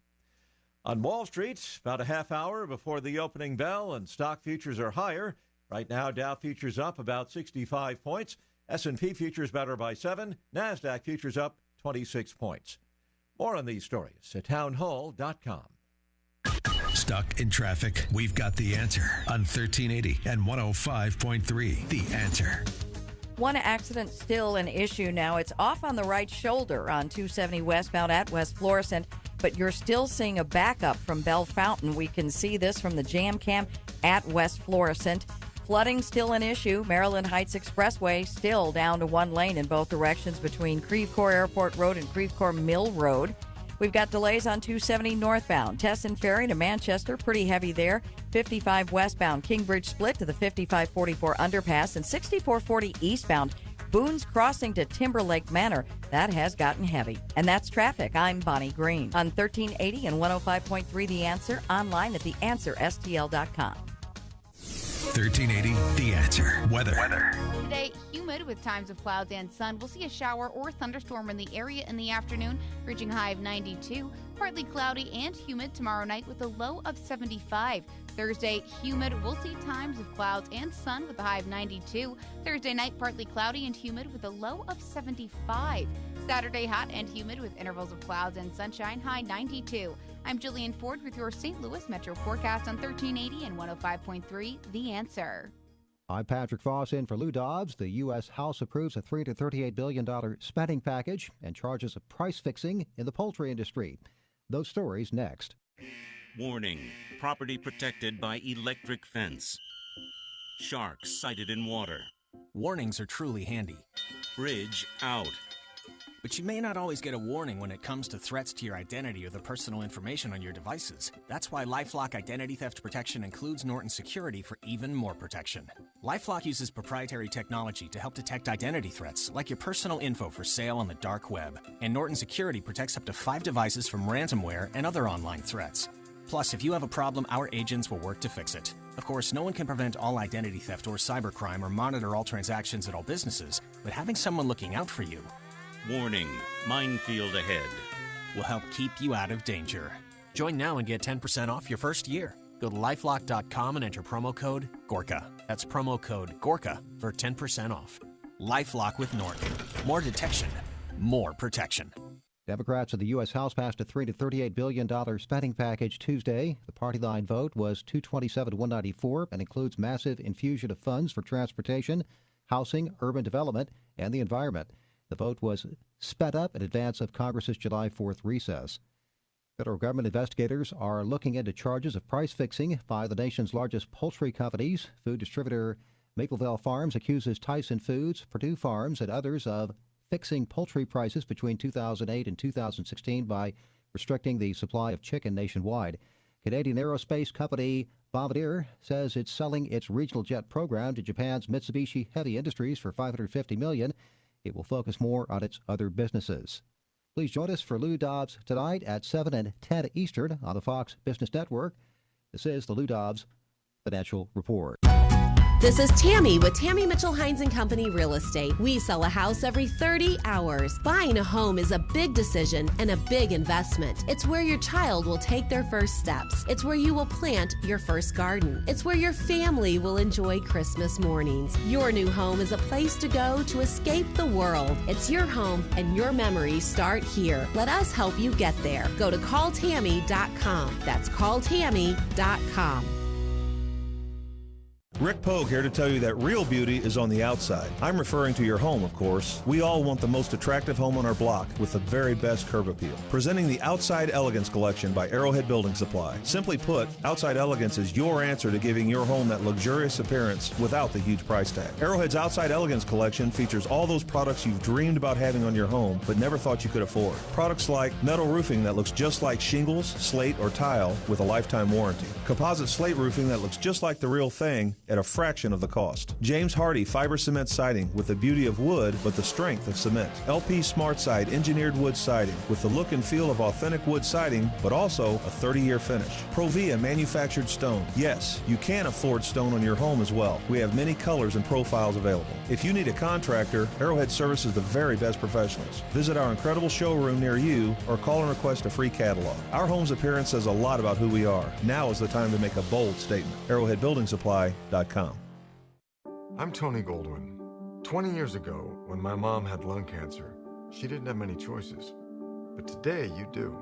On Wall Street, about a half hour before the opening bell, and stock futures are higher. Right now, Dow futures up about 65 points. S&P futures better by 7. NASDAQ futures up 26 points. More on these stories at townhall.com. Stuck in traffic? We've got the answer on 1380 and 105.3. The Answer. One accident still an issue now. It's off on the right shoulder on 270 westbound at West Florissant, but you're still seeing a backup from Bell Fountain. We can see this from the jam cam at West Florissant. Flooding still an issue. Maryland Heights Expressway still down to one lane in both directions between Creve Coeur Airport Road and Creve Coeur Mill Road. We've got delays on 270 northbound. Tesson Ferry to Manchester, pretty heavy there. 55 westbound, Kingbridge Split to the 5544 underpass, and 6440 eastbound, Boone's Crossing to Timberlake Manor. That has gotten heavy. And that's traffic. I'm Bonnie Green on 1380 and 105.3 The Answer, online at theanswerstl.com. 1380 The Answer. Weather. Today, humid with times of clouds and sun. We'll see a shower or thunderstorm in the area in the afternoon, reaching a high of 92. Partly cloudy and humid tomorrow night with a low of 75. Thursday, humid. We'll see times of clouds and sun with a high of 92. Thursday night, partly cloudy and humid with a low of 75. Saturday, hot and humid with intervals of clouds and sunshine, high 92. I'm Jillian Ford with your St. Louis Metro forecast on 1380 and 105.3 The Answer. I'm Patrick Foss in for Lou Dobbs. The U.S. House approves a $338 billion spending package and charges of price fixing in the poultry industry. Those stories next. Warning: property protected by electric fence. Sharks sighted in water. Warnings are truly handy. Bridge out. But you may not always get a warning when it comes to threats to your identity or the personal information on your devices. That's why LifeLock Identity Theft Protection includes Norton Security for even more protection. LifeLock uses proprietary technology to help detect identity threats, like your personal info for sale on the dark web. And Norton Security protects up to 5 devices from ransomware and other online threats. Plus, if you have a problem, our agents will work to fix it. Of course, no one can prevent all identity theft or cybercrime or monitor all transactions at all businesses, but having someone looking out for you... Warning: minefield ahead. Will help keep you out of danger. Join now and get 10% off your first year. Go to lifelock.com and enter promo code GORKA. That's promo code GORKA for 10% off. LifeLock with Norton. More detection, more protection. Democrats in the U.S. House passed a $338 billion spending package Tuesday. The party line vote was 227 to 194 and includes massive infusion of funds for transportation, housing, urban development, and the environment. The vote was sped up in advance of Congress's July 4th recess. Federal government investigators are looking into charges of price fixing by the nation's largest poultry companies. Food distributor Mapleville Farms accuses Tyson Foods, Purdue Farms, and others of fixing poultry prices between 2008 and 2016 by restricting the supply of chicken nationwide. Canadian aerospace company Bombardier says it's selling its regional jet program to Japan's Mitsubishi Heavy Industries for $550 million. It will focus more on its other businesses. Please join us for Lou Dobbs tonight at 7 and 10 Eastern on the Fox Business Network. This is the Lou Dobbs Financial Report. This is Tammy with Tammy Mitchell Hines & Company Real Estate. We sell a house every 30 hours. Buying a home is a big decision and a big investment. It's where your child will take their first steps. It's where you will plant your first garden. It's where your family will enjoy Christmas mornings. Your new home is a place to go to escape the world. It's your home and your memories start here. Let us help you get there. Go to calltammy.com. That's calltammy.com. Rick Pogue here to tell you that real beauty is on the outside. I'm referring to your home, of course. We all want the most attractive home on our block with the very best curb appeal. Presenting the Outside Elegance Collection by Arrowhead Building Supply. Simply put, Outside Elegance is your answer to giving your home that luxurious appearance without the huge price tag. Arrowhead's Outside Elegance Collection features all those products you've dreamed about having on your home but never thought you could afford. Products like metal roofing that looks just like shingles, slate, or tile with a lifetime warranty. Composite slate roofing that looks just like the real thing at a fraction of the cost. James Hardy fiber cement siding with the beauty of wood but the strength of cement. LP Smart Side engineered wood siding with the look and feel of authentic wood siding but also a 30-year finish. Provia manufactured stone. Yes, you can afford stone on your home as well. We have many colors and profiles available. If you need a contractor, Arrowhead services the very best professionals. Visit our incredible showroom near you or call and request a free catalog. Our home's appearance says a lot about who we are. Now is the time to make a bold statement. ArrowheadBuildingSupply.com. I'm Tony Goldwyn. 20 years ago, when my mom had lung cancer, she didn't have many choices. But today, you do.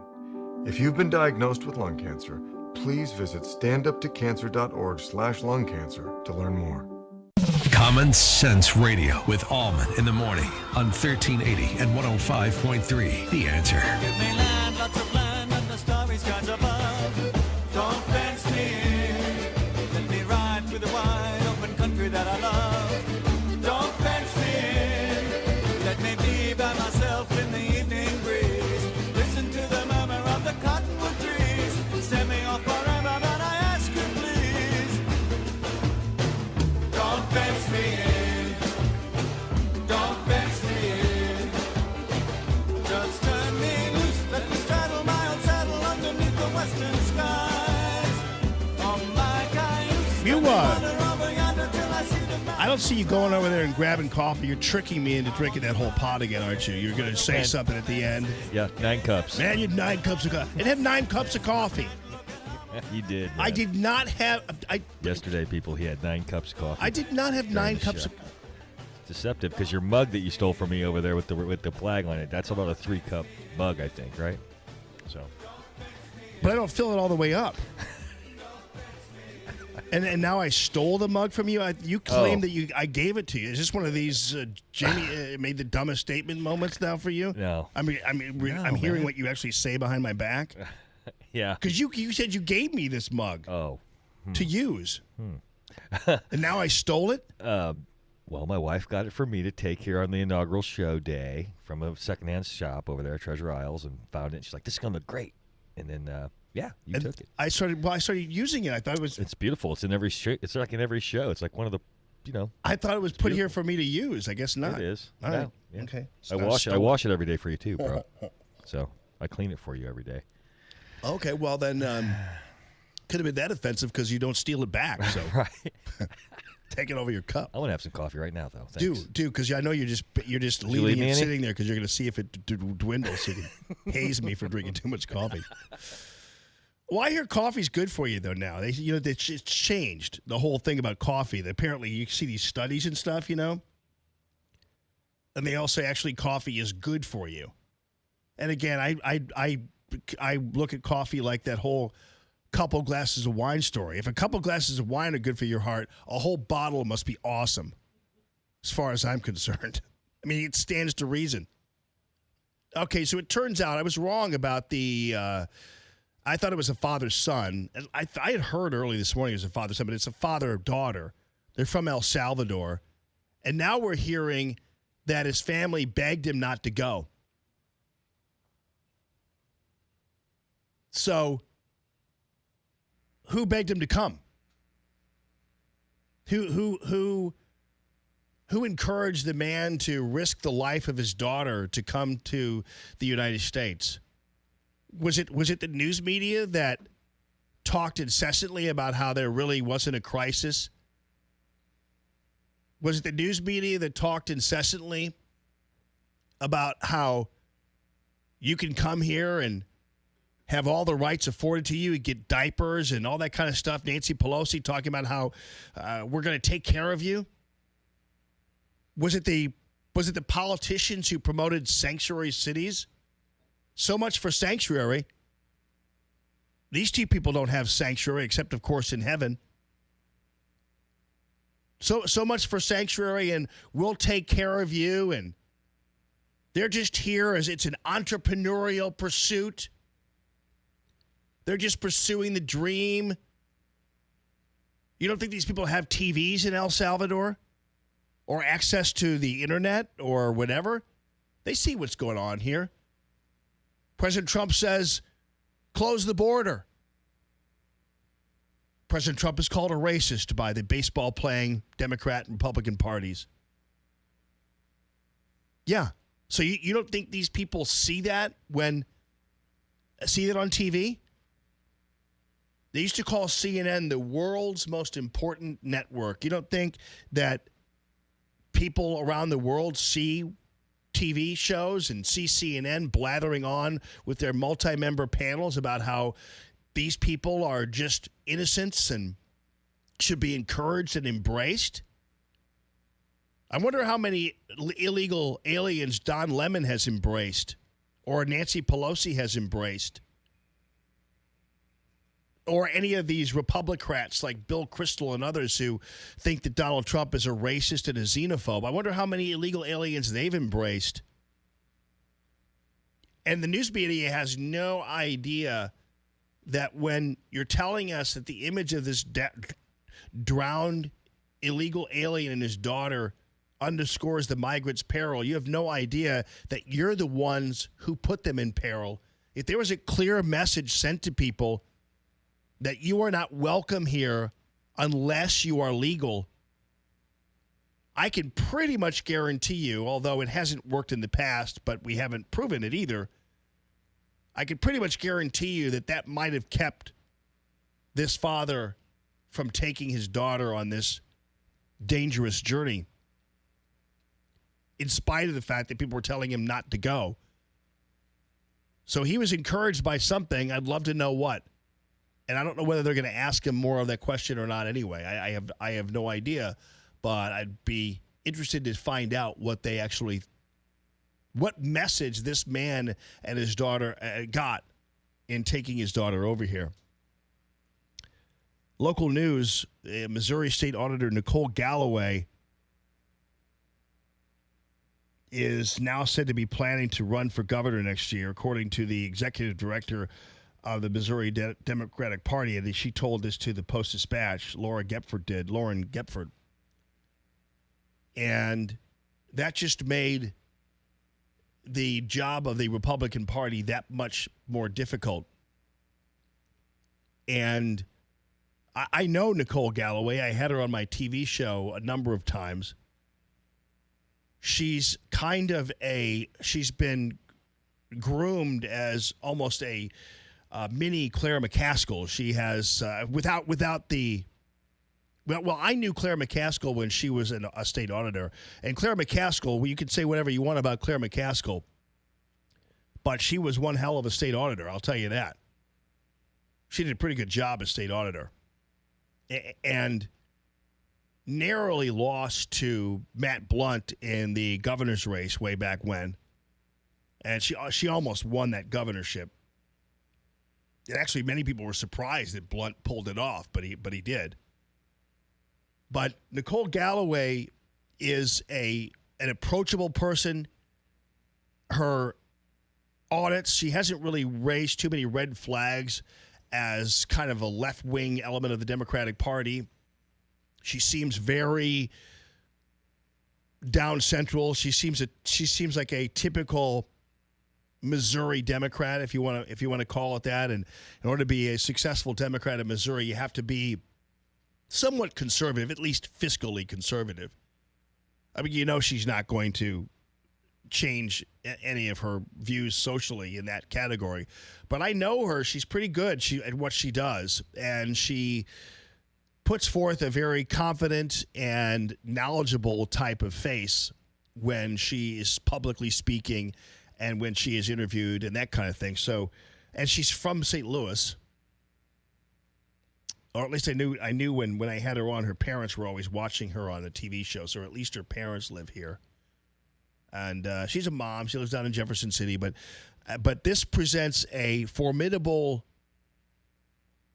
If you've been diagnosed with lung cancer, please visit standuptocancer.org/lung cancer to learn more. Common Sense Radio with Allman in the morning on 1380 and 105.3. The Answer. Give me land, lots of land, and the starry skies above. Don't fence me in. Let me ride through the wide open country that I love. Don't fence me in. Let me be by myself in the evening breeze. Listen to the murmur of the cottonwood trees. Send me off forever, but I ask you please. Don't fence me in. Don't fence me in. Just turn me loose. Let me straddle my old saddle underneath the western skies. On my cayuse. I don't see you going over there and grabbing coffee. You're tricking me into drinking that whole pot again, aren't you? You're going to say something at the end. Yeah, 9 cups. Man, you had 9 cups of coffee. I didn't have 9 cups of coffee. You did. I did not have. Yesterday, people, he had 9 cups of coffee. I did not have 9 cups show. of. Deceptive, because your mug that you stole from me over there with the flag on it, that's about a 3-cup mug, I think, right? So. But I don't fill it all the way up. And now I stole the mug from you. You claim that I gave it to you. Is this one of these Jamie made the dumbest statement moments now for you? No. I'm hearing what you actually say behind my back. Yeah. Because you said you gave me this mug. Oh. To use. And now I stole it. Well, my wife got it for me to take here on the inaugural show day from a secondhand shop over there at Treasure Isles and found it. She's like, "This is gonna look great." And then, you took it. I started using it. I thought it was. It's beautiful. It's in every show. It's like in every show. It's like one of the, I thought it was put here for me to use. I guess not. It is. All right. Yeah. Okay. I wash it every day for you too, bro. So I clean it for you every day. Okay. Well then, could have been that offensive because you don't steal it back. So right. Take it over your cup. I want to have some coffee right now, though. Thanks. Do because I know you're just leaving it sitting there because you're going to see if it dwindles. So you can haze me for drinking too much coffee. Well, I hear coffee's good for you though. Now it's changed the whole thing about coffee. Apparently, you see these studies and stuff, and they all say actually coffee is good for you. And again, I look at coffee like that whole couple glasses of wine story. If a couple glasses of wine are good for your heart, a whole bottle must be awesome, as far as I'm concerned. I mean, it stands to reason. Okay, so it turns out I was wrong about the. I thought it was a father-son. I had heard early this morning it was a father-son, but it's a father-daughter. They're from El Salvador, and now we're hearing that his family begged him not to go. So. Who begged him to come? Who encouraged the man to risk the life of his daughter to come to the United States? Was it the news media that talked incessantly about how there really wasn't a crisis? Was it the news media that talked incessantly about how you can come here and have all the rights afforded to you, and get diapers and all that kind of stuff? Nancy Pelosi talking about how we're going to take care of you. Was it the politicians who promoted sanctuary cities? So much for sanctuary. These two people don't have sanctuary, except, of course, in heaven. So much for sanctuary and we'll take care of you. And they're just here as it's an entrepreneurial pursuit. They're just pursuing the dream. You don't think these people have TVs in El Salvador or access to the internet or whatever? They see what's going on here. President Trump says, close the border. President Trump is called a racist by the baseball-playing Democrat and Republican parties. Yeah. So you don't think these people see that on TV? They used to call CNN the world's most important network. You don't think that people around the world see TV shows and see CNN blathering on with their multi-member panels about how these people are just innocents and should be encouraged and embraced? I wonder how many illegal aliens Don Lemon has embraced or Nancy Pelosi has embraced or any of these Republicrats like Bill Kristol and others who think that Donald Trump is a racist and a xenophobe. I wonder how many illegal aliens they've embraced. And the news media has no idea that when you're telling us that the image of this drowned illegal alien and his daughter underscores the migrant's peril, you have no idea that you're the ones who put them in peril. If there was a clear message sent to people that you are not welcome here unless you are legal, I can pretty much guarantee you, although it hasn't worked in the past, but we haven't proven it either, I can pretty much guarantee you that might have kept this father from taking his daughter on this dangerous journey, in spite of the fact that people were telling him not to go. So he was encouraged by something. I'd love to know what. And I don't know whether they're going to ask him more of that question or not anyway. I have no idea, but I'd be interested to find out what message this man and his daughter got in taking his daughter over here. Local news, Missouri State Auditor Nicole Galloway is now said to be planning to run for governor next year, according to the executive director of the Missouri Democratic Party. And she told this to the Post-Dispatch. Lauren Gepford. And that just made the job of the Republican Party that much more difficult. And I know Nicole Galloway. I had her on my TV show a number of times. She's she's been groomed as almost a mini Claire McCaskill. She has, without the, well, I knew Claire McCaskill when she was a state auditor. And Claire McCaskill, well, you can say whatever you want about Claire McCaskill, but she was one hell of a state auditor, I'll tell you that. She did a pretty good job as state auditor. And narrowly lost to Matt Blunt in the governor's race way back when. And she almost won that governorship. And actually, many people were surprised that Blunt pulled it off, but he did. But Nicole Galloway is an approachable person. Her audits, she hasn't really raised too many red flags as kind of a left-wing element of the Democratic Party. She seems very down central. She seems like a typical Missouri Democrat, if you want to call it that. And in order to be a successful Democrat in Missouri, you have to be somewhat conservative, at least fiscally conservative. I mean, she's not going to change any of her views socially in that category. But I know her. She's pretty good at what she does. And she puts forth a very confident and knowledgeable type of face when she is publicly speaking and when she is interviewed and that kind of thing. So, and she's from St. Louis. Or at least I knew when I had her on, her parents were always watching her on the TV shows, or at least her parents live here. And she's a mom. She lives down in Jefferson City. But this presents a formidable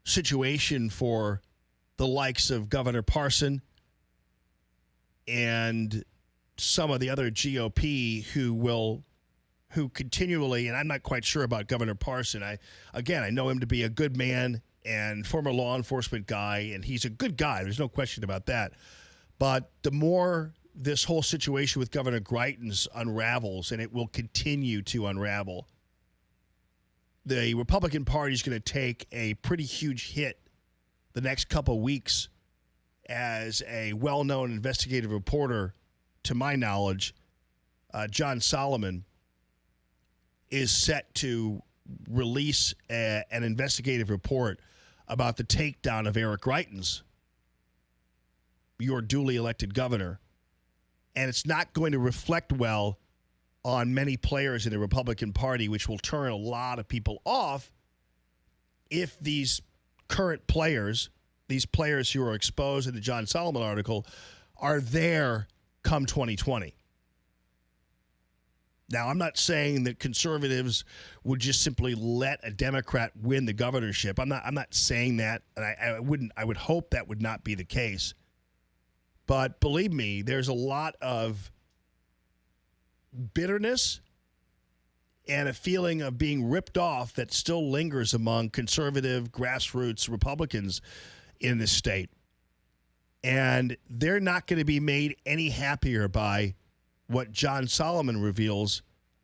situation for the likes of Governor Parson and some of the other GOP who continually, and I'm not quite sure about Governor Parson. I know him to be a good man and former law enforcement guy, and he's a good guy. There's no question about that. But the more this whole situation with Governor Greitens unravels, and it will continue to unravel, the Republican Party is going to take a pretty huge hit the next couple of weeks as a well-known investigative reporter, to my knowledge, John Solomon, is set to release an investigative report about the takedown of Eric Greitens, your duly elected governor. And it's not going to reflect well on many players in the Republican Party, which will turn a lot of people off if these current players, these players who are exposed in the John Solomon article, are there come 2020. Now, I'm not saying that conservatives would just simply let a Democrat win the governorship. I'm not saying that, and I would hope that would not be the case. But believe me, there's a lot of bitterness and a feeling of being ripped off that still lingers among conservative grassroots Republicans in this state. And they're not going to be made any happier by what John Solomon reveals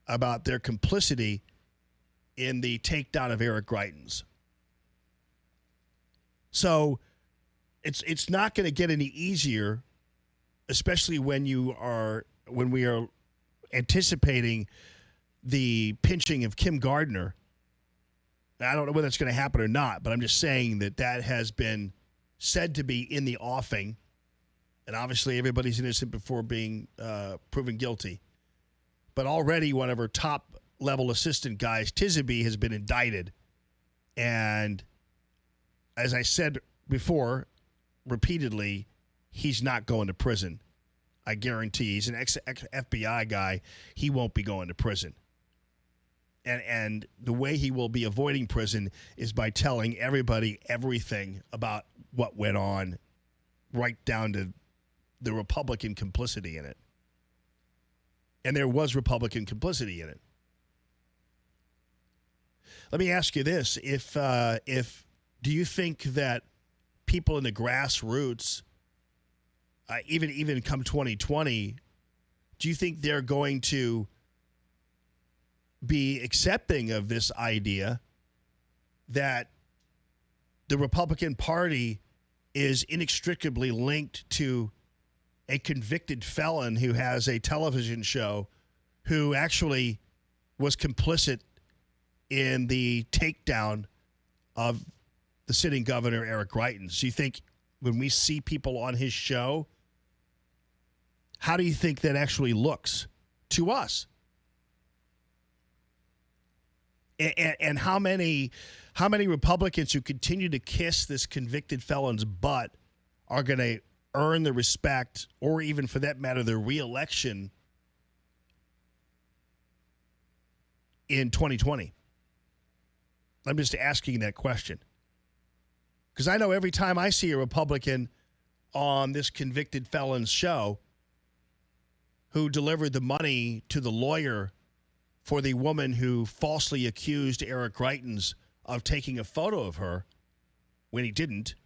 about their complicity in the takedown of Eric Greitens. So it's not going to get any easier, especially when we are anticipating the pinching of Kim Gardner. I don't know whether it's going to happen or not, but I'm just saying that has been said to be in the offing. And obviously everybody's innocent before being proven guilty. But already one of her top-level assistant guys, Tisaby, has been indicted. And as I said before, repeatedly, he's not going to prison. I guarantee. He's an ex-FBI guy. He won't be going to prison. And the way he will be avoiding prison is by telling everybody everything about what went on, right down to the Republican complicity in it. And there was Republican complicity in it. Let me ask you this. If do you think that people in the grassroots, even come 2020, do you think they're going to be accepting of this idea that the Republican Party is inextricably linked to a convicted felon who has a television show, who actually was complicit in the takedown of the sitting governor, Eric Greitens? Do you think when we see people on his show, how do you think that actually looks to us? And how many Republicans who continue to kiss this convicted felon's butt are going to earn the respect, or even for that matter, the re-election in 2020? I'm just asking that question. Because I know every time I see a Republican on this convicted felon's show who delivered the money to the lawyer for the woman who falsely accused Eric Greitens of taking a photo of her when he didn't,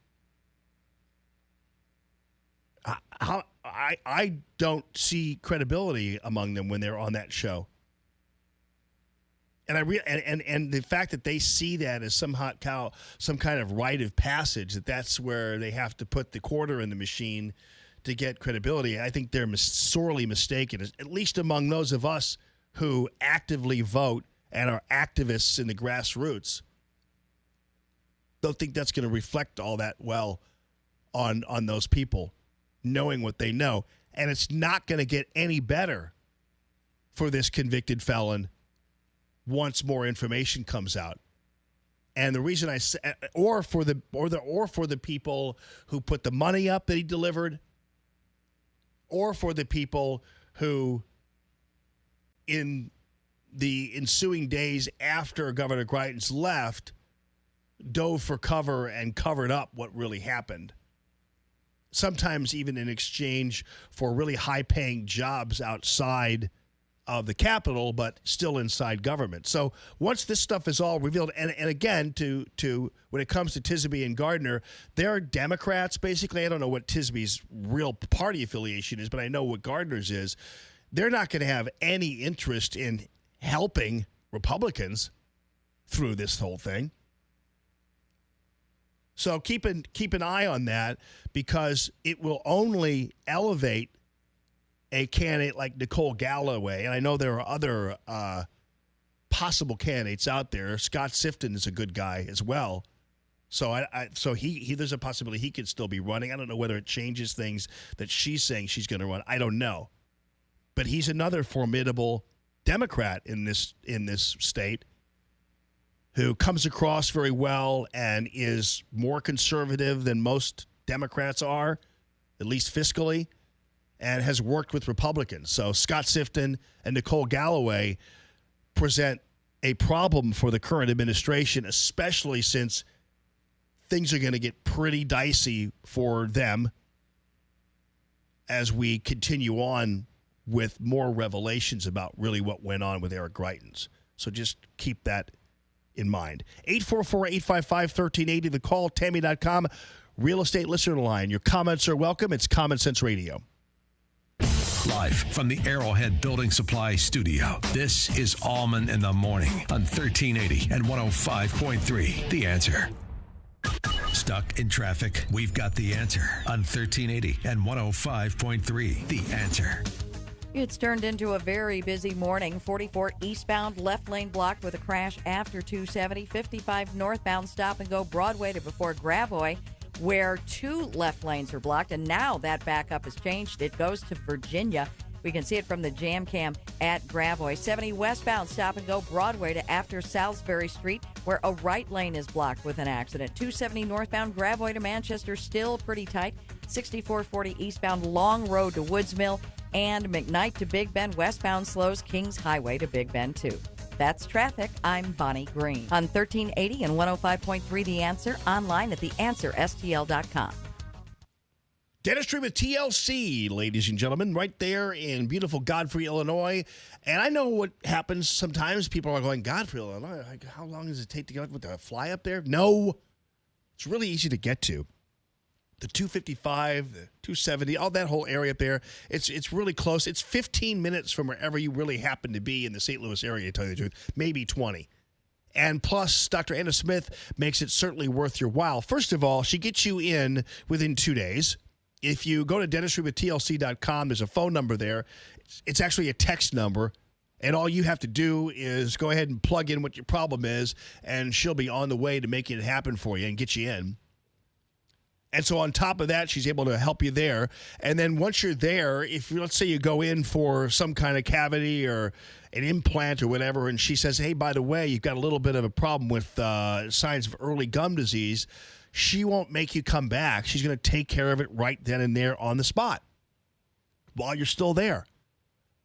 I don't see credibility among them when they're on that show. And and the fact that they see that as some kind of rite of passage, that's where they have to put the quarter in the machine to get credibility, I think they're sorely mistaken, at least among those of us who actively vote and are activists in the grassroots. Don't think that's going to reflect all that well on those people, knowing what they know. And it's not going to get any better for this convicted felon once more information comes out. And the reason I say, or for the people who put the money up that he delivered, or for the people who, in the ensuing days after Governor Greitens left, dove for cover and covered up what really happened. sometimes even in exchange for really high-paying jobs outside of the Capitol, but still inside government. So once this stuff is all revealed, and again, to when it comes to Tisby and Gardner, they're Democrats, basically. I don't know what Tisby's real party affiliation is, but I know what Gardner's is. They're not going to have any interest in helping Republicans through this whole thing. So keep an eye on that, because it will only elevate a candidate like Nicole Galloway, and I know there are other possible candidates out there. Scott Sifton is a good guy as well. So so he there's a possibility he could still be running. I don't know whether it changes things that she's saying she's going to run. I don't know. But he's another formidable Democrat in this state who comes across very well and is more conservative than most Democrats are, at least fiscally, and has worked with Republicans. So Scott Sifton and Nicole Galloway present a problem for the current administration, especially since things are going to get pretty dicey for them as we continue on with more revelations about really what went on with Eric Greitens. So just keep that in mind. 844-855-1380, the call, Tammy.com, real estate listener line. Your comments are welcome. It's Common Sense Radio. Live from the Arrowhead Building Supply Studio, this is Allman in the Morning on 1380 and 105.3. The Answer. Stuck in traffic? We've got the answer on 1380 and 105.3. The Answer. It's turned into a very busy morning. 44 eastbound, left lane blocked with a crash after 270. 55 northbound, stop and go Broadway to before Gravois, where 2 left lanes are blocked, and now that backup has changed. It goes to Virginia. We can see it from the jam cam at Gravois. 70 westbound, stop and go Broadway to after Salisbury Street, where a right lane is blocked with an accident. 270 northbound, Gravois to Manchester, still pretty tight. 6440 eastbound, Long Road to Woods Mill, and McKnight to Big Bend westbound slows Kings Highway to Big Bend 2. That's traffic. I'm Bonnie Green on 1380 and 105.3 The Answer, online at theanswerstl.com. Dentistry with TLC, ladies and gentlemen, right there in beautiful Godfrey, Illinois. And I know what happens sometimes. People are going, Godfrey, Illinois, like, how long does it take to get with the fly up there? No, it's really easy to get to. The 255, the 270, all that whole area up there, it's really close. It's 15 minutes from wherever you really happen to be in the St. Louis area, to tell you the truth, maybe 20. And plus, Dr. Anna Smith makes it certainly worth your while. First of all, she gets you in within 2 days. If you go to dentistrywithtlc.com, there's a phone number there. It's actually a text number, and all you have to do is go ahead and plug in what your problem is, and she'll be on the way to make it happen for you and get you in. And so on top of that, she's able to help you there. And then once you're there, if let's say you go in for some kind of cavity or an implant or whatever, and she says, hey, by the way, you've got a little bit of a problem with signs of early gum disease, she won't make you come back. She's going to take care of it right then and there on the spot while you're still there.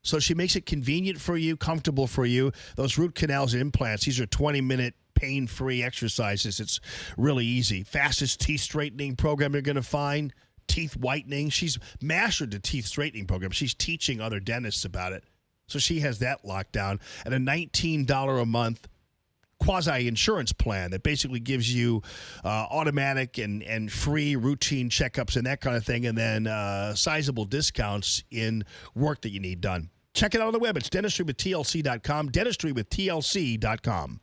So she makes it convenient for you, comfortable for you. Those root canals and implants, these are 20-minute pain-free exercises. It's really easy. Fastest teeth straightening program you're going to find. Teeth whitening. She's mastered the teeth straightening program. She's teaching other dentists about it. So she has that locked down. And a $19 a month quasi-insurance plan that basically gives you automatic and free routine checkups and that kind of thing, and then sizable discounts in work that you need done. Check it out on the web. It's dentistrywithtlc.com, dentistrywithtlc.com.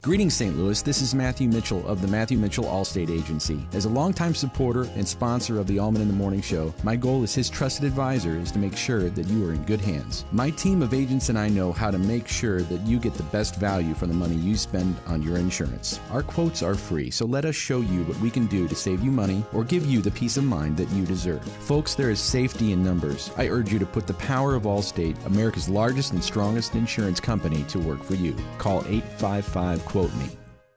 Greetings, St. Louis. This is Matthew Mitchell of the Matthew Mitchell Allstate Agency. As a longtime supporter and sponsor of the Allman in the Morning Show, my goal as his trusted advisor is to make sure that you are in good hands. My team of agents and I know how to make sure that you get the best value for the money you spend on your insurance. Our quotes are free, so let us show you what we can do to save you money or give you the peace of mind that you deserve. Folks, there is safety in numbers. I urge you to put the power of Allstate, America's largest and strongest insurance company, to work for you. Call 855 Quote Me.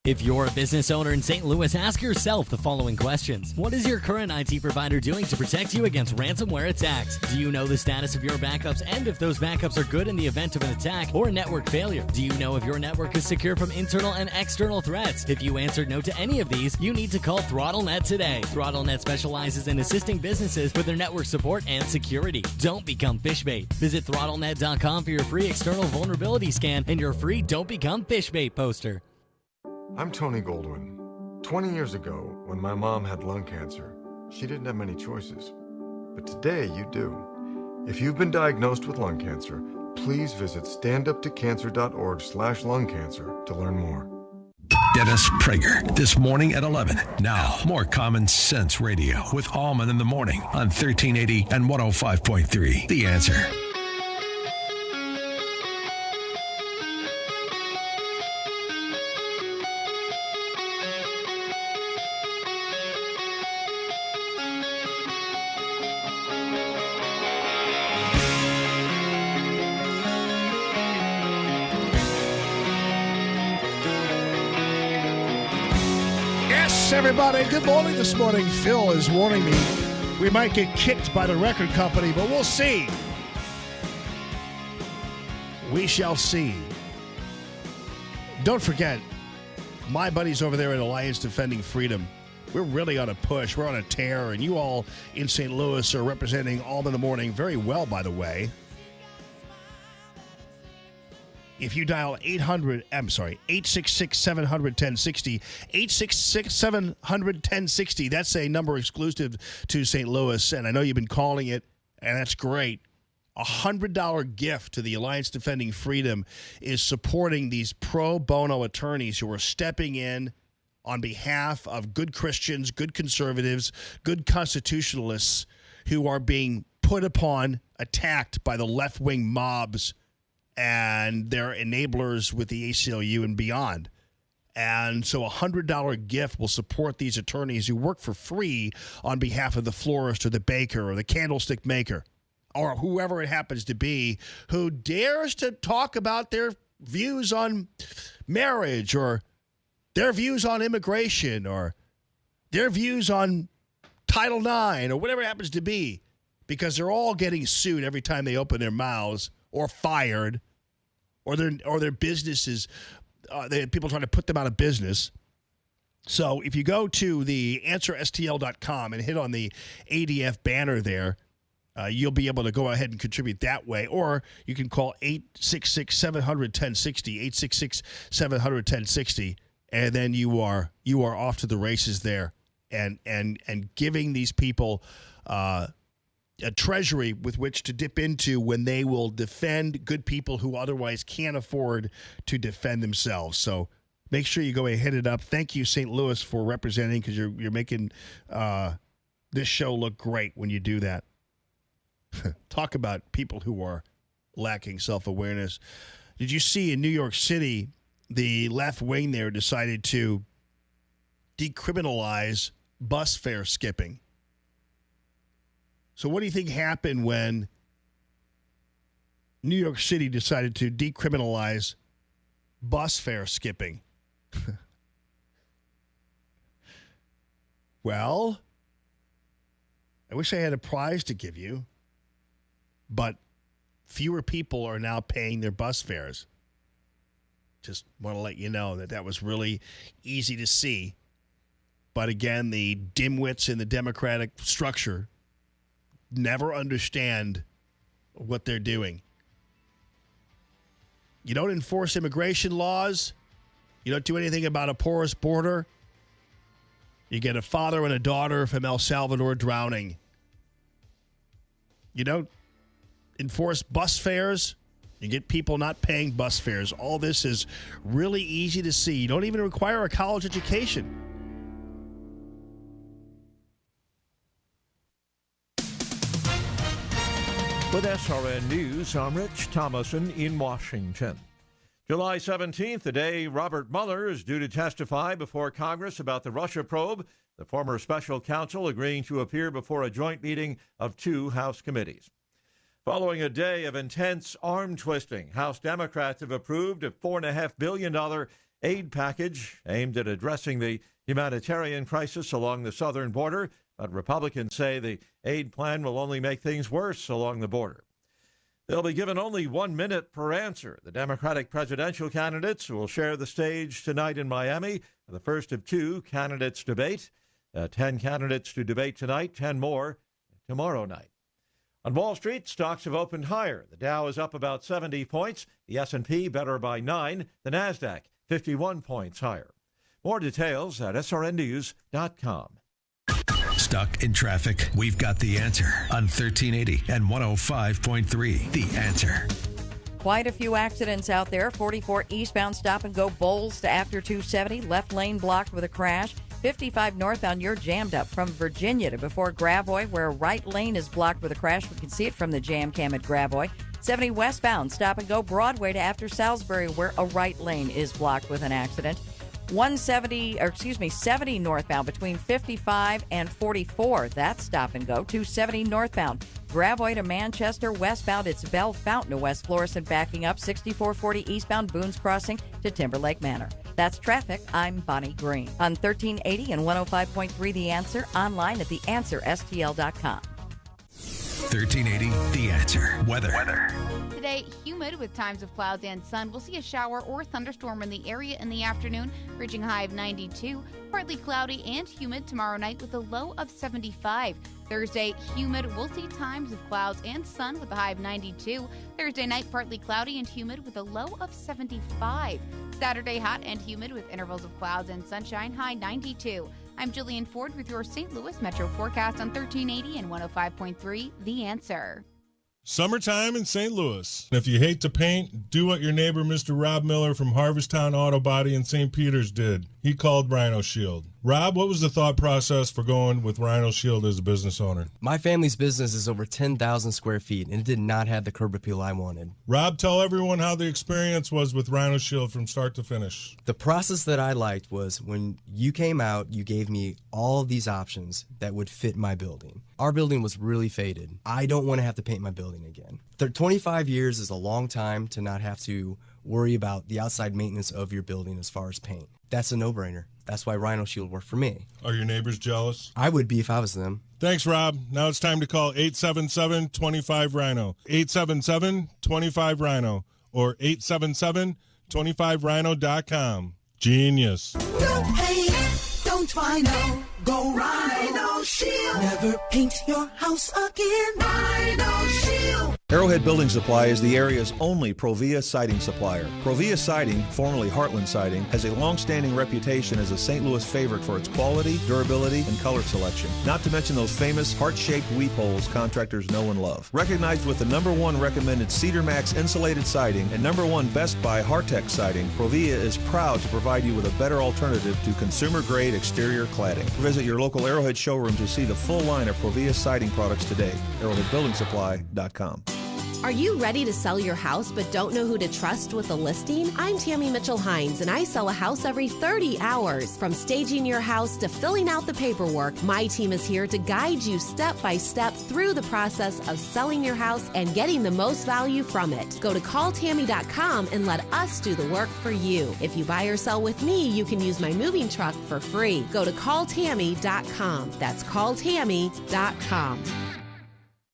If you're a business owner in St. Louis, ask yourself the following questions. What is your current IT provider doing to protect you against ransomware attacks? Do you know the status of your backups and if those backups are good in the event of an attack or a network failure? Do you know if your network is secure from internal and external threats? If you answered no to any of these, you need to call ThrottleNet today. ThrottleNet specializes in assisting businesses with their network support and security. Don't become fishbait. Visit ThrottleNet.com for your free external vulnerability scan and your free Don't Become Fishbait poster. I'm Tony Goldwyn. 20 years ago, when my mom had lung cancer, she didn't have many choices. But today, you do. If you've been diagnosed with lung cancer, please visit standuptocancer.org/lung cancer to learn more. Dennis Prager, this morning at 11. Now, more Common Sense Radio with Allman in the morning on 1380 and 105.3. The Answer. Everybody, good morning this morning. Phil is warning me we might get kicked by the record company, but we'll see. We shall see. Don't forget, my buddies over there at Alliance Defending Freedom, we're really on a push. We're on a tear, and you all in St. Louis are representing Allman in the Morning very well, by the way. If you dial 866-700-1060, 866-700-1060, that's a number exclusive to St. Louis, and I know you've been calling it, and that's great. A $100 gift to the Alliance Defending Freedom is supporting these pro bono attorneys who are stepping in on behalf of good Christians, good conservatives, good constitutionalists who are being put upon, attacked by the left-wing mobs and their enablers with the ACLU and beyond. And so a $100 gift will support these attorneys who work for free on behalf of the florist or the baker or the candlestick maker or whoever it happens to be who dares to talk about their views on marriage or their views on immigration or their views on Title IX or whatever it happens to be, because they're all getting sued every time they open their mouths or fired, or their businesses, people trying to put them out of business. So if you go to the AnswerSTL.com and hit on the ADF banner there, you'll be able to go ahead and contribute that way. Or you can call 866-700-1060, 866-700-1060, and then you are off to the races there, and giving these people a treasury with which to dip into when they will defend good people who otherwise can't afford to defend themselves. So make sure you go ahead and hit it up. Thank you, St. Louis, for representing, because you're making this show look great when you do that. Talk about people who are lacking self-awareness. Did you see in New York City, the left wing there decided to decriminalize bus fare skipping? So what do you think happened when New York City decided to decriminalize bus fare skipping? Well, I wish I had a prize to give you, but fewer people are now paying their bus fares. Just want to let you know that was really easy to see. But again, the dimwits in the Democratic structure never understand what they're doing. You don't enforce immigration laws. You don't do anything about a porous border. You get a father and a daughter from El Salvador drowning. You don't enforce bus fares. You get people not paying bus fares. All this is really easy to see. You don't even require a college education. With SRN News, I'm Rich Thomason in Washington. July 17th, the day Robert Mueller is due to testify before Congress about the Russia probe, the former special counsel agreeing to appear before a joint meeting of two House committees. Following a day of intense arm twisting, House Democrats have approved a $4.5 billion aid package aimed at addressing the humanitarian crisis along the southern border, but Republicans say the aid plan will only make things worse along the border. They'll be given only 1 minute per answer. The Democratic presidential candidates will share the stage tonight in Miami for the first of 2 candidates debate. 10 candidates to debate tonight, 10 more tomorrow night. On Wall Street, stocks have opened higher. The Dow is up about 70 points. The S&P better by 9. The Nasdaq 51 points higher. More details at srnnews.com. Stuck in traffic? We've got the answer on 1380 and 105.3. The Answer. Quite a few accidents out there. 44 eastbound stop and go Bowles to after 270. Left lane blocked with a crash. 55 northbound, you're jammed up from Virginia to before Gravois, where a right lane is blocked with a crash. We can see it from the jam cam at Gravois. 70 westbound, stop and go Broadway to after Salisbury, where a right lane is blocked with an accident. 70 northbound between 55 and 44. That's stop and go. 270 northbound. Gravois to Manchester westbound. It's Bell Fountain to West Florissant backing up. 6440 eastbound Boone's Crossing to Timberlake Manor. That's traffic. I'm Bonnie Green. On 1380 and 105.3 The Answer. Online at theanswerstl.com. 1380 The Answer. Weather. Today, humid with times of clouds and sun. We'll see a shower or thunderstorm in the area in the afternoon, reaching a high of 92. Partly cloudy and humid tomorrow night with a low of 75. Thursday, humid. We'll see times of clouds and sun with a high of 92. Thursday night, partly cloudy and humid with a low of 75. Saturday, hot and humid with intervals of clouds and sunshine, high 92. I'm Jillian Ford with your St. Louis Metro forecast on 1380 and 105.3 The Answer. Summertime in St. Louis. If you hate to paint, do what your neighbor Mr. Rob Miller from Harvesttown Auto Body in St. Peters did. He called Rhino Shield. Rob, what was the thought process for going with Rhino Shield as a business owner? My family's business is over 10,000 square feet, and it did not have the curb appeal I wanted. Rob, tell everyone how the experience was with Rhino Shield from start to finish. The process that I liked was when you came out, you gave me all of these options that would fit my building. Our building was really faded. I don't want to have to paint my building again. 25 years is a long time to not have to worry about the outside maintenance of your building as far as paint. That's a no-brainer. That's why Rhino Shield worked for me. Are your neighbors jealous? I would be if I was them. Thanks, Rob. Now it's time to call 877-25-RHINO. 877-25-RHINO or 877-25rhino.com. Genius. Don't paint, don't Rhino. Go Rhino Shield. Never paint your house again. Rhino Shield. Arrowhead Building Supply is the area's only Provia siding supplier. Provia Siding, formerly Heartland Siding, has a long-standing reputation as a St. Louis favorite for its quality, durability, and color selection. Not to mention those famous heart-shaped weep holes contractors know and love. Recognized with the #1 recommended Cedar Max insulated siding and #1 Best Buy Hardtech siding, Provia is proud to provide you with a better alternative to consumer-grade exterior cladding. Visit your local Arrowhead showroom to see the full line of Provia siding products today. ArrowheadBuildingSupply.com. Are you ready to sell your house but don't know who to trust with a listing? I'm Tammy Mitchell-Hines, and I sell a house every 30 hours. From staging your house to filling out the paperwork, my team is here to guide you step by step through the process of selling your house and getting the most value from it. Go to calltammy.com and let us do the work for you. If you buy or sell with me, you can use my moving truck for free. Go to calltammy.com. That's calltammy.com.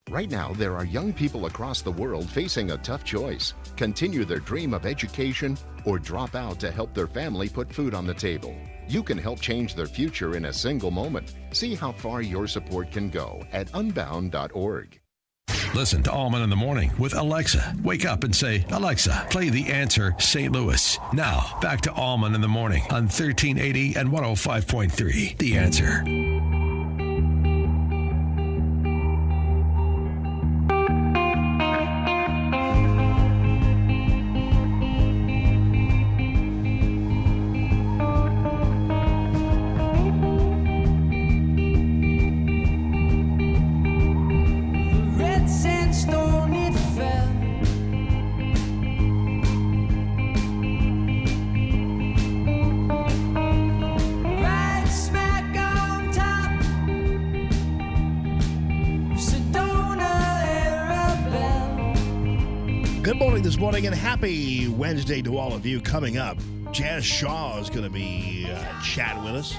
Right now, there are young people across the world facing a tough choice. Continue their dream of education or drop out to help their family put food on the table. You can help change their future in a single moment. See how far your support can go at unbound.org. Listen to Allman in the Morning with Alexa. Wake up and say, Alexa, play The Answer St. Louis. Now, back to Allman in the Morning on 1380 and 105.3. The Answer. Good morning and happy Wednesday to all of you. Coming up, Jazz Shaw is going to be chatting with us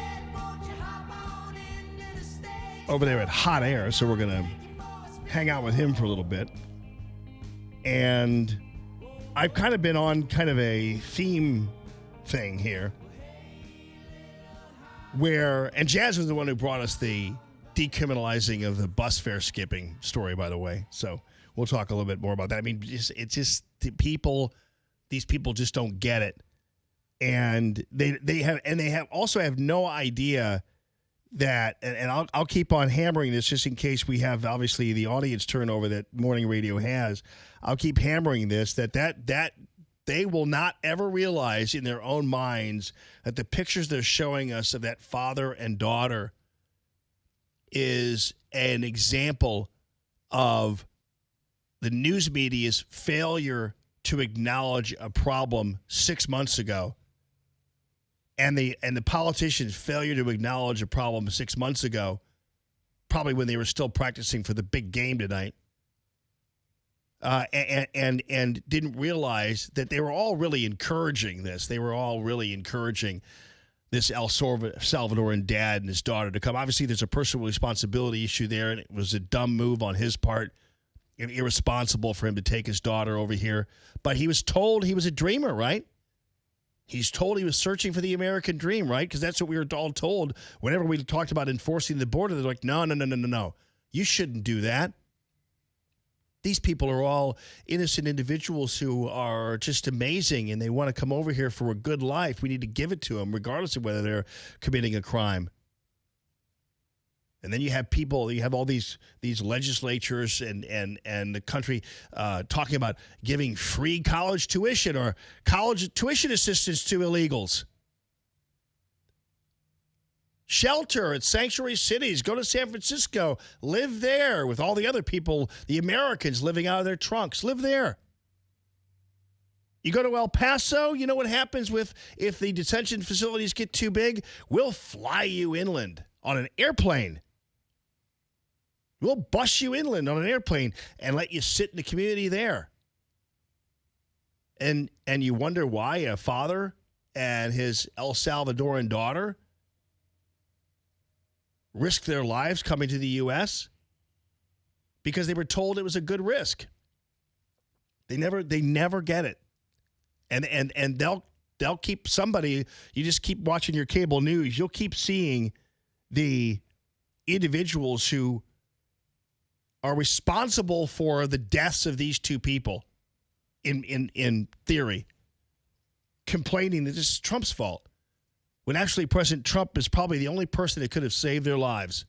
over there at Hot Air, so we're going to hang out with him for a little bit. And I've kind of been on kind of a theme thing here where, and Jazz was the one who brought us the decriminalizing of the bus fare skipping story, by the way. So we'll talk a little bit more about that. I mean, it's just these people just don't get it. And they also have no idea that, and I'll keep on hammering this just in case we have obviously the audience turnover that morning radio has. I'll keep hammering this that they will not ever realize in their own minds that the pictures they're showing us of that father and daughter is an example of the news media's failure to acknowledge a problem 6 months ago, and the politicians' failure to acknowledge a problem 6 months ago, probably when they were still practicing for the big game tonight, and didn't realize that they were all really encouraging this. They were all really encouraging this El Salvadoran dad and his daughter to come. Obviously, there's a personal responsibility issue there, and it was a dumb move on his part and irresponsible for him to take his daughter over here. But he was told he was a dreamer, right? He's told he was searching for the American dream, right? Because that's what we were all told whenever we talked about enforcing the border. They're like, no. You shouldn't do that. These people are all innocent individuals who are just amazing, and they want to come over here for a good life. We need to give it to them, regardless of whether they're committing a crime. And then you have all these legislatures and the country talking about giving free college tuition or college tuition assistance to illegals. Shelter at sanctuary cities. Go to San Francisco. Live there with all the other people, the Americans living out of their trunks. Live there. You go to El Paso, you know what happens if the detention facilities get too big? We'll fly you inland on an airplane. We'll bus you inland on an airplane and let you sit in the community there. And you wonder why a father and his El Salvadoran daughter risk their lives coming to the U.S. because they were told it was a good risk. They never get it. And they'll keep somebody, you just keep watching your cable news, you'll keep seeing the individuals who are responsible for the deaths of these two people in theory, complaining that this is Trump's fault, when actually President Trump is probably the only person that could have saved their lives.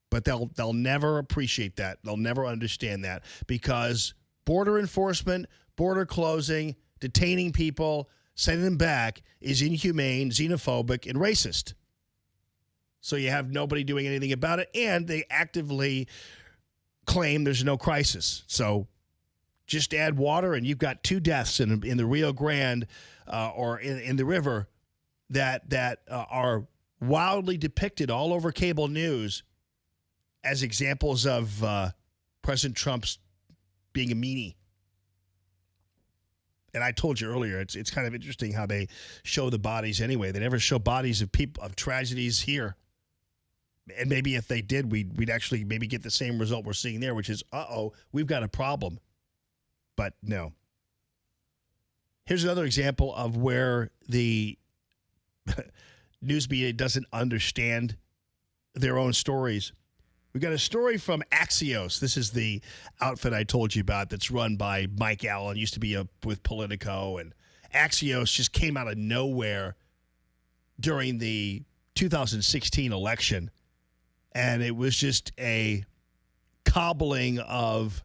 But they'll never appreciate that. They'll never understand that, because border enforcement, border closing, detaining people, sending them back is inhumane, xenophobic, and racist. So you have nobody doing anything about it, and they actively claim there's no crisis. So just add water, and you've got 2 deaths in the Rio Grande or in the river that are wildly depicted all over cable news as examples of President Trump's being a meanie. And I told you earlier, it's kind of interesting how they show the bodies anyway. They never show bodies of people, of tragedies here. And maybe if they did, we'd actually maybe get the same result we're seeing there, which is, we've got a problem. But no. Here's another example of where the news media doesn't understand their own stories. We got a story from Axios. This is the outfit I told you about that's run by Mike Allen, used to be with Politico. And Axios just came out of nowhere during the 2016 election. And it was just a cobbling of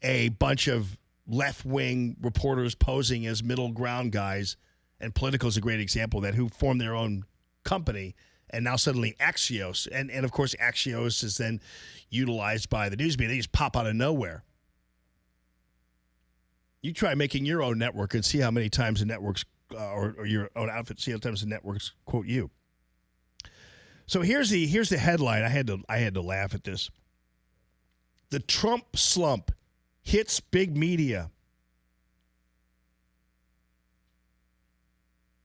a bunch of left-wing reporters posing as middle ground guys. And Politico is a great example of that, who formed their own company. And now suddenly Axios, and of course Axios is then utilized by the news media. They just pop out of nowhere. You try making your own network and see how many times the networks, or your own outfit, see how many times the networks quote you. So here's the headline. I had to laugh at this. The Trump slump hits big media.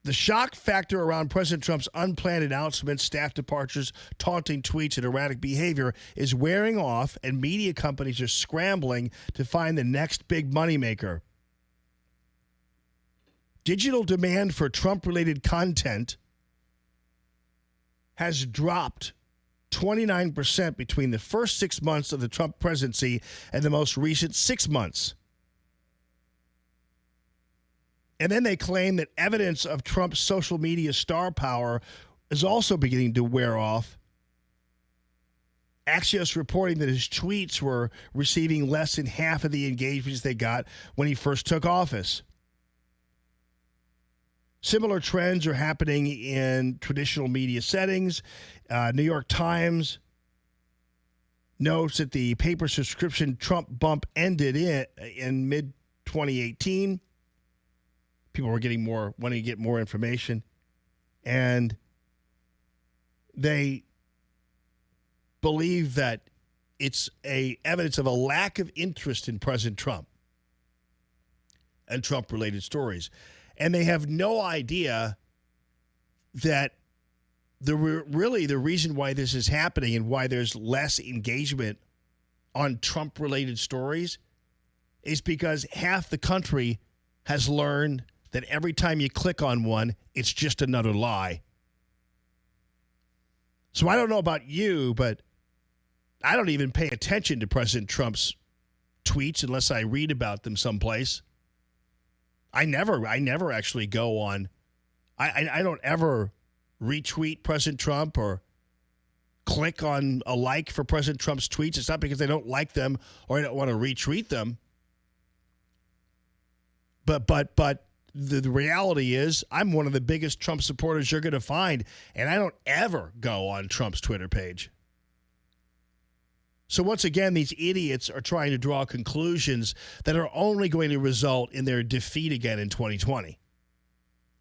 The shock factor around President Trump's unplanned announcements, staff departures, taunting tweets, and erratic behavior is wearing off, and media companies are scrambling to find the next big moneymaker. Digital demand for Trump-related content has dropped 29% between the first 6 months of the Trump presidency and the most recent 6 months. And then they claim that evidence of Trump's social media star power is also beginning to wear off. Axios reporting that his tweets were receiving less than half of the engagements they got when he first took office. Similar trends are happening in traditional media settings. New York Times notes that the paper subscription Trump bump ended in mid-2018. People were wanting to get more information, and they believe that it's evidence of a lack of interest in President Trump and Trump-related stories. And they have no idea that the reason why this is happening and why there's less engagement on Trump-related stories is because half the country has learned that every time you click on one, it's just another lie. So I don't know about you, but I don't even pay attention to President Trump's tweets unless I read about them someplace. I never actually go on. I don't ever retweet President Trump or click on a like for President Trump's tweets. It's not because I don't like them or I don't want to retweet them. But the reality is I'm one of the biggest Trump supporters you're going to find, and I don't ever go on Trump's Twitter page. So once again, these idiots are trying to draw conclusions that are only going to result in their defeat again in 2020.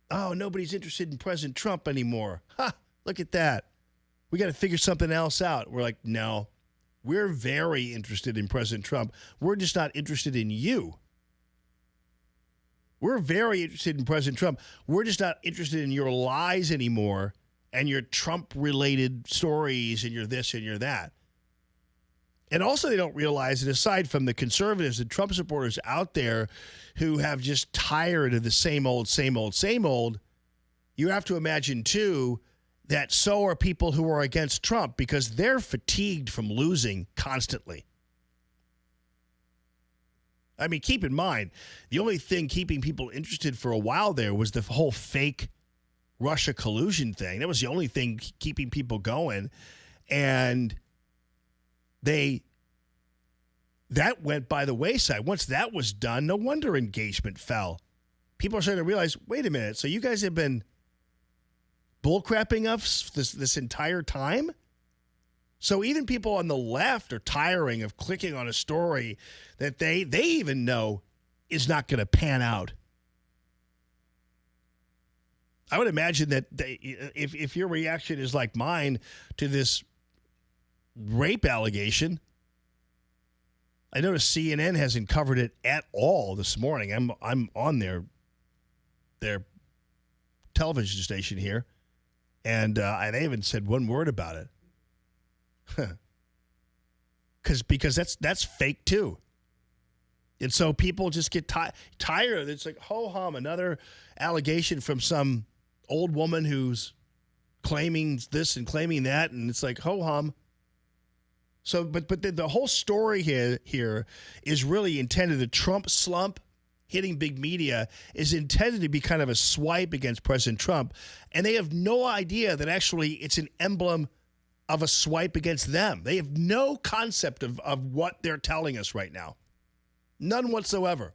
Oh, nobody's interested in President Trump anymore. Ha, look at that. We got to figure something else out. We're like, no, we're very interested in President Trump. We're just not interested in you. We're very interested in President Trump. We're just not interested in your lies anymore and your Trump-related stories and your this and your that. And also they don't realize that aside from the conservatives and Trump supporters out there who have just tired of the same old, you have to imagine, too, that so are people who are against Trump because they're fatigued from losing constantly. I mean, keep in mind, the only thing keeping people interested for a while there was the whole fake Russia collusion thing. That was the only thing keeping people going. And that went by the wayside. Once that was done, no wonder engagement fell. People are starting to realize, wait a minute, so you guys have been bullcrapping us this entire time? So even people on the left are tiring of clicking on a story that they even know is not going to pan out. I would imagine that if your reaction is like mine to this rape allegation, I noticed CNN hasn't covered it at all this morning. I'm on their television station here, and they haven't said one word about it. Because that's fake too. And so people just get tired of it. It's like, ho-hum, another allegation from some old woman who's claiming this and claiming that, and it's like, ho-hum. So, but the whole story here is really intended, the Trump slump hitting big media is intended to be kind of a swipe against President Trump, and they have no idea that actually it's an emblem of a swipe against them. They have no concept of what they're telling us right now. None whatsoever.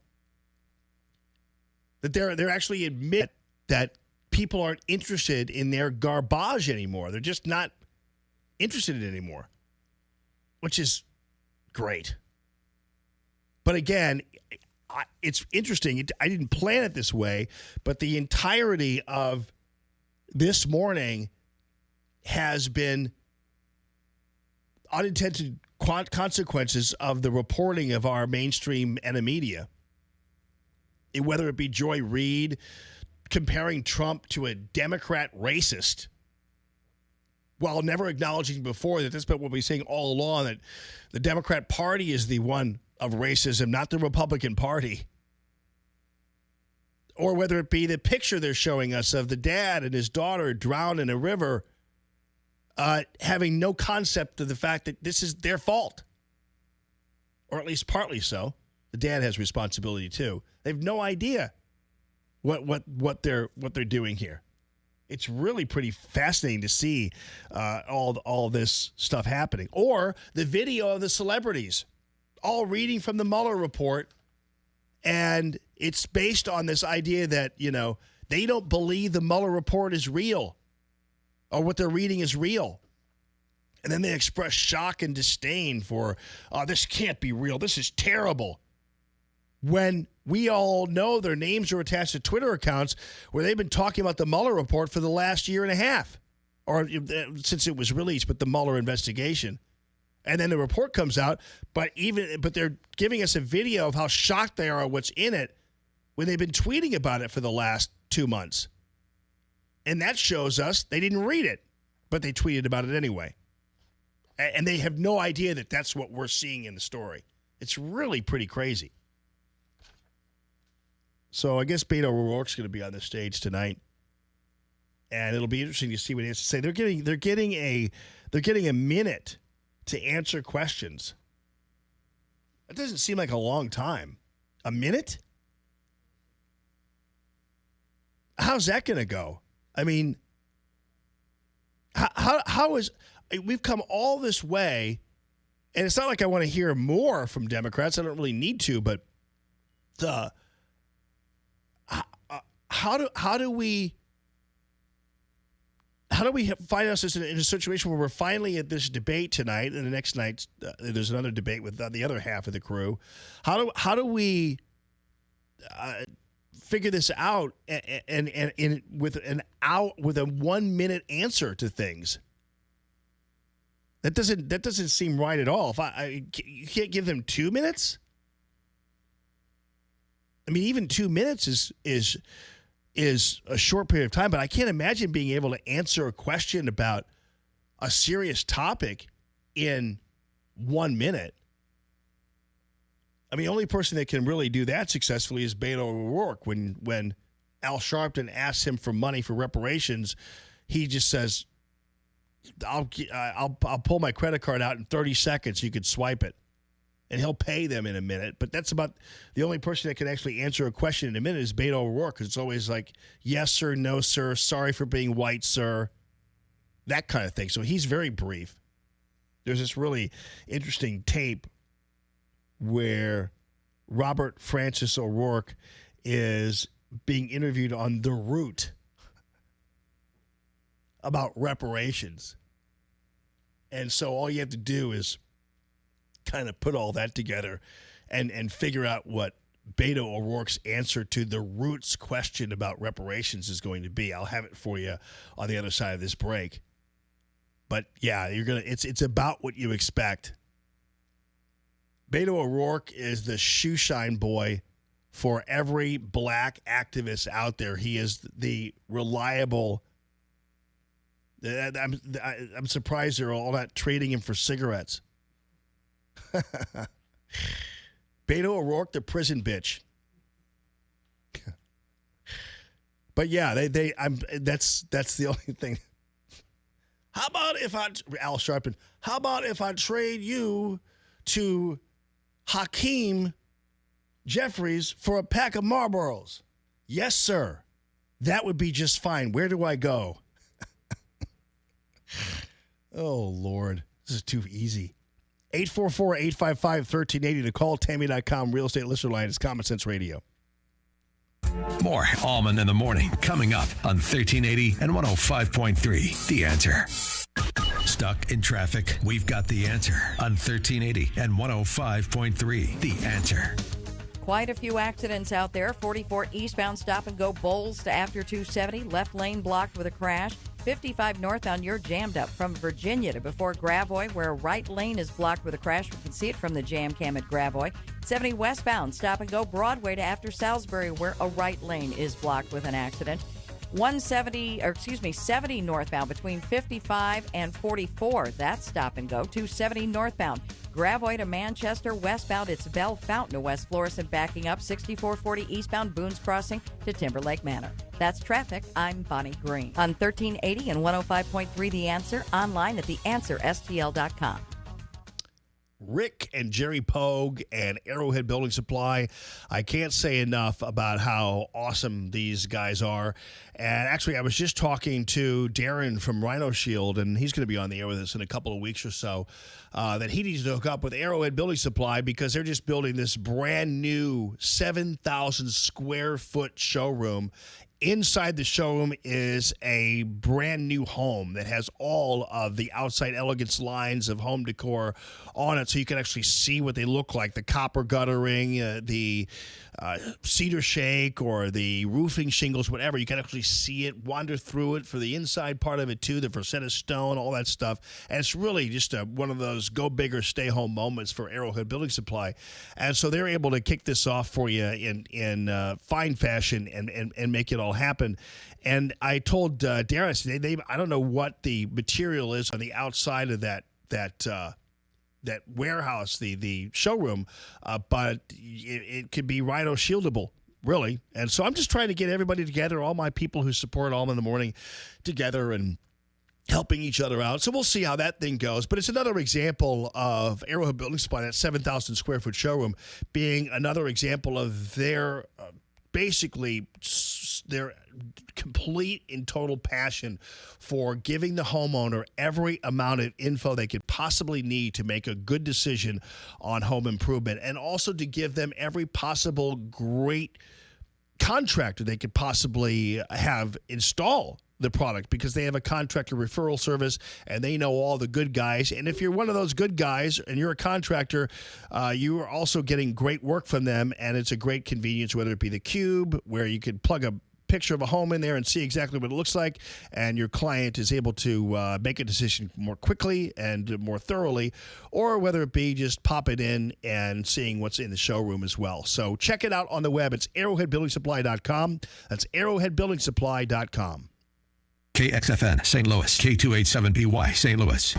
That they're actually admit that people aren't interested in their garbage anymore. They're just not interested in it anymore, which is great. But again, it's interesting. I didn't plan it this way, but the entirety of this morning has been unintended consequences of the reporting of our mainstream media. Whether it be Joy Reid comparing Trump to a Democrat racist while never acknowledging before that this is what we've been saying all along, that the Democrat Party is the one of racism, not the Republican Party. Or whether it be the picture they're showing us of the dad and his daughter drowned in a river, having no concept of the fact that this is their fault. Or at least partly so. The dad has responsibility too. They have no idea what they're doing here. It's really pretty fascinating to see all this stuff happening. Or the video of the celebrities all reading from the Mueller report, and it's based on this idea that, they don't believe the Mueller report is real or what they're reading is real. And then they express shock and disdain for, this can't be real. This is terrible. When we all know their names are attached to Twitter accounts where they've been talking about the Mueller report for the last year and a half, or since it was released, but the Mueller investigation. And then the report comes out, but they're giving us a video of how shocked they are at what's in it when they've been tweeting about it for the last 2 months. And that shows us they didn't read it, but they tweeted about it anyway. And they have no idea that that's what we're seeing in the story. It's really pretty crazy. So I guess Beto O'Rourke's going to be on the stage tonight, and it'll be interesting to see what he has to say. They're getting a minute to answer questions. That doesn't seem like a long time. A minute? How's that going to go? I mean, how is we've come all this way, and it's not like I want to hear more from Democrats. I don't really need to, but how do we find ourselves in a situation where we're finally at this debate tonight, and the next night there's another debate with the other half of the crew? How do we figure this out and with a 1 minute answer to things? That doesn't seem right at all. You can't give them 2 minutes. I mean, even 2 minutes is a short period of time, but I can't imagine being able to answer a question about a serious topic in 1 minute. I mean, the only person that can really do that successfully is Beto O'Rourke. When Al Sharpton asks him for money for reparations, he just says, I'll pull my credit card out in 30 seconds. You could swipe it. And he'll pay them in a minute. But that's about the only person that can actually answer a question in a minute is Beto O'Rourke, because it's always like, yes, sir, no, sir, sorry for being white, sir, that kind of thing. So he's very brief. There's this really interesting tape where Robert Francis O'Rourke is being interviewed on The Root about reparations. And so all you have to do is kind of put all that together and figure out what Beto O'Rourke's answer to The Root's question about reparations is going to be. I'll have it for you on the other side of this break. But yeah, it's about what you expect. Beto O'Rourke is the shoeshine boy for every black activist out there. He is the reliable. I'm surprised they're all not trading him for cigarettes. Beto O'Rourke, the prison bitch. But yeah, that's the only thing. How about if Al Sharpton? How about if I trade you to Hakeem Jeffries for a pack of Marlboros? Yes, sir. That would be just fine. Where do I go? Oh, Lord. This is too easy. 844-855-1380 to call. Tammy.com real estate listener line is Common Sense Radio. More Allman in the Morning coming up on 1380 and 105.3. The Answer. Stuck in traffic? We've got the answer on 1380 and 105.3. The Answer. Quite a few accidents out there. 44 eastbound stop and go Bowles to after 270. Left lane blocked with a crash. 55 northbound, you're jammed up from Virginia to before Gravois, where right lane is blocked with a crash. We can see it from the jam cam at Gravois. 70 westbound, stop and go Broadway to after Salisbury, where a right lane is blocked with an accident. 70 northbound between 55 and 44. That's stop and go. 270 northbound. Gravois to Manchester westbound. It's Bell Fountain to West Florissant backing up. 6440 eastbound Boones Crossing to Timberlake Manor. That's traffic. I'm Bonnie Green. On 1380 and 105.3 The Answer. Online at theanswerstl.com. Rick and Jerry Pogue and Arrowhead Building Supply. I can't say enough about how awesome these guys are. And actually, I was just talking to Darren from Rhino Shield, and he's going to be on the air with us in a couple of weeks or so, that he needs to hook up with Arrowhead Building Supply because they're just building this brand new 7,000 square foot showroom. Inside the showroom is a brand new home that has all of the outside elegance lines of home decor on it, so you can actually see what they look like. The copper guttering, the cedar shake, or the roofing shingles, whatever. You can actually see it, wander through it for the inside part of it too, the Rosetta Stone, all that stuff. And it's really just one of those go big or stay home moments for Arrowhead Building Supply. And so they're able to kick this off for you in fine fashion and make it all happen. And I told Darren, I don't know what the material is on the outside of that warehouse, the showroom, but it could be Rhino shieldable, really. And so I'm just trying to get everybody together, all my people who support Allman in the Morning together and helping each other out. So we'll see how that thing goes. But it's another example of Arrowhead Building Supply, that 7,000 square foot showroom, being another example of their basically their complete and total passion for giving the homeowner every amount of info they could possibly need to make a good decision on home improvement, and also to give them every possible great contractor they could possibly have install the product, because they have a contractor referral service and they know all the good guys. And if you're one of those good guys and you're a contractor, you are also getting great work from them, and it's a great convenience, whether it be the Cube, where you could plug a picture of a home in there and see exactly what it looks like, and your client is able to make a decision more quickly and more thoroughly, or whether it be just pop it in and seeing what's in the showroom as well. So check it out on the web. It's arrowheadbuildingsupply.com. That's arrowheadbuildingsupply.com. KXFN St. Louis, K287BY St. Louis.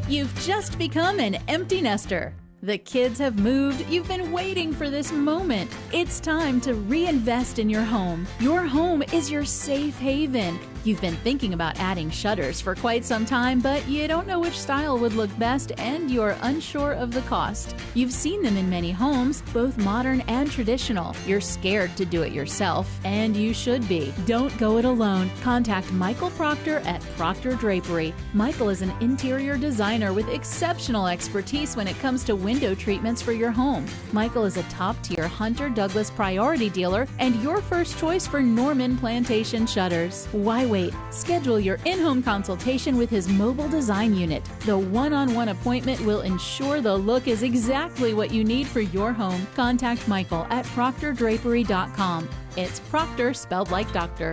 You've just become an empty nester. The kids have moved. You've been waiting for this moment. It's time to reinvest in your home. Your home is your safe haven. You've been thinking about adding shutters for quite some time, but you don't know which style would look best, and you're unsure of the cost. You've seen them in many homes, both modern and traditional. You're scared to do it yourself, and you should be. Don't go it alone. Contact Michael Proctor at Proctor Drapery. Michael is an interior designer with exceptional expertise when it comes to window treatments for your home. Michael is a top-tier Hunter Douglas priority dealer and your first choice for Norman Plantation shutters. Why wait? Schedule your in-home consultation with his mobile design unit. The one-on-one appointment will ensure the look is exactly what you need for your home. Contact Michael at proctordrapery.com. It's Proctor spelled like doctor.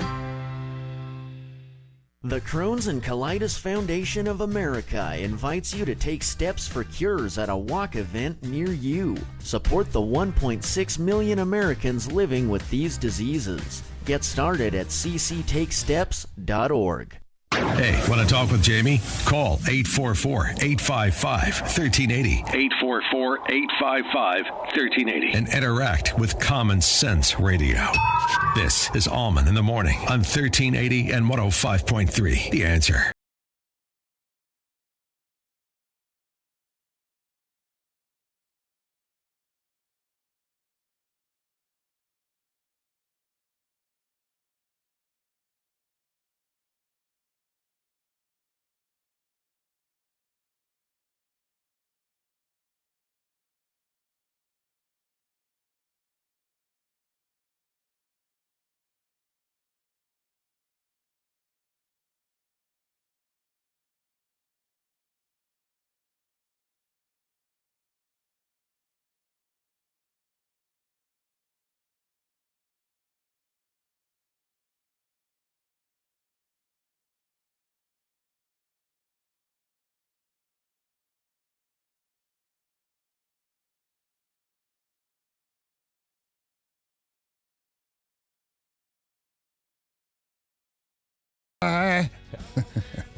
The Crohn's and Colitis Foundation of America invites you to take steps for cures at a walk event near you. Support the 1.6 million Americans living with these diseases. Get started at cctakesteps.org. Hey, want to talk with Jamie? Call 844-855-1380. 844-855-1380. And interact with Common Sense Radio. This is Allman in the Morning on 1380 and 105.3. The Answer.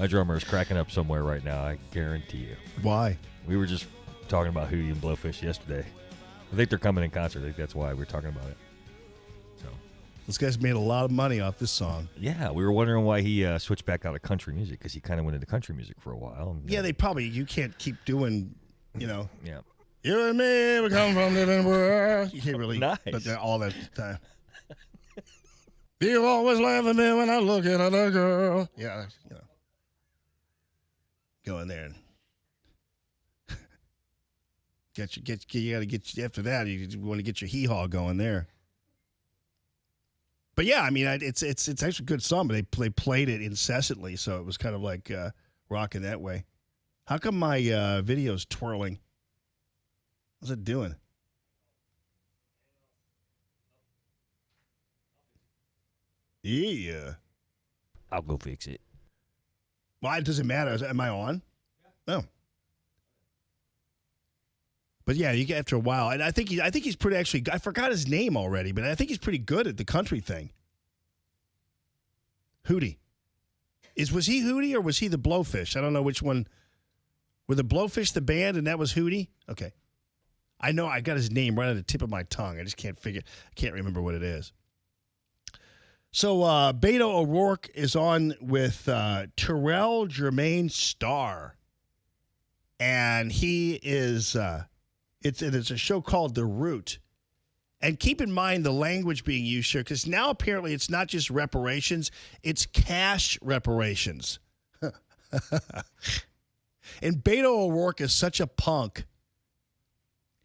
My drummer is cracking up somewhere right now, I guarantee you. Why? We were just talking about Hootie and Blowfish yesterday. I think they're coming in concert. I think that's why we're talking about it. So, This guy's made a lot of money off this song. yeah, we were wondering why he switched back out of country music, because he kind of went into country music for a while. And, Yeah, you can't keep doing, Yeah. You and me, we come from different worlds. You can't really, Nice. but all that time. You always laugh at me when I look at another girl. Yeah, go in there and you got to get after that. You want to get your hee-haw going there. But yeah, I mean, it's actually a good song, but they played it incessantly, so it was kind of like rocking that way. How come my video's twirling? What's it doing? Yeah. I'll go fix it. Why? It doesn't matter. Am I on? No. But yeah, you get after a while, and I think he's pretty actually. I forgot his name already, but I think he's pretty good at the country thing. Hootie. Was he Hootie or was he the Blowfish? I don't know which one. Were the Blowfish the band and that was Hootie? Okay. I know I got his name right on the tip of my tongue. I just can't remember what it is. So Beto O'Rourke is on with Terrell Jermaine Starr. And he is it's a show called The Root. And keep in mind the language being used here, because now apparently it's not just reparations, it's cash reparations. And Beto O'Rourke is such a punk.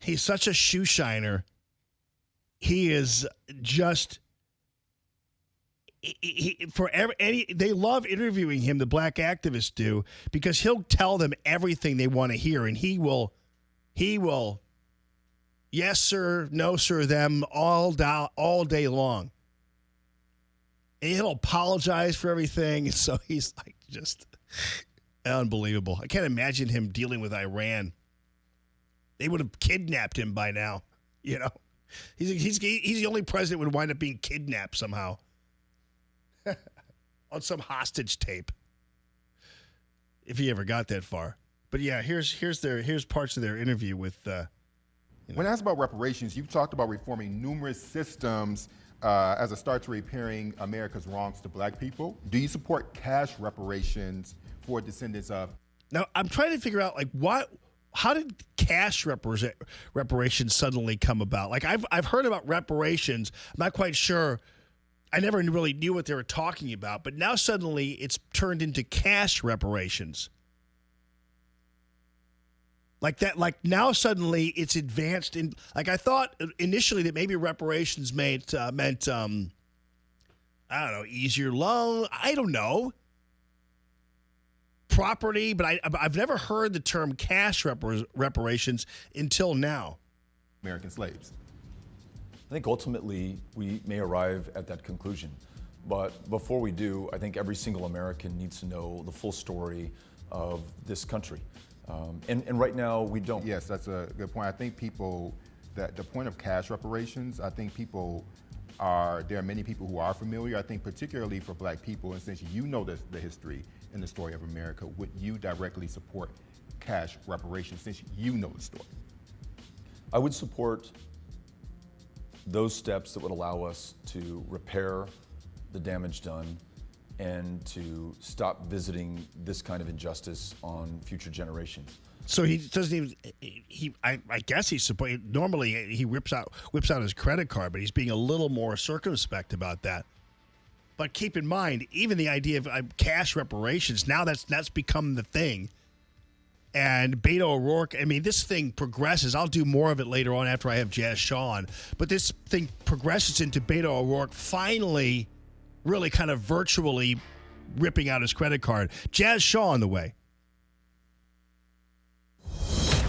He's such a shoe shiner. He is just they love interviewing him, the black activists do, because he'll tell them everything they want to hear, and he will yes sir, no sir, them all day long. And he'll apologize for everything. So he's like just unbelievable. I can't imagine him dealing with Iran. They would have kidnapped him by now. You know, he's the only president would wind up being kidnapped somehow on some hostage tape, if he ever got that far. But yeah, here's parts of their interview with. When asked about reparations, you've talked about reforming numerous systems as a start to repairing America's wrongs to black people. Do you support cash reparations for descendants of? Now, I'm trying to figure out how did cash reparations suddenly come about? Like I've heard about reparations. I'm not quite sure. I never really knew what they were talking about, but now suddenly it's turned into cash reparations. Like that, like now suddenly it's advanced in, like I thought initially that maybe reparations meant I don't know, easier loan. I don't know. Property, but I've never heard the term cash reparations until now. American slaves. I think ultimately we may arrive at that conclusion. But before we do, I think every single American needs to know the full story of this country. And right now we don't. Yes, that's a good point. I think that the point of cash reparations, I think there are many people who are familiar. I think particularly for black people, and since you know the history and the story of America, would you directly support cash reparations since you know the story? I would support those steps that would allow us to repair the damage done and to stop visiting this kind of injustice on future generations. So he doesn't even. I guess he's supposed. Normally he whips out his credit card, but he's being a little more circumspect about that. But keep in mind, even the idea of cash reparations, now that's become the thing. And Beto O'Rourke, I mean, this thing progresses. I'll do more of it later on after I have Jazz Shaw on. But this thing progresses into Beto O'Rourke finally really kind of virtually ripping out his credit card. Jazz Shaw on the way.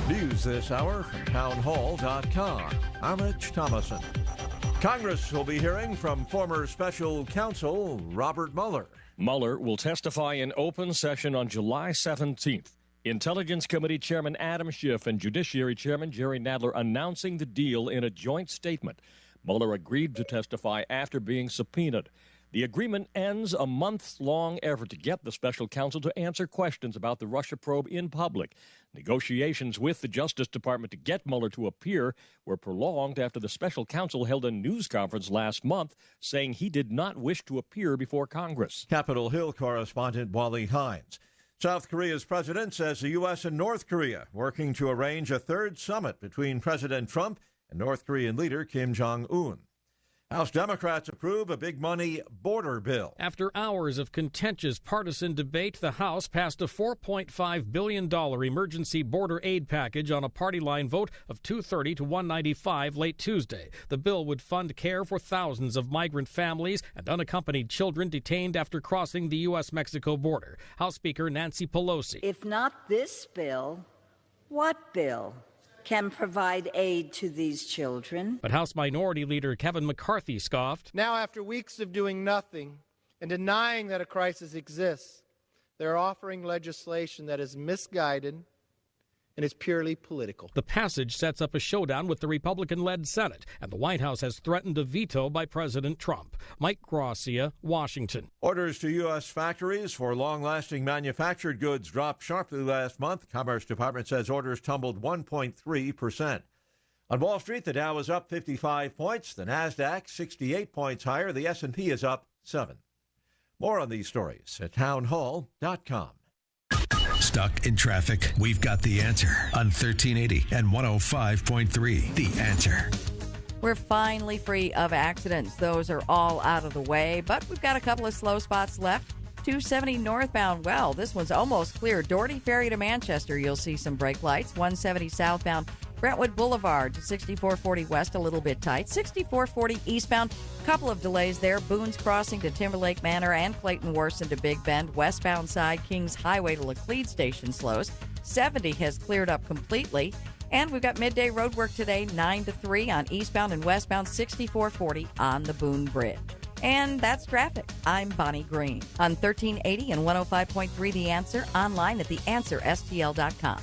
News this hour from townhall.com. I'm Rich Thomason. Congress will be hearing from former special counsel Robert Mueller. Mueller will testify in open session on July 17th. Intelligence Committee Chairman Adam Schiff and Judiciary Chairman Jerry Nadler announcing the deal in a joint statement. Mueller agreed to testify after being subpoenaed. The agreement ends a months-long effort to get the special counsel to answer questions about the Russia probe in public. Negotiations with the Justice Department to get Mueller to appear were prolonged after the special counsel held a news conference last month saying he did not wish to appear before Congress. Capitol Hill correspondent Wally Hines. South Korea's president says the U.S. and North Korea working to arrange a third summit between President Trump and North Korean leader Kim Jong-un. House Democrats approve a big-money border bill. After hours of contentious partisan debate, the House passed a $4.5 billion emergency border aid package on a party line vote of 230 to 195 late Tuesday. The bill would fund care for thousands of migrant families and unaccompanied children detained after crossing the U.S.-Mexico border. House Speaker Nancy Pelosi. If not this bill, what bill can provide aid to these children? But House Minority Leader Kevin McCarthy scoffed. Now, after weeks of doing nothing and denying that a crisis exists, they're offering legislation that is misguided and is purely political. The passage sets up a showdown with the Republican-led Senate, and the White House has threatened a veto by President Trump. Mike Gracia, Washington. Orders to U.S. factories for long-lasting manufactured goods dropped sharply last month. Commerce Department says orders tumbled 1.3%. On Wall Street, the Dow is up 55 points, the Nasdaq 68 points higher, the S&P is up 7. More on these stories at townhall.com. Stuck in traffic? We've got the answer on 1380 and 105.3. The Answer. We're finally free of accidents. Those are all out of the way, but we've got a couple of slow spots left. 270 northbound, well, this one's almost clear. Doherty Ferry to Manchester, you'll see some brake lights. 170 southbound, Brentwood Boulevard to 6440 west, a little bit tight. 6440 eastbound, couple of delays there. Boone's Crossing to Timberlake Manor and Clayton Worson to Big Bend. Westbound side, Kings Highway to Laclede Station slows. 70 has cleared up completely. And we've got midday road work today, 9 to 3 on eastbound and westbound 6440 on the Boone Bridge. And that's traffic. I'm Bonnie Green on 1380 and 105.3 The Answer, online at theanswerstl.com.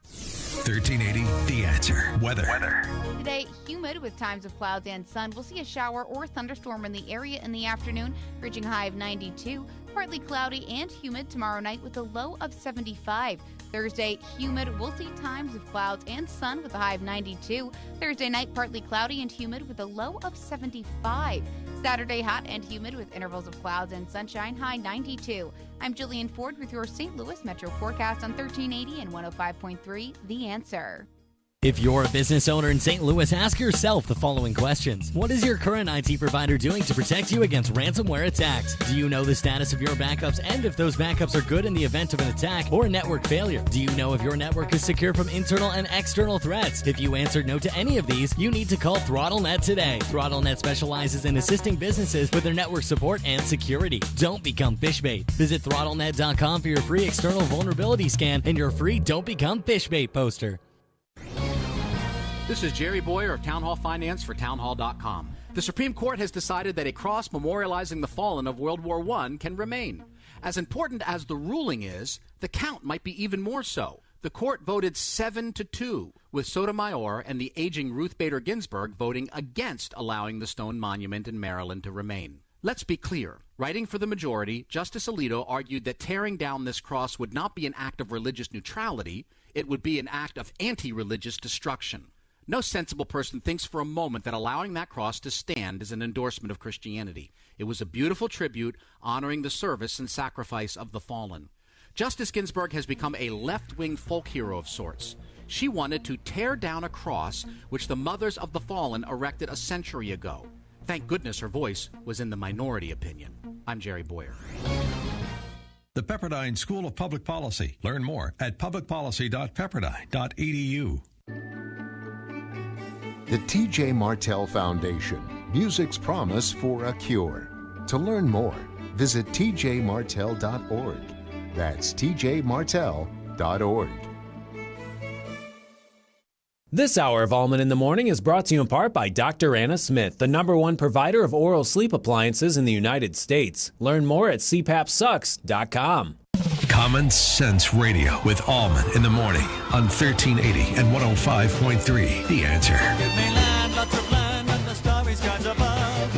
1380 The Answer. Weather. Today, humid with times of clouds and sun. We'll see a shower or thunderstorm in the area in the afternoon, reaching a high of 92. Partly cloudy and humid tomorrow night with a low of 75. Thursday, humid. We'll see times of clouds and sun with a high of 92. Thursday night, partly cloudy and humid with a low of 75. Saturday, hot and humid with intervals of clouds and sunshine, high 92. I'm Jillian Ford with your St. Louis Metro forecast on 1380 and 105.3 The Answer. If you're a business owner in St. Louis, ask yourself the following questions. What is your current IT provider doing to protect you against ransomware attacks? Do you know the status of your backups and if those backups are good in the event of an attack or network failure? Do you know if your network is secure from internal and external threats? If you answered no to any of these, you need to call ThrottleNet today. ThrottleNet specializes in assisting businesses with their network support and security. Don't become fishbait. Visit ThrottleNet.com for your free external vulnerability scan and your free Don't Become Fishbait poster. This is Jerry Boyer of Town Hall Finance for townhall.com. The Supreme Court has decided that a cross memorializing the fallen of World War I can remain. As important as the ruling is, the count might be even more so. The court voted 7-2, with Sotomayor and the aging Ruth Bader Ginsburg voting against allowing the stone monument in Maryland to remain. Let's be clear. Writing for the majority, Justice Alito argued that tearing down this cross would not be an act of religious neutrality, it would be an act of anti-religious destruction. No sensible person thinks for a moment that allowing that cross to stand is an endorsement of Christianity. It was a beautiful tribute honoring the service and sacrifice of the fallen. Justice Ginsburg has become a left-wing folk hero of sorts. She wanted to tear down a cross which the mothers of the fallen erected a century ago. Thank goodness her voice was in the minority opinion. I'm Jerry Boyer. The Pepperdine School of Public Policy. Learn more at publicpolicy.pepperdine.edu. The T.J. Martell Foundation, music's promise for a cure. To learn more, visit tjmartell.org. That's tjmartell.org. This hour of Allman in the Morning is brought to you in part by Dr. Anna Smith, the #1 provider of oral sleep appliances in the United States. Learn more at cpapsucks.com. Common Sense Radio with Allman in the Morning on 1380 and 105.3 The Answer. Give me land, lots of land, and the starry skies above.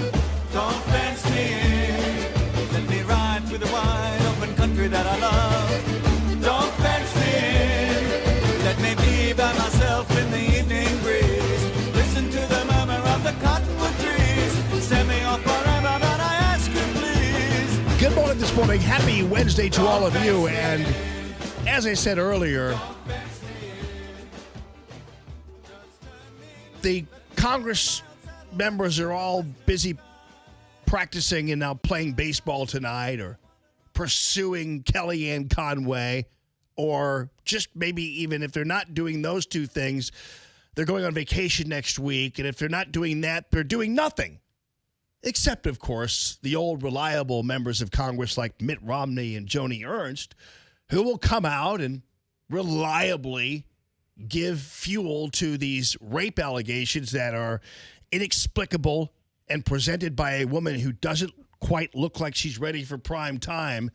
Don't fence me in. morning. Happy Wednesday to all of you. And as I said earlier, the Congress members are all busy practicing and now playing baseball tonight, or pursuing Kellyanne Conway, or just maybe even if they're not doing those two things, they're going on vacation next week. And if they're not doing that, they're doing nothing. Except, of course, the old reliable members of Congress like Mitt Romney and Joni Ernst, who will come out and reliably give fuel to these rape allegations that are inexplicable and presented by a woman who doesn't quite look like she's ready for prime time,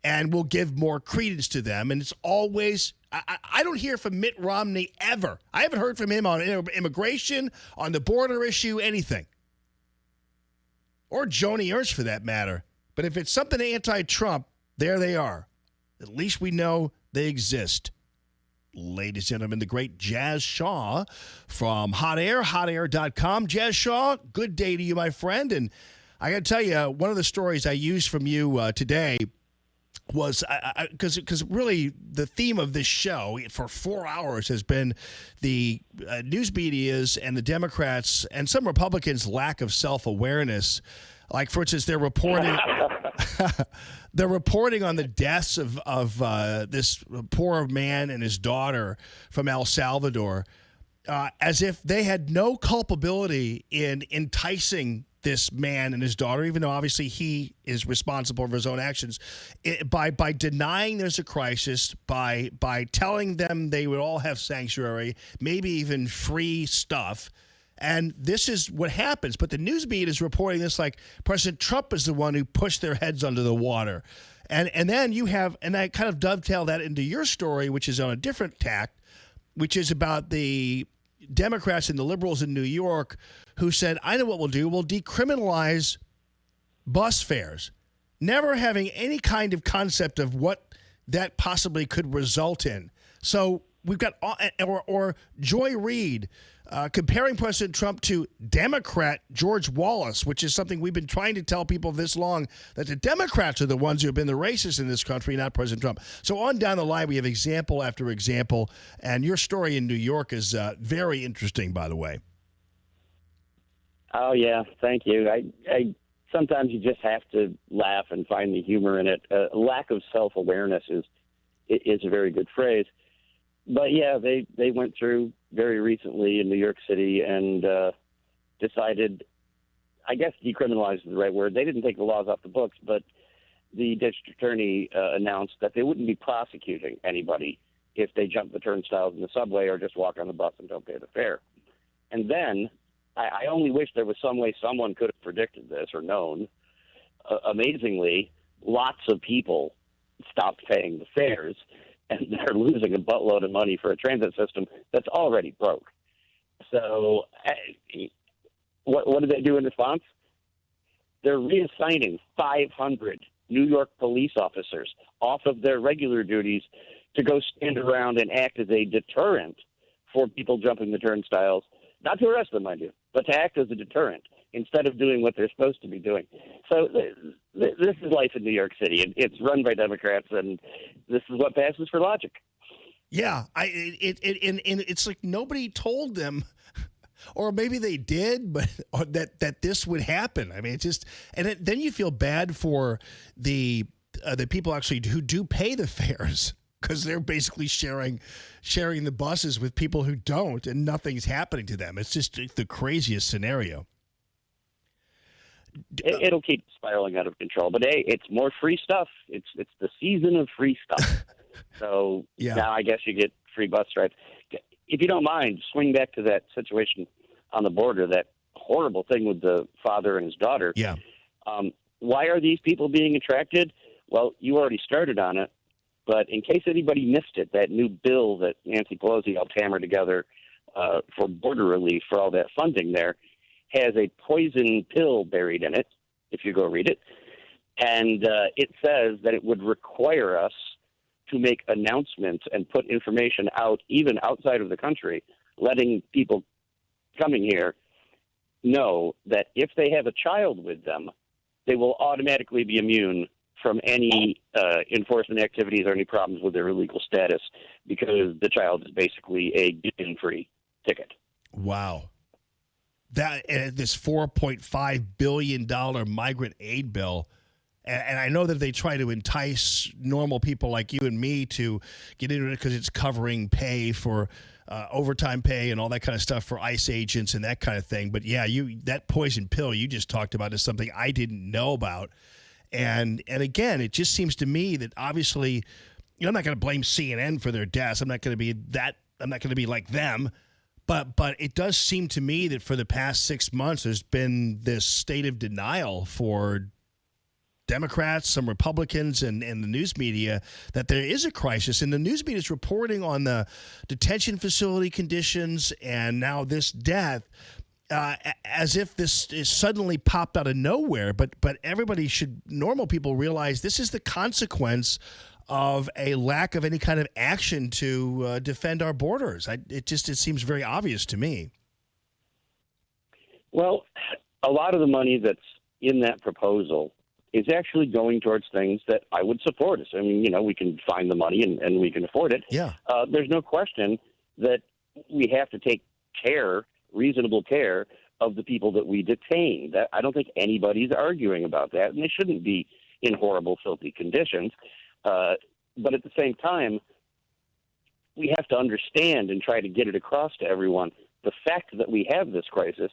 and will give more credence to them. And it's always, I don't hear from Mitt Romney ever. I haven't heard from him on immigration, on the border issue, anything. Or Joni Ernst, for that matter. But if it's something anti-Trump, there they are. At least we know they exist. Ladies and gentlemen, the great Jazz Shaw from Hot Air, hotair.com. Jazz Shaw, good day to you, my friend. And I got to tell you, one of the stories I used from you today was, because really the theme of this show for 4 hours has been the news media's and the Democrats and some Republicans' lack of self-awareness. Like, for instance, they're reporting they're reporting on the deaths of this poor man and his daughter from El Salvador as if they had no culpability in enticing this man and his daughter, even though obviously he is responsible for his own actions, by denying there's a crisis, by telling them they would all have sanctuary, maybe even free stuff. And this is what happens. But the news media is reporting this like President Trump is the one who pushed their heads under the water. And then you have, and I kind of dovetail that into your story, which is on a different tack, which is about the Democrats and the liberals in New York who said, I know what we'll do. We'll decriminalize bus fares, never having any kind of concept of what that possibly could result in. So we've got, or Joy Reid comparing President Trump to Democrat George Wallace, which is something we've been trying to tell people this long, that the Democrats are the ones who have been the racists in this country, not President Trump. So on down the line, we have example after example, and your story in New York is very interesting, by the way. Oh, yeah. Thank you. I sometimes you just have to laugh and find the humor in it. Lack of self-awareness is a very good phrase. But, yeah, they went through very recently in New York City and decided, I guess decriminalize is the right word. They didn't take the laws off the books, but the district attorney announced that they wouldn't be prosecuting anybody if they jump the turnstiles in the subway or just walk on the bus and don't pay the fare. And then I only wish there was some way someone could have predicted this or known. Amazingly, lots of people stopped paying the fares, and they're losing a buttload of money for a transit system that's already broke. So what did they do in response? They're reassigning 500 New York police officers off of their regular duties to go stand around and act as a deterrent for people jumping the turnstiles. Not to arrest them, mind you, but to act as a deterrent instead of doing what they're supposed to be doing. So this is life in New York City. It's run by Democrats, and this is what passes for logic. Yeah, it's like nobody told them, or maybe they did, but that this would happen. I mean, it's just, and then you feel bad for the people actually who do pay the fares, because they're basically sharing the buses with people who don't, and nothing's happening to them. It's just the craziest scenario. It'll keep spiraling out of control. But, hey, it's more free stuff. It's the season of free stuff. So yeah. Now I guess you get free bus rides. If you don't mind, swing back to that situation on the border, that horrible thing with the father and his daughter. Yeah. Why are these people being attracted? Well, you already started on it. But in case anybody missed it, that new bill that Nancy Pelosi helped hammer together for border relief for all that funding there has a poison pill buried in it, if you go read it. And it says that it would require us to make announcements and put information out, even outside of the country, letting people coming here know that if they have a child with them, they will automatically be immune from any enforcement activities or any problems with their legal status because the child is basically a given-free ticket. Wow. That this $4.5 billion migrant aid bill, and I know that they try to entice normal people like you and me to get into it because it's covering pay for overtime pay and all that kind of stuff for ICE agents and that kind of thing. But yeah, that poison pill you just talked about is something I didn't know about. And again, it just seems to me that obviously, I'm not going to blame CNN for their deaths. I'm not going to be like them. But it does seem to me that for the past 6 months, there's been this state of denial for Democrats, some Republicans, and the news media that there is a crisis. And the news media is reporting on the detention facility conditions and now this death as if this is suddenly popped out of nowhere. But normal people realize this is the consequence of a lack of any kind of action to defend our borders. It seems very obvious to me. Well, a lot of the money that's in that proposal is actually going towards things that I would support. I mean, we can find the money and we can afford it. Yeah. There's no question that we have to take reasonable care of the people that we detain. I don't think anybody's arguing about that, and they shouldn't be in horrible, filthy conditions. But at the same time, we have to understand and try to get it across to everyone. The fact that we have this crisis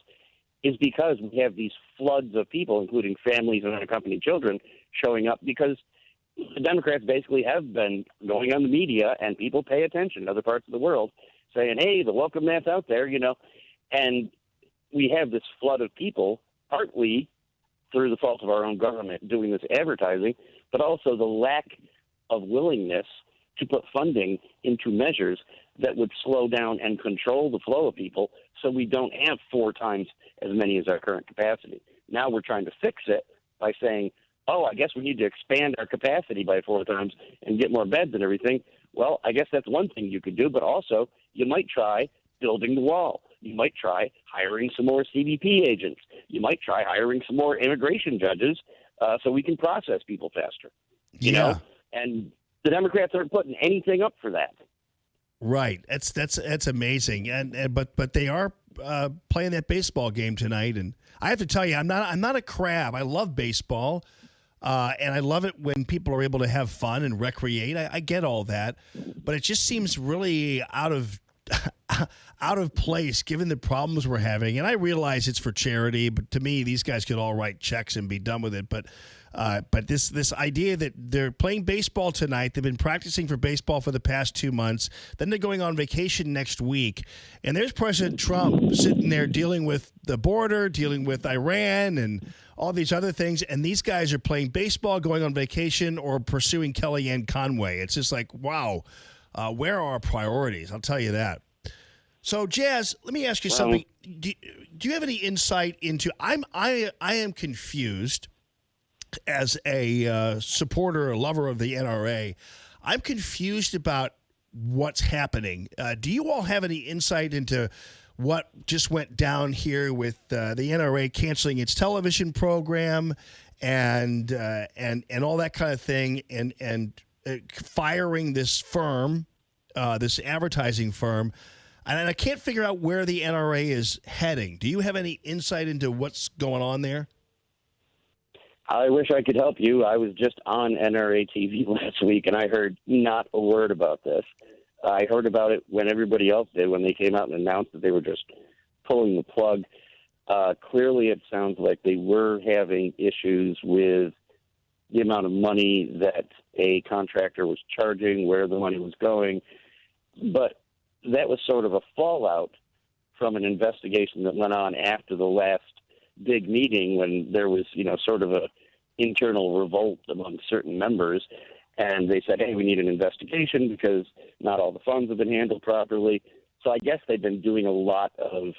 is because we have these floods of people, including families and unaccompanied children, showing up because the Democrats basically have been going on the media, and people pay attention in other parts of the world, saying, hey, the welcome mat's out there, And we have this flood of people, partly through the fault of our own government doing this advertising, but also the lack of willingness to put funding into measures that would slow down and control the flow of people so we don't have 4 times as many as our current capacity. Now we're trying to fix it by saying, I guess we need to expand our capacity by 4 times and get more beds and everything. Well, I guess that's one thing you could do, but also you might try building the wall. You might try hiring some more CBP agents. You might try hiring some more immigration judges so we can process people faster. You know? And the Democrats aren't putting anything up for that. Right. That's amazing. But they are playing that baseball game tonight, and I have to tell you, I'm not a crab. I love baseball, and I love it when people are able to have fun and recreate. I get all that, but it just seems really out of place given the problems we're having. And I realize it's for charity, but to me, these guys could all write checks and be done with it. But this idea that they're playing baseball tonight, they've been practicing for baseball for the past 2 months, then they're going on vacation next week, and there's President Trump sitting there dealing with the border, dealing with Iran and all these other things, and these guys are playing baseball, going on vacation, or pursuing Kellyanne Conway. It's just like, wow, where are our priorities? I'll tell you that. So, Jazz, let me ask you something. Do you have any insight into? I am confused as a supporter or lover of the NRA. I'm confused about what's happening. Do you all have any insight into what just went down here with the NRA canceling its television program and all that kind of thing, and firing this firm, this advertising firm? And I can't figure out where the NRA is heading. Do you have any insight into what's going on there? I wish I could help you. I was just on NRA TV last week, and I heard not a word about this. I heard about it when everybody else did, when they came out and announced that they were just pulling the plug. Clearly, it sounds like they were having issues with the amount of money that a contractor was charging, where the money was going. But that was sort of a fallout from an investigation that went on after the last big meeting, when there was, sort of a internal revolt among certain members. And they said, hey, we need an investigation because not all the funds have been handled properly. So I guess they've been doing a lot of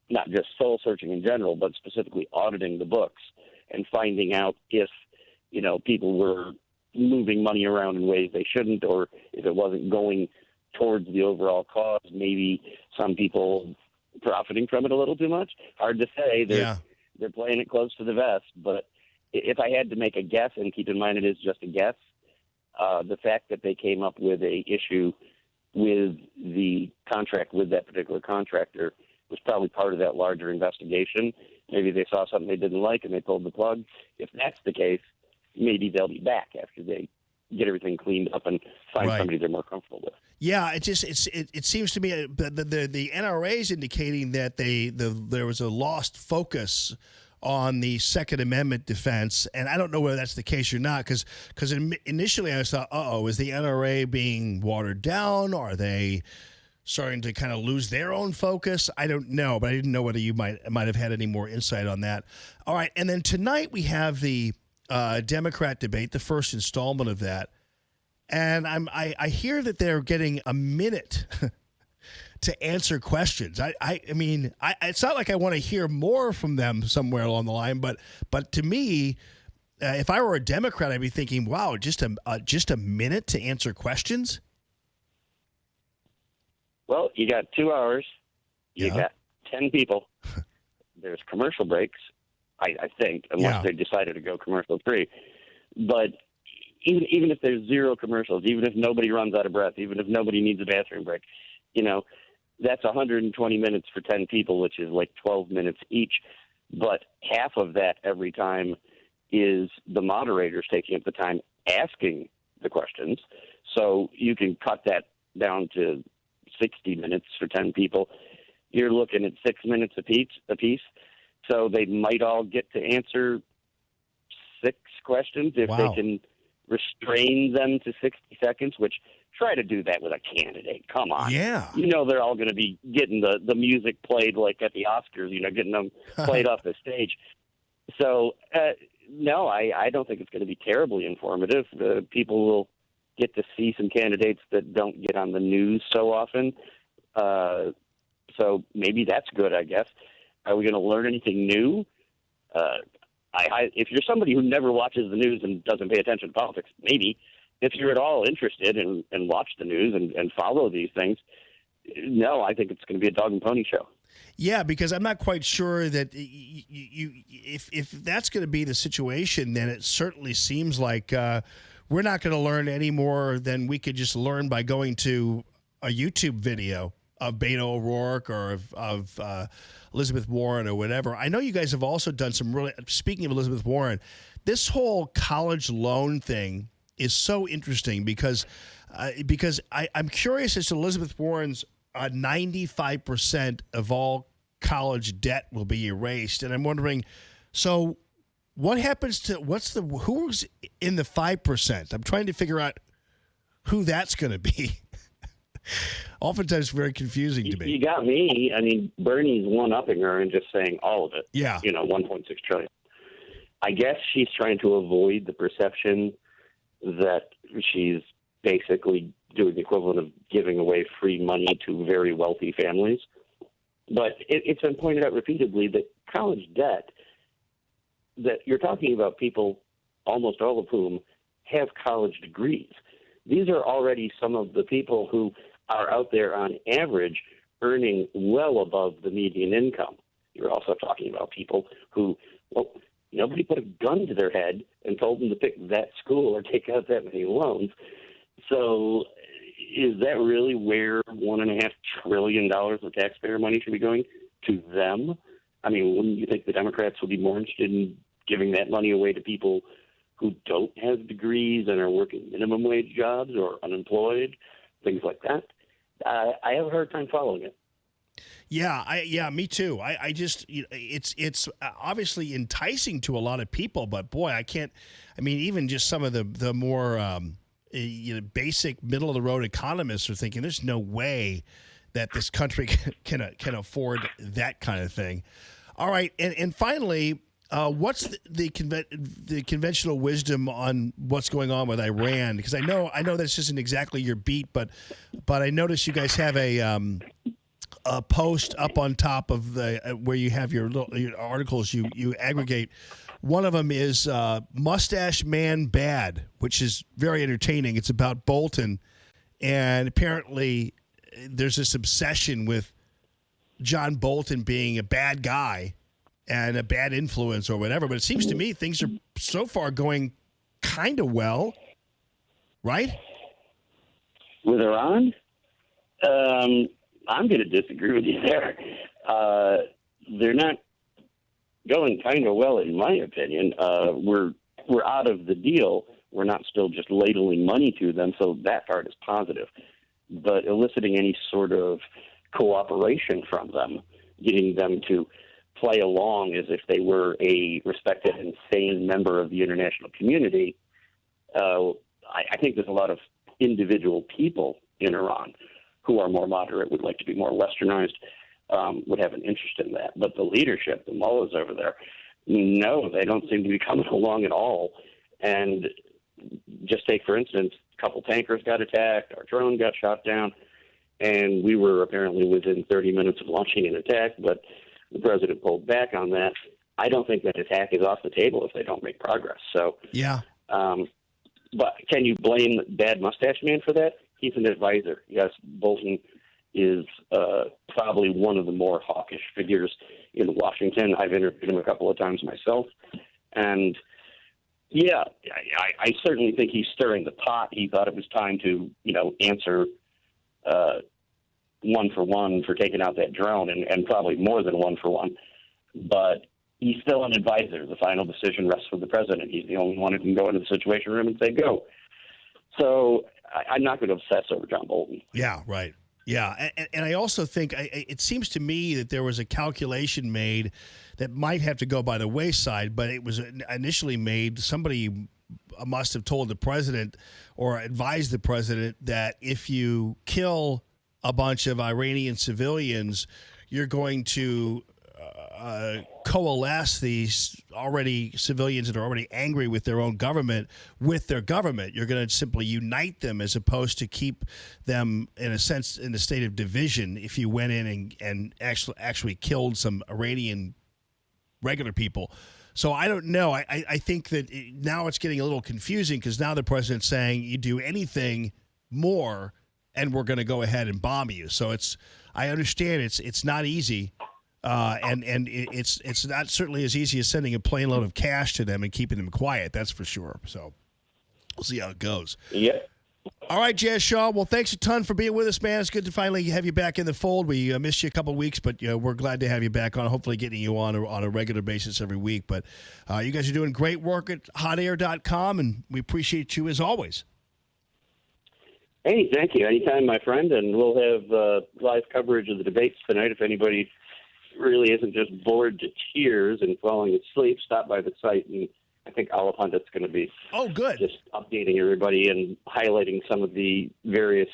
not just soul searching in general, but specifically auditing the books and finding out if, people were moving money around in ways they shouldn't, or if it wasn't going towards the overall cause, maybe some people profiting from it a little too much. Hard to say. They're playing it close to the vest, but if I had to make a guess, and keep in mind it is just a guess, the fact that they came up with a issue with the contract with that particular contractor was probably part of that larger investigation. Maybe they saw something they didn't like and they pulled the plug. If that's the case, maybe they'll be back after they get everything cleaned up and find somebody they're more comfortable with. Yeah, it seems to me the NRA is indicating that there was a lost focus on the Second Amendment defense, and I don't know whether that's the case or not, because initially I thought, is the NRA being watered down? Are they starting to kind of lose their own focus? I don't know, but I didn't know whether you might have had any more insight on that. All right, and then tonight we have the Democrat debate, the first installment of that, and I hear that they're getting a minute to answer questions. I mean, it's not like I want to hear more from them somewhere along the line, but to me, if I were a Democrat, I'd be thinking, wow, just a minute to answer questions. Well, you got 2 hours. You got 10 people. There's commercial breaks, I think, unless they decided to go commercial free. But even if there's zero commercials, even if nobody runs out of breath, even if nobody needs a bathroom break, that's 120 minutes for 10 people, which is like 12 minutes each. But half of that every time is the moderators taking up the time asking the questions. So you can cut that down to 60 minutes for 10 people. You're looking at 6 minutes apiece. So they might all get to answer 6 questions if they can restrain them to 60 seconds, which try to do that with a candidate. Come on. Yeah. They're all going to be getting the music played like at the Oscars, getting them played off the stage. So, no, I don't think it's going to be terribly informative. People will get to see some candidates that don't get on the news so often. So maybe that's good, I guess. Are we going to learn anything new? If you're somebody who never watches the news and doesn't pay attention to politics, maybe. If you're at all interested and watch the news and follow these things, no, I think it's going to be a dog and pony show. Yeah, because I'm not quite sure that if that's going to be the situation, then it certainly seems like we're not going to learn any more than we could just learn by going to a YouTube video of Beto O'Rourke or of Elizabeth Warren or whatever. I know you guys have also done some really, speaking of Elizabeth Warren, this whole college loan thing is so interesting because I'm curious as to Elizabeth Warren's 95% of all college debt will be erased. And I'm wondering, so what happens to, who's in the 5%? I'm trying to figure out who that's going to be. Oftentimes very confusing to me. You got me. I mean, Bernie's one-upping her and just saying all of it. Yeah. $1.6 trillion. I guess she's trying to avoid the perception that she's basically doing the equivalent of giving away free money to very wealthy families. But it's been pointed out repeatedly that college debt, that you're talking about people, almost all of whom have college degrees. These are already some of the people who are out there on average earning well above the median income. You're also talking about people who, nobody put a gun to their head and told them to pick that school or take out that many loans. So is that really where $1.5 trillion of taxpayer money should be going? To them? I mean, wouldn't you think the Democrats would be more interested in giving that money away to people who don't have degrees and are working minimum wage jobs or unemployed, things like that? I have a hard time following it. Yeah, me too. I just, it's obviously enticing to a lot of people, but boy, I can't. I mean, even just some of the more basic middle of the road economists are thinking there's no way that this country can afford that kind of thing. All right, and finally, what's the conventional wisdom on what's going on with Iran? Because I know this isn't exactly your beat, but I noticed you guys have a post up on top of the where you have your articles you aggregate. One of them is Mustache Man Bad, which is very entertaining. It's about Bolton, and apparently there's this obsession with John Bolton being a bad guy. and a bad influence or whatever. But it seems to me things are so far going kind of well, right? With Iran? I'm going to disagree with you there. They're not going kind of well, in my opinion. We're out of the deal. We're not still just ladling money to them, so that part is positive. But eliciting any sort of cooperation from them, getting them to play along as if they were a respected and sane member of the international community, I think there's a lot of individual people in Iran who are more moderate, would like to be more westernized, would have an interest in that. But the leadership, the mullahs over there, no, they don't seem to be coming along at all. And just take, for instance, a couple tankers got attacked, our drone got shot down, and we were apparently within 30 minutes of launching an attack, but the president pulled back on that. I don't think that attack is off the table if they don't make progress. So, yeah. But can you blame Bad Mustache Man for that? He's an advisor. Yes, Bolton is probably one of the more hawkish figures in Washington. I've interviewed him a couple of times myself. And, yeah, I certainly think he's stirring the pot. He thought it was time to, answer one for one for taking out that drone, and probably more than one for one. But he's still an advisor. The final decision rests with the president. He's the only one who can go into the Situation Room and say, go. So I'm not going to obsess over John Bolton. Yeah, right. Yeah, and I also think it seems to me that there was a calculation made that might have to go by the wayside, but it was initially made. Somebody must have told the president or advised the president that if you kill a bunch of Iranian civilians, you're going to coalesce these civilians that are already angry with their own government with their government. You're going to simply unite them as opposed to keep them, in a sense, in a state of division if you went in and actually killed some Iranian regular people. So I don't know. I think that now it's getting a little confusing because now the president's saying you do anything more and we're going to go ahead and bomb you. So I understand it's not easy. And it's not certainly as easy as sending a plane load of cash to them and keeping them quiet. That's for sure. So we'll see how it goes. Yeah. All right, Jazz Shaw. Well, thanks a ton for being with us, man. It's good to finally have you back in the fold. We missed you a couple of weeks, but we're glad to have you back on. Hopefully getting you on a regular basis every week. But you guys are doing great work at hotair.com, and we appreciate you as always. Hey, thank you. Anytime, my friend. And we'll have live coverage of the debates tonight. If anybody really isn't just bored to tears and falling asleep, stop by the site, and I think Alapundit's going to be just updating everybody and highlighting some of the various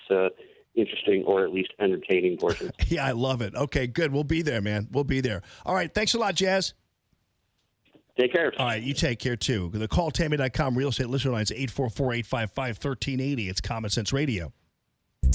interesting or at least entertaining portions. Yeah, I love it. Okay, good. We'll be there, man. We'll be there. All right, thanks a lot, Jazz. Take care. All right, you take care, too. The calltammy.com real estate listener line is 844-855-1380. It's Common Sense Radio.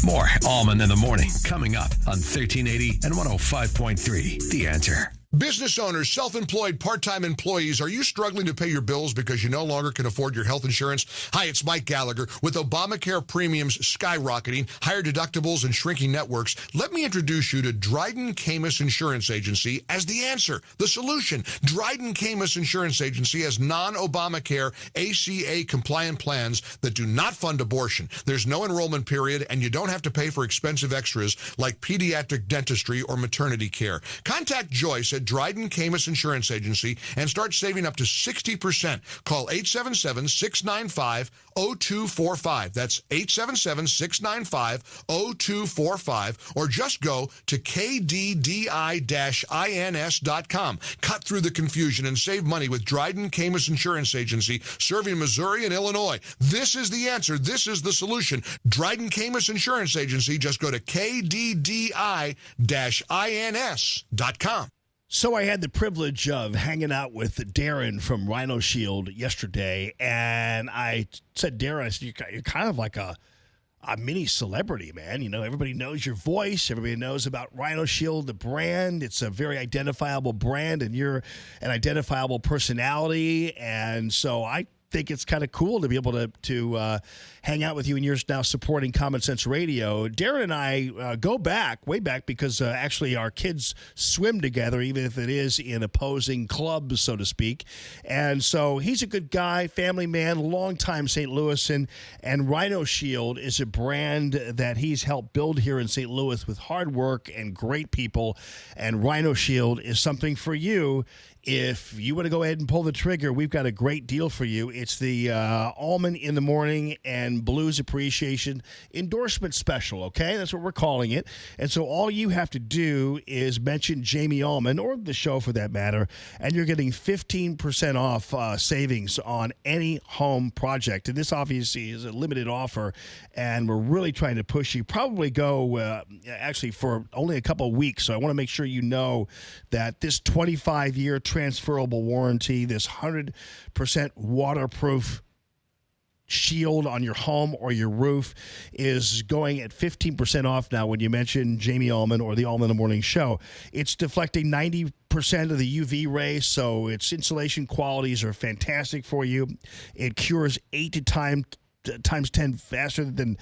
More Allman in the Morning coming up on 1380 and 105.3. The Answer. Business owners, self-employed, part-time employees, are you struggling to pay your bills because you no longer can afford your health insurance? Hi, it's Mike Gallagher. With Obamacare premiums skyrocketing, higher deductibles, and shrinking networks, let me introduce you to Dryden Camus Insurance Agency as the answer, the solution. Dryden Camus Insurance Agency has non-Obamacare ACA-compliant plans that do not fund abortion. There's no enrollment period, and you don't have to pay for expensive extras like pediatric dentistry or maternity care. Contact Joyce at Dryden Camus Insurance Agency and start saving up to 60%. Call 877-695-0245. That's 877-695-0245, or just go to kddi-ins.com. Cut through the confusion and save money with Dryden Camus Insurance Agency, serving Missouri and Illinois. This is the answer. This is the solution. Dryden Camus Insurance Agency. Just go to kddi-ins.com. So I had the privilege of hanging out with Darren from Rhino Shield yesterday, and I said, Darren, I said, you're kind of like a mini celebrity, man. You know, everybody knows your voice. Everybody knows about Rhino Shield, the brand. It's a very identifiable brand, and you're an identifiable personality. And so I think it's kind of cool to be able to hang out with you, and you're now supporting Common Sense Radio. Darren and I go way back, because actually our kids swim together, even if it is in opposing clubs, so to speak. And so he's a good guy, family man, longtime St. Louis, and Rhino Shield is a brand that he's helped build here in St. Louis with hard work and great people. And Rhino Shield is something for you. If you want to go ahead and pull the trigger, we've got a great deal for you. It's the Allman in the Morning and Blues Appreciation Endorsement Special, okay? That's what we're calling it. And so all you have to do is mention Jamie Allman, or the show for that matter, and you're getting 15% off savings on any home project. And this obviously is a limited offer, and we're really trying to push you. Probably go actually for only a couple of weeks. So I want to make sure you know that this 25-year transferable warranty, this 100% waterproof shield on your home or your roof, is going at 15% off now when you mention Jamie Allman or the Allman in the Morning Show. It's deflecting 90% of the UV rays, so its insulation qualities are fantastic for you. It cures 8 times 10 faster than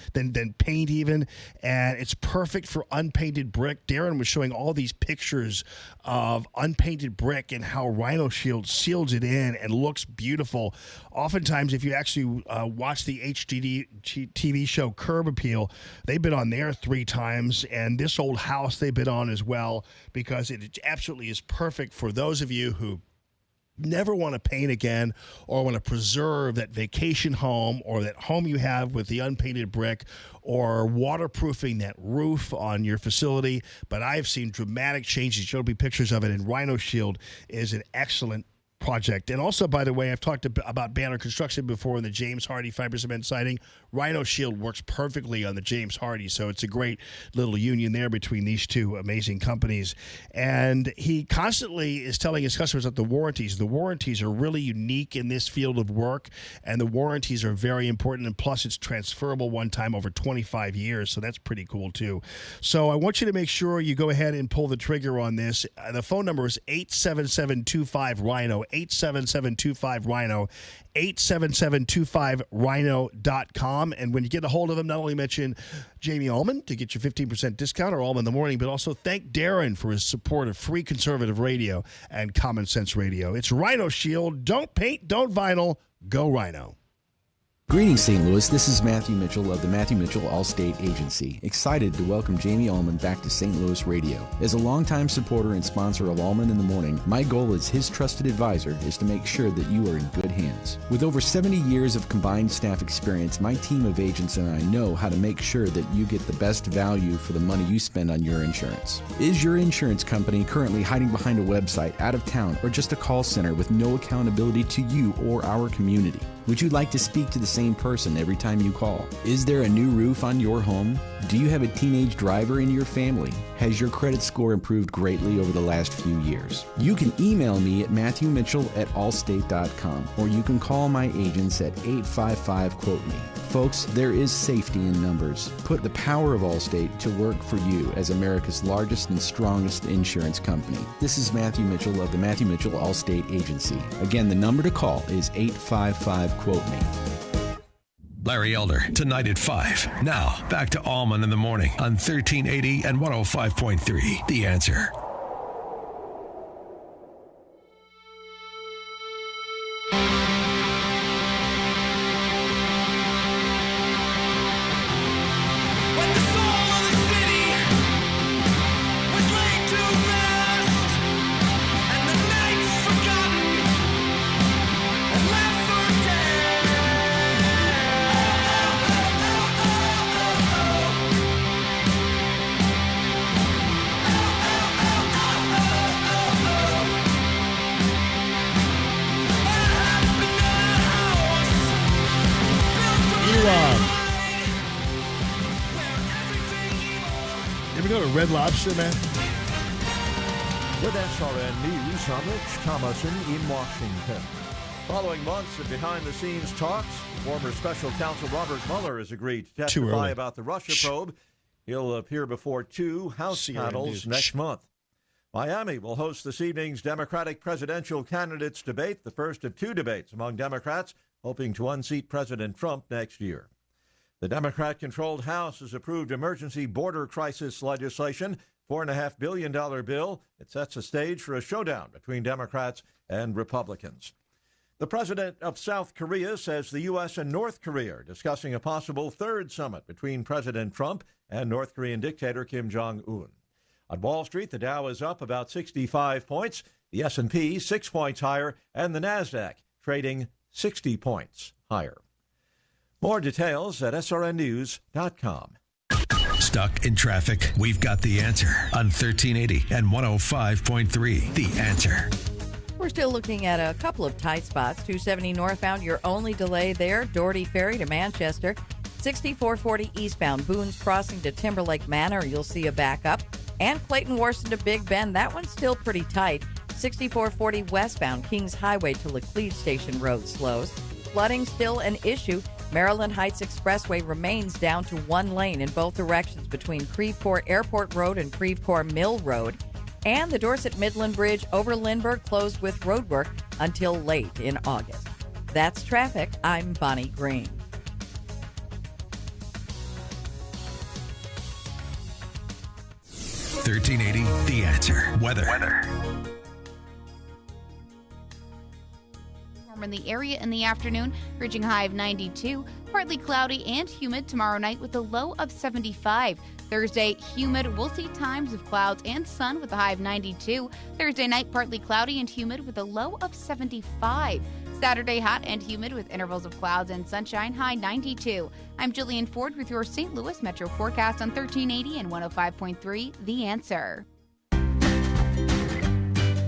paint even, and it's perfect for unpainted brick. Darren was showing all these pictures of unpainted brick and how Rhino Shield seals it in and looks beautiful. Oftentimes, if you actually watch the HGD TV show Curb Appeal, they've been on there 3 times, and this old house they've been on as well, because it absolutely is perfect for those of you who never want to paint again, or want to preserve that vacation home or that home you have with the unpainted brick, or waterproofing that roof on your facility. But I've seen dramatic changes. There'll be pictures of it, and Rhino Shield is an excellent project. And also, by the way, I've talked about Banner Construction before in the James Hardy fiber cement siding. Rhino Shield works perfectly on the James Hardy, so it's a great little union there between these two amazing companies. And he constantly is telling his customers that the warranties are really unique in this field of work, and the warranties are very important, and plus it's transferable one time over 25 years, so that's pretty cool too. So I want you to make sure you go ahead and pull the trigger on this. The phone number is 877-25-RHINO, 877-25-RHINO, 877-25rhino.com. And when you get a hold of them, not only mention Jamie Allman to get your 15% discount, or Allman in the Morning, but also thank Darren for his support of free conservative radio and Common Sense Radio. It's Rhino Shield. Don't paint, don't vinyl. Go Rhino. Greetings, St. Louis. This is Matthew Mitchell of the Matthew Mitchell Allstate Agency. Excited to welcome Jamie Allman back to St. Louis Radio. As a longtime supporter and sponsor of Allman in the Morning, my goal as his trusted advisor is to make sure that you are in good hands. With over 70 years of combined staff experience, my team of agents and I know how to make sure that you get the best value for the money you spend on your insurance. Is your insurance company currently hiding behind a website, out of town, or just a call center with no accountability to you or our community? Would you like to speak to the same person every time you call? Is there a new roof on your home? Do you have a teenage driver in your family? Has your credit score improved greatly over the last few years? You can email me at matthewmitchell@allstate.com, or you can call my agents at 855-QUOTE-ME. Folks, there is safety in numbers. Put the power of Allstate to work for you as America's largest and strongest insurance company. This is Matthew Mitchell of the Matthew Mitchell Allstate Agency. Again, the number to call is 855-QUOTE-ME. Larry Elder, tonight at 5. Now, back to Allman in the Morning on 1380 and 105.3. The Answer. Red Lobster, man? With SRN News, I'm Rich Thomason in Washington. Following months of behind-the-scenes talks, former special counsel Robert Mueller has agreed to testify about the Russia probe. He'll appear before 2 House panels next month. Miami will host this evening's Democratic presidential candidates debate, the first of 2 debates among Democrats hoping to unseat President Trump next year. The Democrat-controlled House has approved emergency border crisis legislation, $4.5 billion bill. It sets the stage for a showdown between Democrats and Republicans. The president of South Korea says the U.S. and North Korea are discussing a possible third summit between President Trump and North Korean dictator Kim Jong-un. On Wall Street, the Dow is up about 65 points, the S&P 6 points higher, and the NASDAQ trading 60 points higher. More details at srnnews.com. Stuck in traffic? We've got the answer on 1380 and 105.3. The Answer. We're still looking at a couple of tight spots. 270 northbound, your only delay there, Doherty Ferry to Manchester. 6440 eastbound, Boone's Crossing to Timberlake Manor, you'll see a backup. And Clayton Warson to Big Bend, that one's still pretty tight. 6440 westbound, Kings Highway to Laclede Station Road slows. Flooding still an issue. Maryland Heights Expressway remains down to one lane in both directions between Creveport Airport Road and Creveport Mill Road. And the Dorset Midland Bridge over Lindbergh closed with roadwork until late in August. That's traffic. I'm Bonnie Green. $13.80 The Answer. Weather. In the area in the afternoon, reaching high of 92. Partly cloudy and humid tomorrow night with a low of 75. Thursday, humid. We'll see times of clouds and sun with a high of 92. Thursday night, partly cloudy and humid with a low of 75. Saturday, hot and humid with intervals of clouds and sunshine, high 92. I'm Jillian Ford with your St. Louis Metro forecast on 1380 and 105.3 The Answer.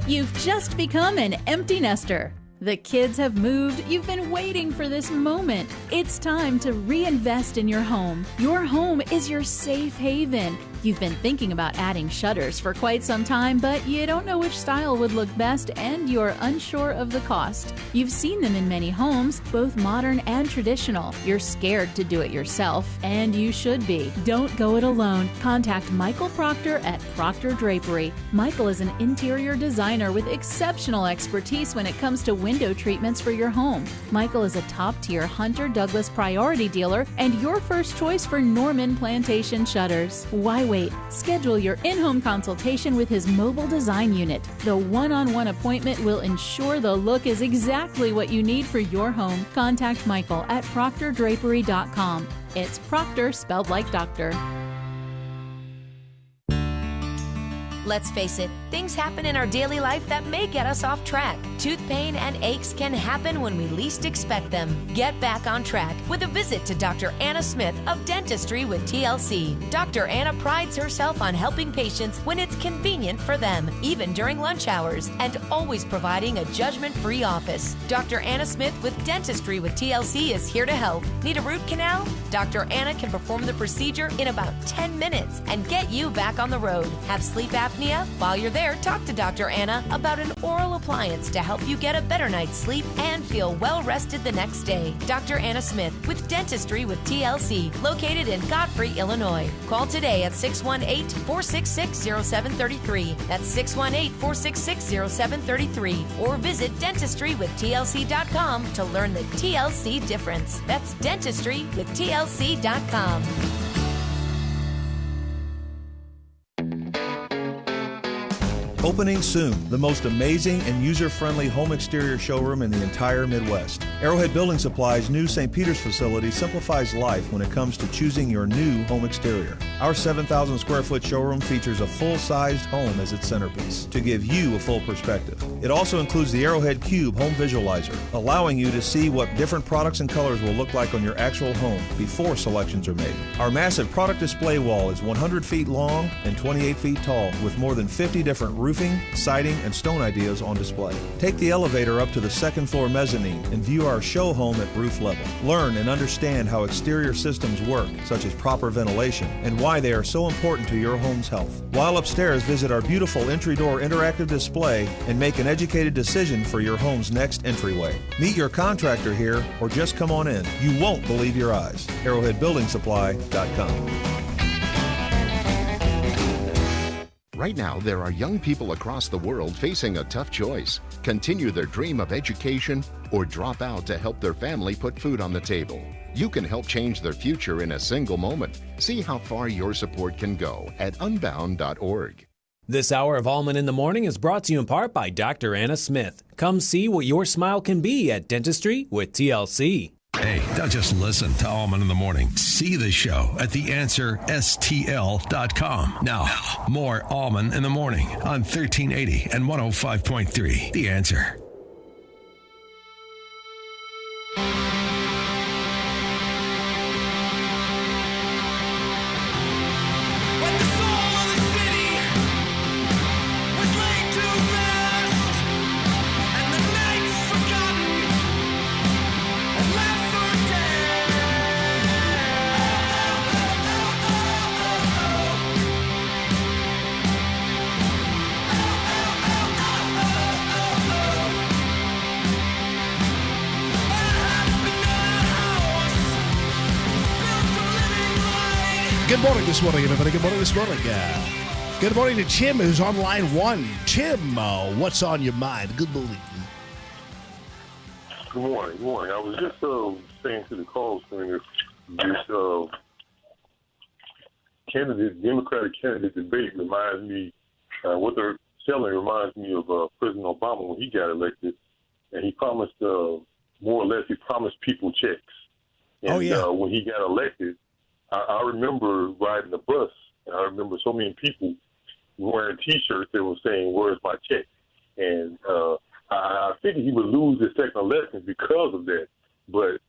You've just become an empty nester. The kids have moved. You've been waiting for this moment. It's time to reinvest in your home. Your home is your safe haven. You've been thinking about adding shutters for quite some time, but you don't know which style would look best and you're unsure of the cost. You've seen them in many homes, both modern and traditional. You're scared to do it yourself, and you should be. Don't go it alone. Contact Michael Proctor at Proctor Drapery. Michael is an interior designer with exceptional expertise when it comes to window treatments for your home. Michael is a top-tier Hunter Douglas priority dealer and your first choice for Norman Plantation shutters. Why wait? Schedule your in-home consultation with his mobile design unit. The one-on-one appointment will ensure the look is exactly what you need for your home. Contact Michael at proctordrapery.com. It's Proctor spelled like doctor. Let's face it, things happen in our daily life that may get us off track. Tooth pain and aches can happen when we least expect them. Get back on track with a visit to Dr. Anna Smith of Dentistry with TLC. Dr. Anna prides herself on helping patients when it's convenient for them, even during lunch hours, and always providing a judgment-free office. Dr. Anna Smith with Dentistry with TLC is here to help. Need a root canal? Dr. Anna can perform the procedure in about 10 minutes and get you back on the road. Have sleep apnea? While you're there, talk to Dr. Anna about an oral appliance to help you get a better night's sleep and feel well rested the next day. Dr. Anna Smith with Dentistry with TLC, located in Godfrey, Illinois. Call today at 618-466-0733. That's 618-466-0733. Or visit dentistrywithtlc.com to learn the TLC difference. That's dentistrywithtlc.com. Opening soon, the most amazing and user-friendly home exterior showroom in the entire Midwest. Arrowhead Building Supply's new St. Peter's facility simplifies life when it comes to choosing your new home exterior. Our 7,000 square foot showroom features a full-sized home as its centerpiece to give you a full perspective. It also includes the Arrowhead Cube home visualizer, allowing you to see what different products and colors will look like on your actual home before selections are made. Our massive product display wall is 100 feet long and 28 feet tall with more than 50 different roofing, siding, and stone ideas on display. Take the elevator up to the second floor mezzanine and view our show home at roof level. Learn and understand how exterior systems work, such as proper ventilation, and why they are so important to your home's health. While upstairs, visit our beautiful entry door interactive display and make an educated decision for your home's next entryway. Meet your contractor here or just come on in. You won't believe your eyes. ArrowheadBuildingSupply.com. Right now, there are young people across the world facing a tough choice. Continue their dream of education or drop out to help their family put food on the table. You can help change their future in a single moment. See how far your support can go at unbound.org. This hour of Allman in the Morning is brought to you in part by Dr. Anna Smith. Come see what your smile can be at Dentistry with TLC. Hey, don't just listen to Allman in the Morning. See the show at theanswerstl.com. Now, more Allman in the Morning on 1380 and 105.3. The Answer. Good morning this morning, everybody. Good morning this morning. Good morning to Tim, who's on line one. Tim, what's on your mind? Good morning. Good morning. Good morning. I was just saying to the call screener, this Democratic candidate debate reminds me, what they're selling reminds me of President Obama when he got elected, and he promised, more or less, he promised people checks. And when he got elected, I remember riding the bus, and I remember so many people wearing T-shirts that were saying, "Where's my check?" And I figured he would lose his second election because of that, but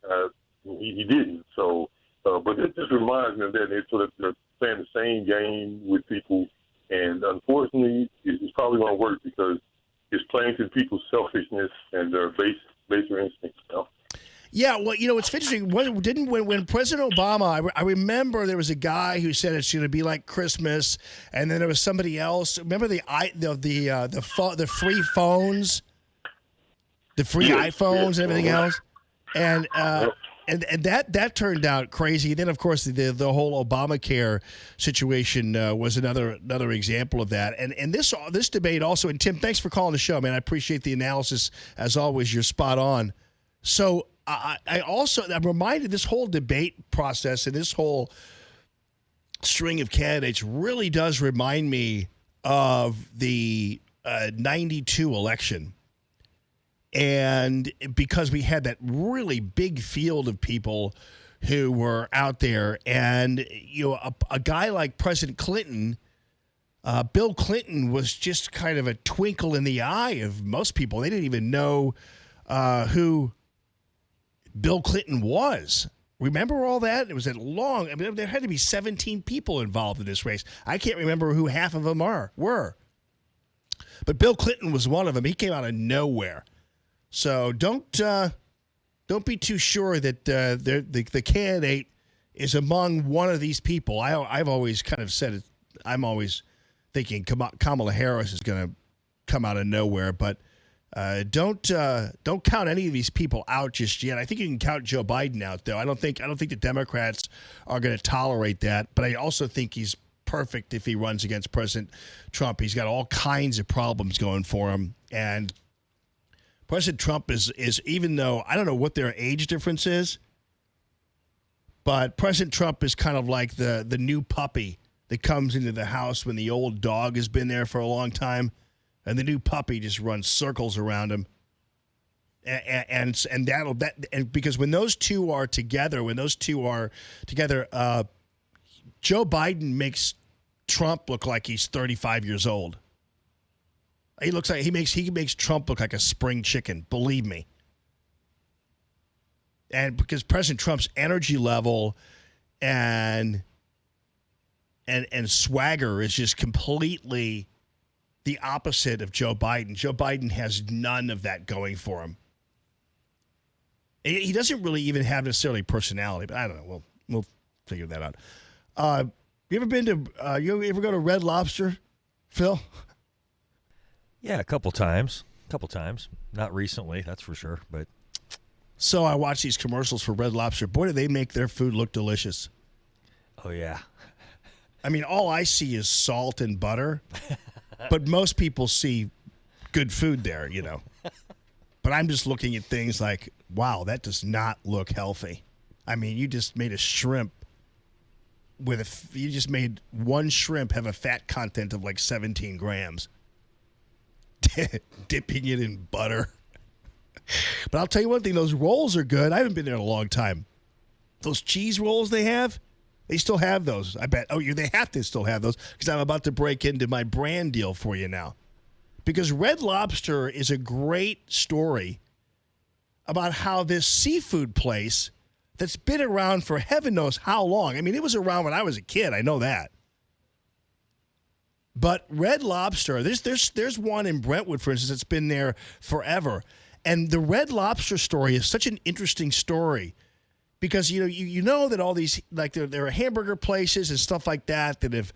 he didn't. So, but this just reminds me of that. They're playing the same game with people, and unfortunately, it's probably going to work because it's playing to people's selfishness and their baser instincts. You know? Yeah, well, it's interesting. When President Obama, I remember there was a guy who said it's going to be like Christmas, and then there was somebody else. Remember the free phones, the free iPhones, and everything else, and that turned out crazy. Then, of course, the whole Obamacare situation was another example of that. And this debate also. And Tim, thanks for calling the show, man. I appreciate the analysis as always. You're spot on. So. I'm reminded this whole debate process and this whole string of candidates really does remind me of the 92 election. And because we had that really big field of people who were out there, and a guy like President Clinton, Bill Clinton was just kind of a twinkle in the eye of most people. They didn't even know who Bill Clinton was. Remember all that? It was long. I mean, there had to be 17 people involved in this race. I can't remember who half of them were. But Bill Clinton was one of them. He came out of nowhere. So don't be too sure that the candidate is among one of these people. I've always kind of said it. I'm always thinking Kamala Harris is going to come out of nowhere, but don't count any of these people out just yet. I think you can count Joe Biden out, though. I don't think the Democrats are going to tolerate that. But I also think he's perfect if he runs against President Trump. He's got all kinds of problems going for him, and President Trump is even though I don't know what their age difference is, but President Trump is kind of like the new puppy that comes into the house when the old dog has been there for a long time. And the new puppy just runs circles around him, and because when those two are together, Joe Biden makes Trump look like he's 35 years old. He makes Trump look like a spring chicken. Believe me. And because President Trump's energy level and swagger is just completely the opposite of Joe Biden. Joe Biden has none of that going for him. He doesn't really even have necessarily personality, but I don't know. We'll figure that out. You ever go to Red Lobster, Phil? Yeah, a couple times. Not recently, that's for sure. But so I watch these commercials for Red Lobster. Boy, do they make their food look delicious. Oh yeah. I mean, all I see is salt and butter, but most people see good food there, you know. But I'm just looking at things like, wow, that does not look healthy. I mean, you just made a shrimp you just made one shrimp have a fat content of like 17 grams. Dipping it in butter. But I'll tell you one thing, those rolls are good. I haven't been there in a long time. Those cheese rolls they still have those. I bet. Oh, they have to still have those because I'm about to break into my brand deal for you now. Because Red Lobster is a great story about how this seafood place that's been around for heaven knows how long. I mean, it was around when I was a kid. I know that. But Red Lobster, there's one in Brentwood, for instance, that's been there forever. And the Red Lobster story is such an interesting story because, you know that all these, like there are hamburger places and stuff like that have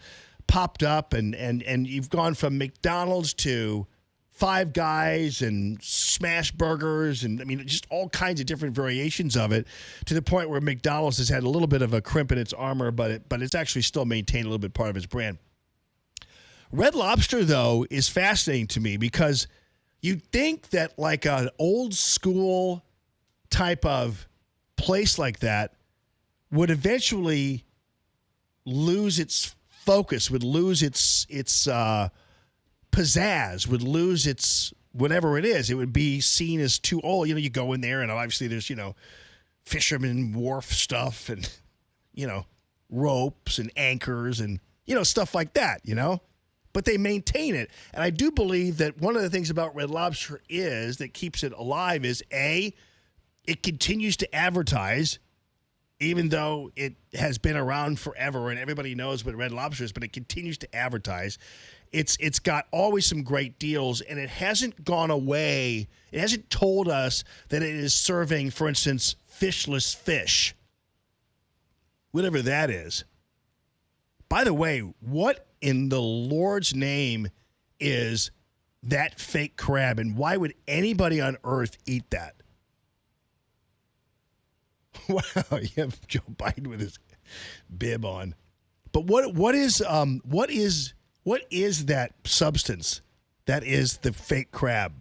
popped up and you've gone from McDonald's to Five Guys and smash burgers and, I mean, just all kinds of different variations of it to the point where McDonald's has had a little bit of a crimp in its armor, but it's actually still maintained a little bit part of its brand. Red Lobster, though, is fascinating to me because you'd think that like an old school type of place like that would eventually lose its focus, would lose its pizzazz, would lose its whatever it is. It would be seen as too old. You go in there and obviously there's, fisherman wharf stuff and, ropes and anchors and, stuff like that, But they maintain it. And I do believe that one of the things about Red Lobster is that keeps it alive is, A, it continues to advertise, even though it has been around forever and everybody knows what Red Lobster is, but it continues to advertise. It's got always some great deals, and it hasn't gone away. It hasn't told us that it is serving, for instance, fishless fish, whatever that is. By the way, what in the Lord's name is that fake crab, and why would anybody on earth eat that? Wow, you have Joe Biden with his bib on. But what is that substance that is the fake crab?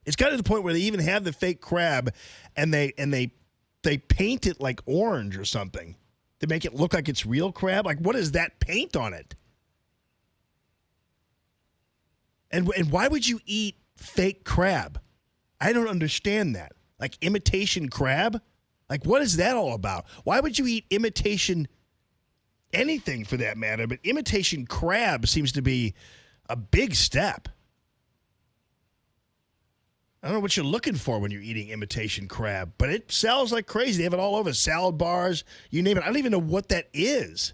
It's gotten to the point where they even have the fake crab and they paint it like orange or something. They make it look like it's real crab. Like, what is that paint on it? And why would you eat fake crab? I don't understand that. Like imitation crab? Like, what is that all about? Why would you eat imitation anything for that matter? But imitation crab seems to be a big step. I don't know what you're looking for when you're eating imitation crab, but it sells like crazy. They have it all over salad bars, you name it. I don't even know what that is.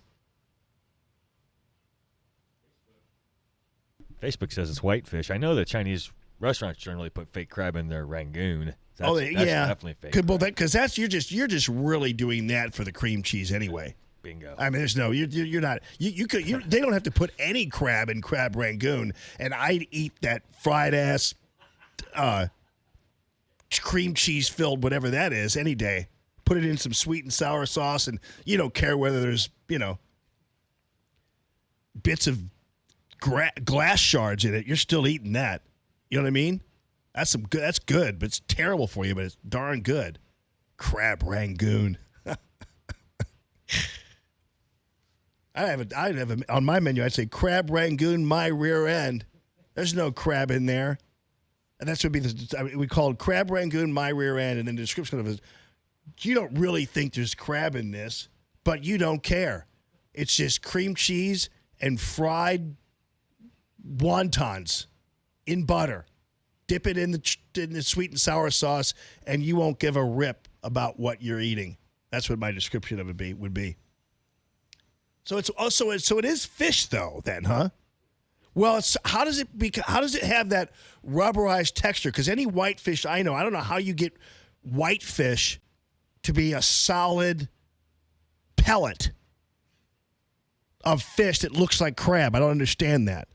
Facebook says it's whitefish. I know that Chinese restaurants generally put fake crab in their rangoon. That's definitely fake. Because you're just really doing that for the cream cheese anyway. Bingo. I mean, you're not. They don't have to put any crab in crab rangoon, and I'd eat that fried ass, cream cheese filled whatever that is any day. Put it in some sweet and sour sauce, and you don't care whether there's bits of glass shards in it. You're still eating that. You know what I mean? That's good. That's good, but it's terrible for you. But it's darn good. Crab rangoon. I'd have on my menu. I'd say crab rangoon, my rear end. There's no crab in there, and that's would be we call it crab rangoon, my rear end, and then the description of it is, you don't really think there's crab in this, but you don't care. It's just cream cheese and fried wontons in butter. Dip it in the sweet and sour sauce, and you won't give a rip about what you're eating. That's what my description of it would be. So it is fish though, then, huh? Well, how does it have that rubberized texture? Because any whitefish I don't know how you get whitefish to be a solid pellet of fish that looks like crab. I don't understand that.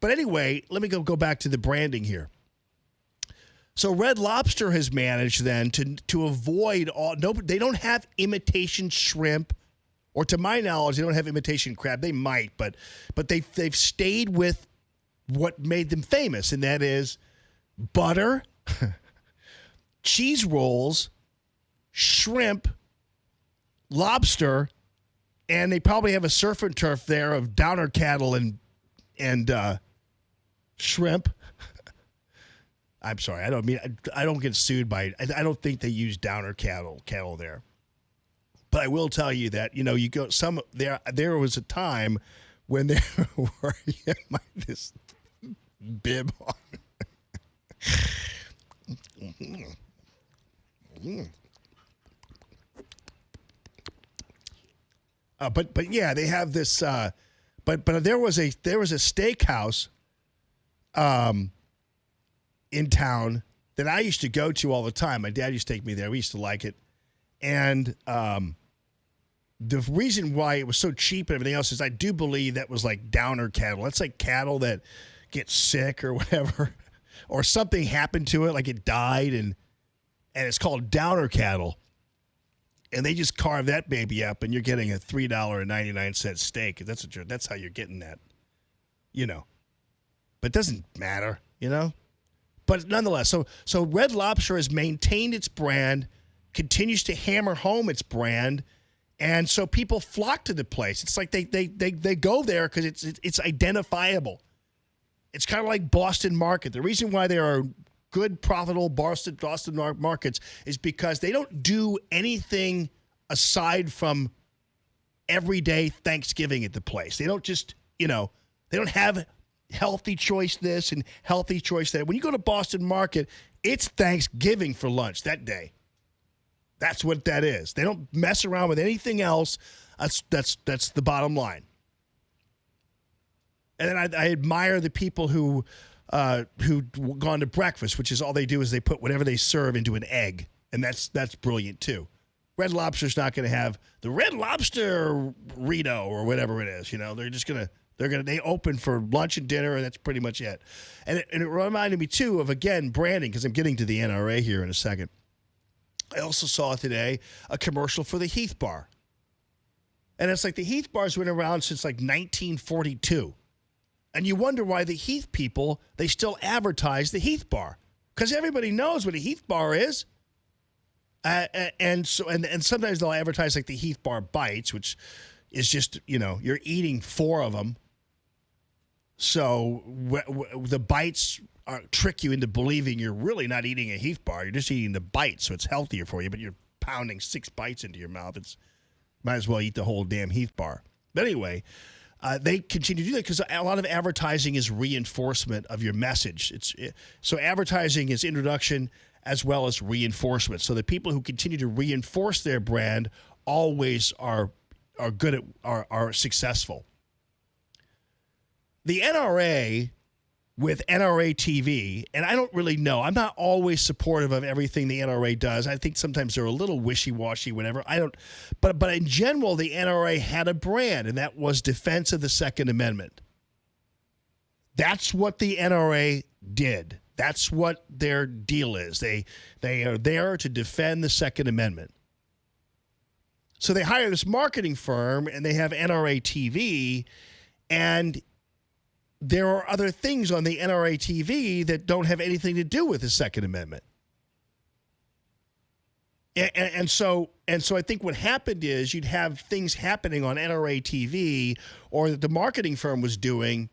But anyway, let me go back to the branding here. So Red Lobster has managed then to avoid they don't have imitation shrimp Or to my knowledge, they don't have imitation crab. They might, but they've stayed with what made them famous, and that is butter, cheese rolls, shrimp, lobster, and they probably have a surf and turf there of downer cattle and shrimp. I'm sorry, I don't get sued by. I don't think they use downer cattle there. But I will tell you that, you go there was a time when there were this bib on. But yeah, they have this but there was a steakhouse in town that I used to go to all the time. My dad used to take me there. We used to like it. And the reason why it was so cheap and everything else is I do believe that was like downer cattle. That's like cattle that get sick or whatever, or something happened to it, like it died, and it's called downer cattle. And they just carve that baby up, and you're getting a $3.99 steak. That's how you're getting that, But it doesn't matter, But nonetheless, so Red Lobster has maintained its brand, continues to hammer home its brand, and so people flock to the place. It's like they go there because it's identifiable. It's kind of like Boston Market. The reason why there are good, profitable Boston markets is because they don't do anything aside from everyday Thanksgiving at the place. They don't just, they don't have healthy choice this and healthy choice that. When you go to Boston Market, it's Thanksgiving for lunch that day. That's what that is. They don't mess around with anything else. That's the bottom line. And then I admire the people who gone to breakfast, which is all they do is they put whatever they serve into an egg, and that's brilliant too. Red Lobster's not going to have the Red Lobster Rito or whatever it is. They're just they open for lunch and dinner, and that's pretty much it. And it reminded me too of, again, branding, because I'm getting to the NRA here in a second. I also saw today a commercial for the Heath Bar, and it's like the Heath Bar's been around since like 1942. And you wonder why the Heath people, they still advertise the Heath Bar. Because everybody knows what a Heath Bar is. And sometimes they'll advertise like the Heath Bar Bites, which is just, you're eating 4 of them. So the bites trick you into believing you're really not eating a Heath Bar. You're just eating the bites, so it's healthier for you. But you're pounding 6 bites into your mouth. Might as well eat the whole damn Heath Bar. But anyway, they continue to do that because a lot of advertising is reinforcement of your message. So advertising is introduction as well as reinforcement. So the people who continue to reinforce their brand always are good are successful. The NRA with NRA TV, and I don't really know. I'm not always supportive of everything the NRA does. I think sometimes they're a little wishy-washy, whatever. But in general, the NRA had a brand, and that was defense of the Second Amendment. That's what the NRA did. That's what their deal is. They are there to defend the Second Amendment. So they hire this marketing firm, and they have NRA TV, and there are other things on the NRA TV that don't have anything to do with the Second Amendment. And so I think what happened is you'd have things happening on NRA TV or that the marketing firm was doing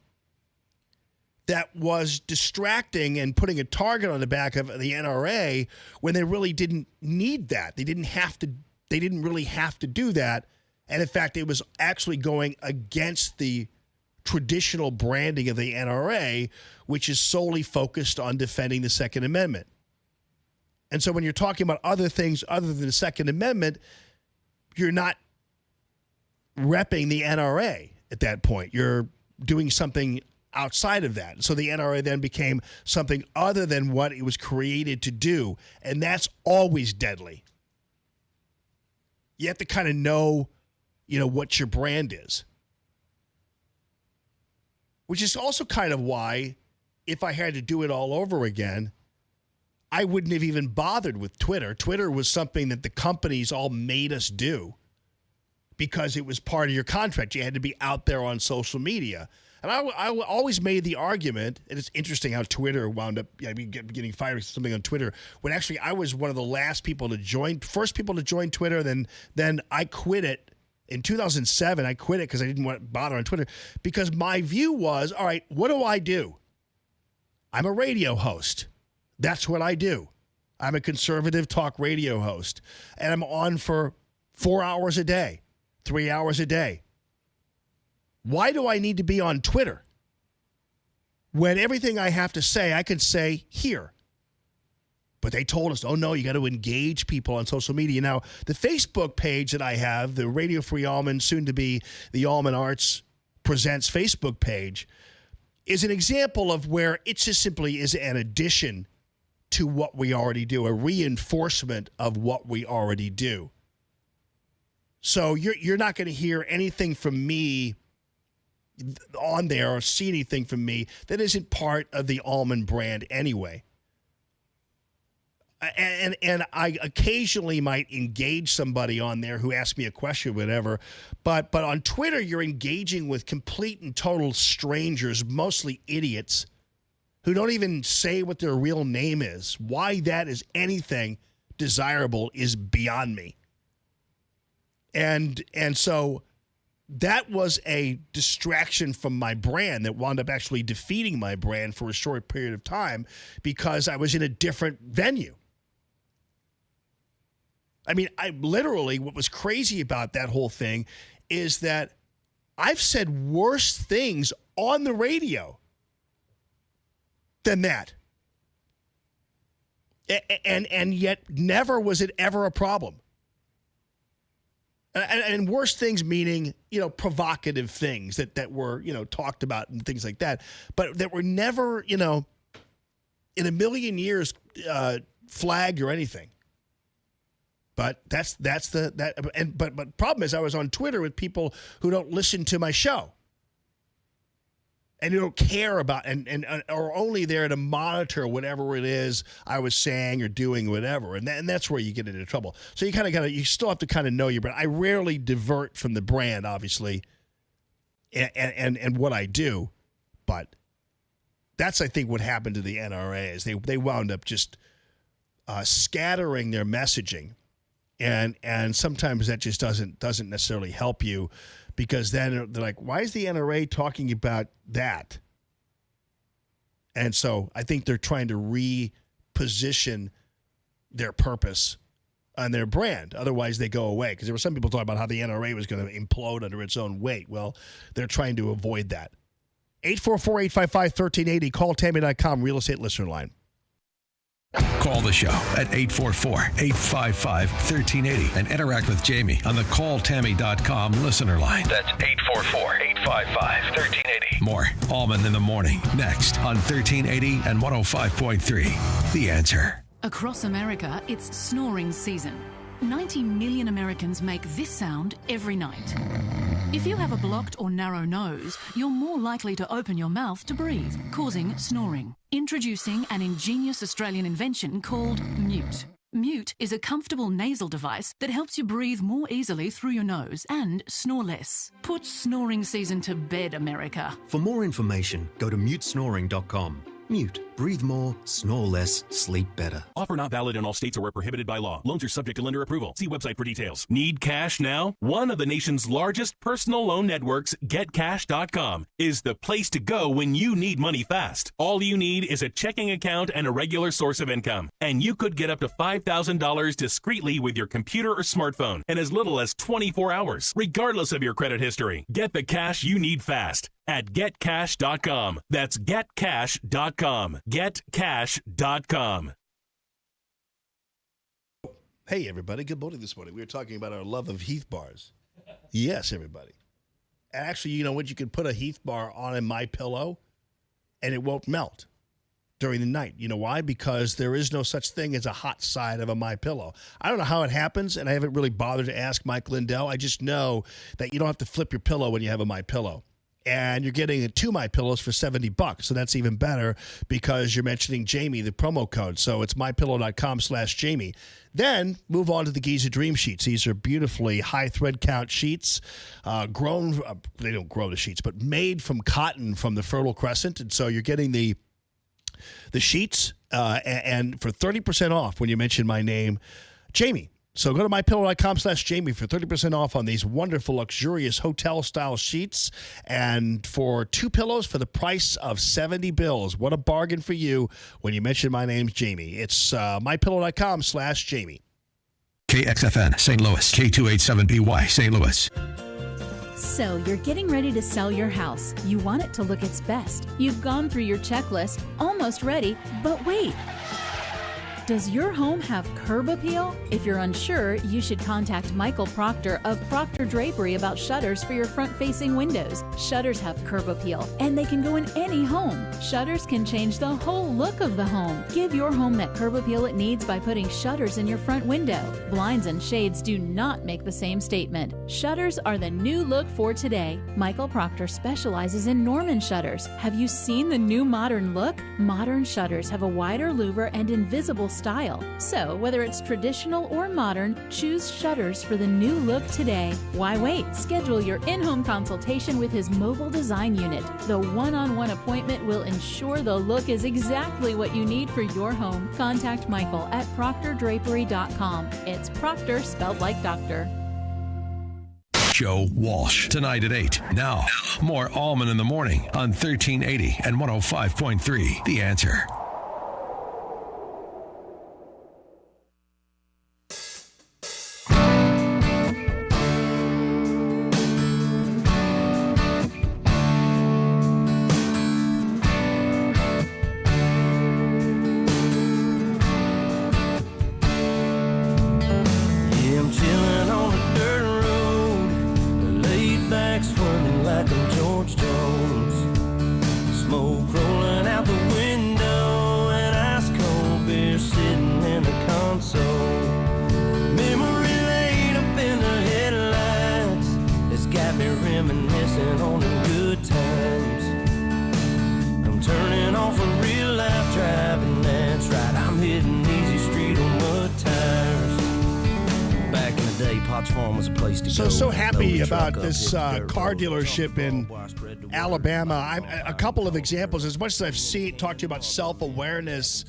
that was distracting and putting a target on the back of the NRA when they really didn't need that. They didn't really have to do that. And in fact, it was actually going against the traditional branding of the NRA, which is solely focused on defending the Second Amendment. And so when you're talking about other things other than the Second Amendment, you're not repping the NRA at that point. You're doing something outside of that. So the NRA then became something other than what it was created to do. And that's always deadly. You have to kind of know, what your brand is. Which is also kind of why, if I had to do it all over again, I wouldn't have even bothered with Twitter. Twitter was something that the companies all made us do because it was part of your contract. You had to be out there on social media. And I always made the argument, and it's interesting how Twitter wound up getting fired or something on Twitter, when actually I was one of the first people to join Twitter, then I quit it. In 2007, I quit it because I didn't want to bother on Twitter, because my view was, all right, what do? I'm a radio host. That's what I do. I'm a conservative talk radio host, and I'm on for 4 hours a day, 3 hours a day. Why do I need to be on Twitter when everything I have to say, I can say here? But they told us, oh, no, you got to engage people on social media. Now, the Facebook page that I have, the Radio Free Allman, soon to be the Allman Arts Presents Facebook page, is an example of where it just simply is an addition to what we already do, a reinforcement of what we already do. So you're not going to hear anything from me on there or see anything from me that isn't part of the Allman brand anyway. And I occasionally might engage somebody on there who asks me a question, whatever. But on Twitter, you're engaging with complete and total strangers, mostly idiots, who don't even say what their real name is. Why that is anything desirable is beyond me. And so that was a distraction from my brand that wound up actually defeating my brand for a short period of time because I was in a different venue. I mean, what was crazy about that whole thing is that I've said worse things on the radio than that. And yet never was it ever a problem. And worse things meaning, provocative things that were, talked about and things like that, but that were never, in a million years flagged or anything. But but problem is I was on Twitter with people who don't listen to my show and who don't care about and are only there to monitor whatever it is I was saying or doing, whatever. And that's where you get into trouble. So you still have to kind of know your brand. I rarely divert from the brand, obviously, and what I do. But that's, I think, what happened to the NRA is they wound up just scattering their messaging. And sometimes that just doesn't necessarily help you, because then they're like, why is the NRA talking about that? And so I think they're trying to reposition their purpose on their brand. Otherwise, they go away. Because there were some people talking about how the NRA was going to implode under its own weight. Well, they're trying to avoid that. 844-855-1380. Call Tammy.com real estate listener line. Call the show at 844-855-1380 and interact with Jamie on the calltammy.com listener line. That's 844-855-1380. More Allman in the Morning next on 1380 and 105.3. The Answer. Across America, it's snoring season. 90 million Americans make this sound every night. If you have a blocked or narrow nose, you're more likely to open your mouth to breathe, causing snoring. Introducing an ingenious Australian invention called Mute. Mute is a comfortable nasal device that helps you breathe more easily through your nose and snore less. Put snoring season to bed, America. For more information, go to mutesnoring.com. Mute. Breathe more, snore less, sleep better. Offer not valid in all states or where prohibited by law. Loans are subject to lender approval. See website for details. Need cash now? One of the nation's largest personal loan networks, GetCash.com, is the place to go when you need money fast. All you need is a checking account and a regular source of income. And you could get up to $5,000 discreetly with your computer or smartphone in as little as 24 hours, regardless of your credit history. Get the cash you need fast at GetCash.com. That's GetCash.com. GetCash.com. Hey, everybody. Good morning this morning. We were talking about our love of Heath bars. Yes, everybody. And actually, you know what? You can put a Heath bar on a MyPillow, and it won't melt during the night. You know why? Because there is no such thing as a hot side of a MyPillow. I don't know how it happens, and I haven't really bothered to ask Mike Lindell. I just know that you don't have to flip your pillow when you have a MyPillow. and you're getting 2 MyPillows for $70. So that's even better because you're mentioning Jamie, the promo code. So it's mypillow.com/Jamie. Then move on to the Giza Dream Sheets. These are beautifully high thread count sheets, grown. They don't grow the sheets, but made from cotton from the Fertile Crescent. And so you're getting the sheets and for 30% off when you mention my name, Jamie. So go to mypillow.com/Jamie for 30% off on these wonderful, luxurious hotel-style sheets. And for 2 pillows for the price of $70. What a bargain for you when you mention my name's Jamie. It's mypillow.com/Jamie. KXFN, St. Louis. K287BY, St. Louis. So you're getting ready to sell your house. You want it to look its best. You've gone through your checklist, almost ready, but wait. Does your home have curb appeal? If you're unsure, you should contact Michael Proctor of Proctor Drapery about shutters for your front-facing windows. Shutters have curb appeal, and they can go in any home. Shutters can change the whole look of the home. Give your home that curb appeal it needs by putting shutters in your front window. Blinds and shades do not make the same statement. Shutters are the new look for today. Michael Proctor specializes in Norman shutters. Have you seen the new modern look? Modern shutters have a wider louver and invisible style. So, whether it's traditional or modern, choose shutters for the new look today. Why wait? Schedule your in-home consultation with his mobile design unit. The one-on-one appointment will ensure the look is exactly what you need for your home. Contact Michael at proctordrapery.com. It's Proctor spelled like doctor. Joe Walsh, tonight at 8. Now, more Allman in the Morning on 1380 and 105.3. The Answer. So happy about this car dealership in Alabama. A couple of examples. As much as I've talked to you about self-awareness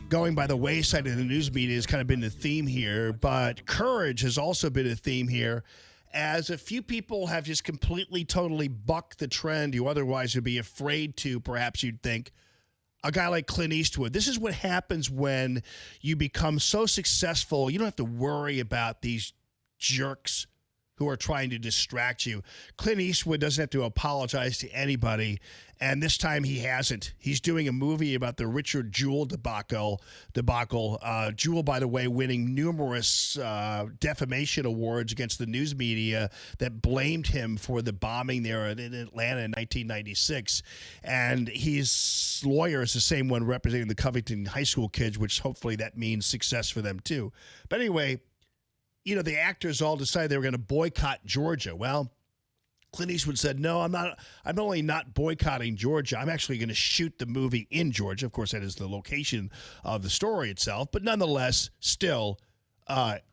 going by the wayside in the news media has kind of been the theme here, but courage has also been a theme here, as a few people have just completely, totally bucked the trend you otherwise would be afraid to, perhaps you'd think. A guy like Clint Eastwood. This is what happens when you become so successful, you don't have to worry about these jerks who are trying to distract you. Clint Eastwood doesn't have to apologize to anybody, and this time he hasn't. He's doing a movie about the Richard Jewell debacle. Jewell, by the way, winning numerous defamation awards against the news media that blamed him for the bombing there in Atlanta in 1996. And his lawyer is the same one representing the Covington High School kids, which hopefully that means success for them too. But anyway, you know, the actors all decided they were going to boycott Georgia. Well, Clint Eastwood said, no, I'm not only not boycotting Georgia, I'm actually going to shoot the movie in Georgia. Of course, that is the location of the story itself. But nonetheless, still,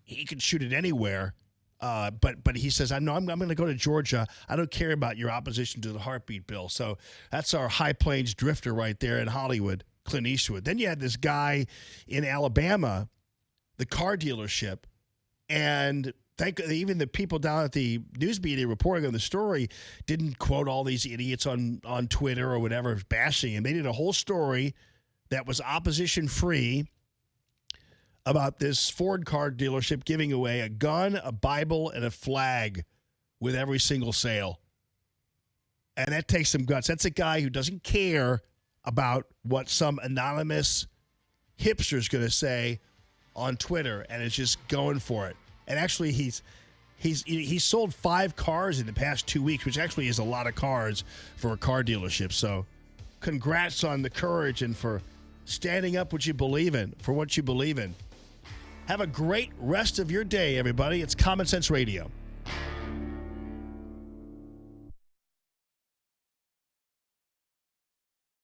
he could shoot it anywhere. But he says, I'm going to go to Georgia. I don't care about your opposition to the heartbeat bill. So that's our High Plains drifter right there in Hollywood, Clint Eastwood. Then you had this guy in Alabama, the car dealership, and even the people down at the news media reporting on the story didn't quote all these idiots on Twitter or whatever bashing him. They did a whole story that was opposition-free about this Ford car dealership giving away a gun, a Bible, and a flag with every single sale. And that takes some guts. That's a guy who doesn't care about what some anonymous hipster's going to say on Twitter, and is just going for it. And actually, he's sold 5 cars in the past 2 weeks, which actually is a lot of cars for a car dealership. So congrats on the courage and for standing up for what you believe in. Have a great rest of your day, everybody. It's Common Sense Radio.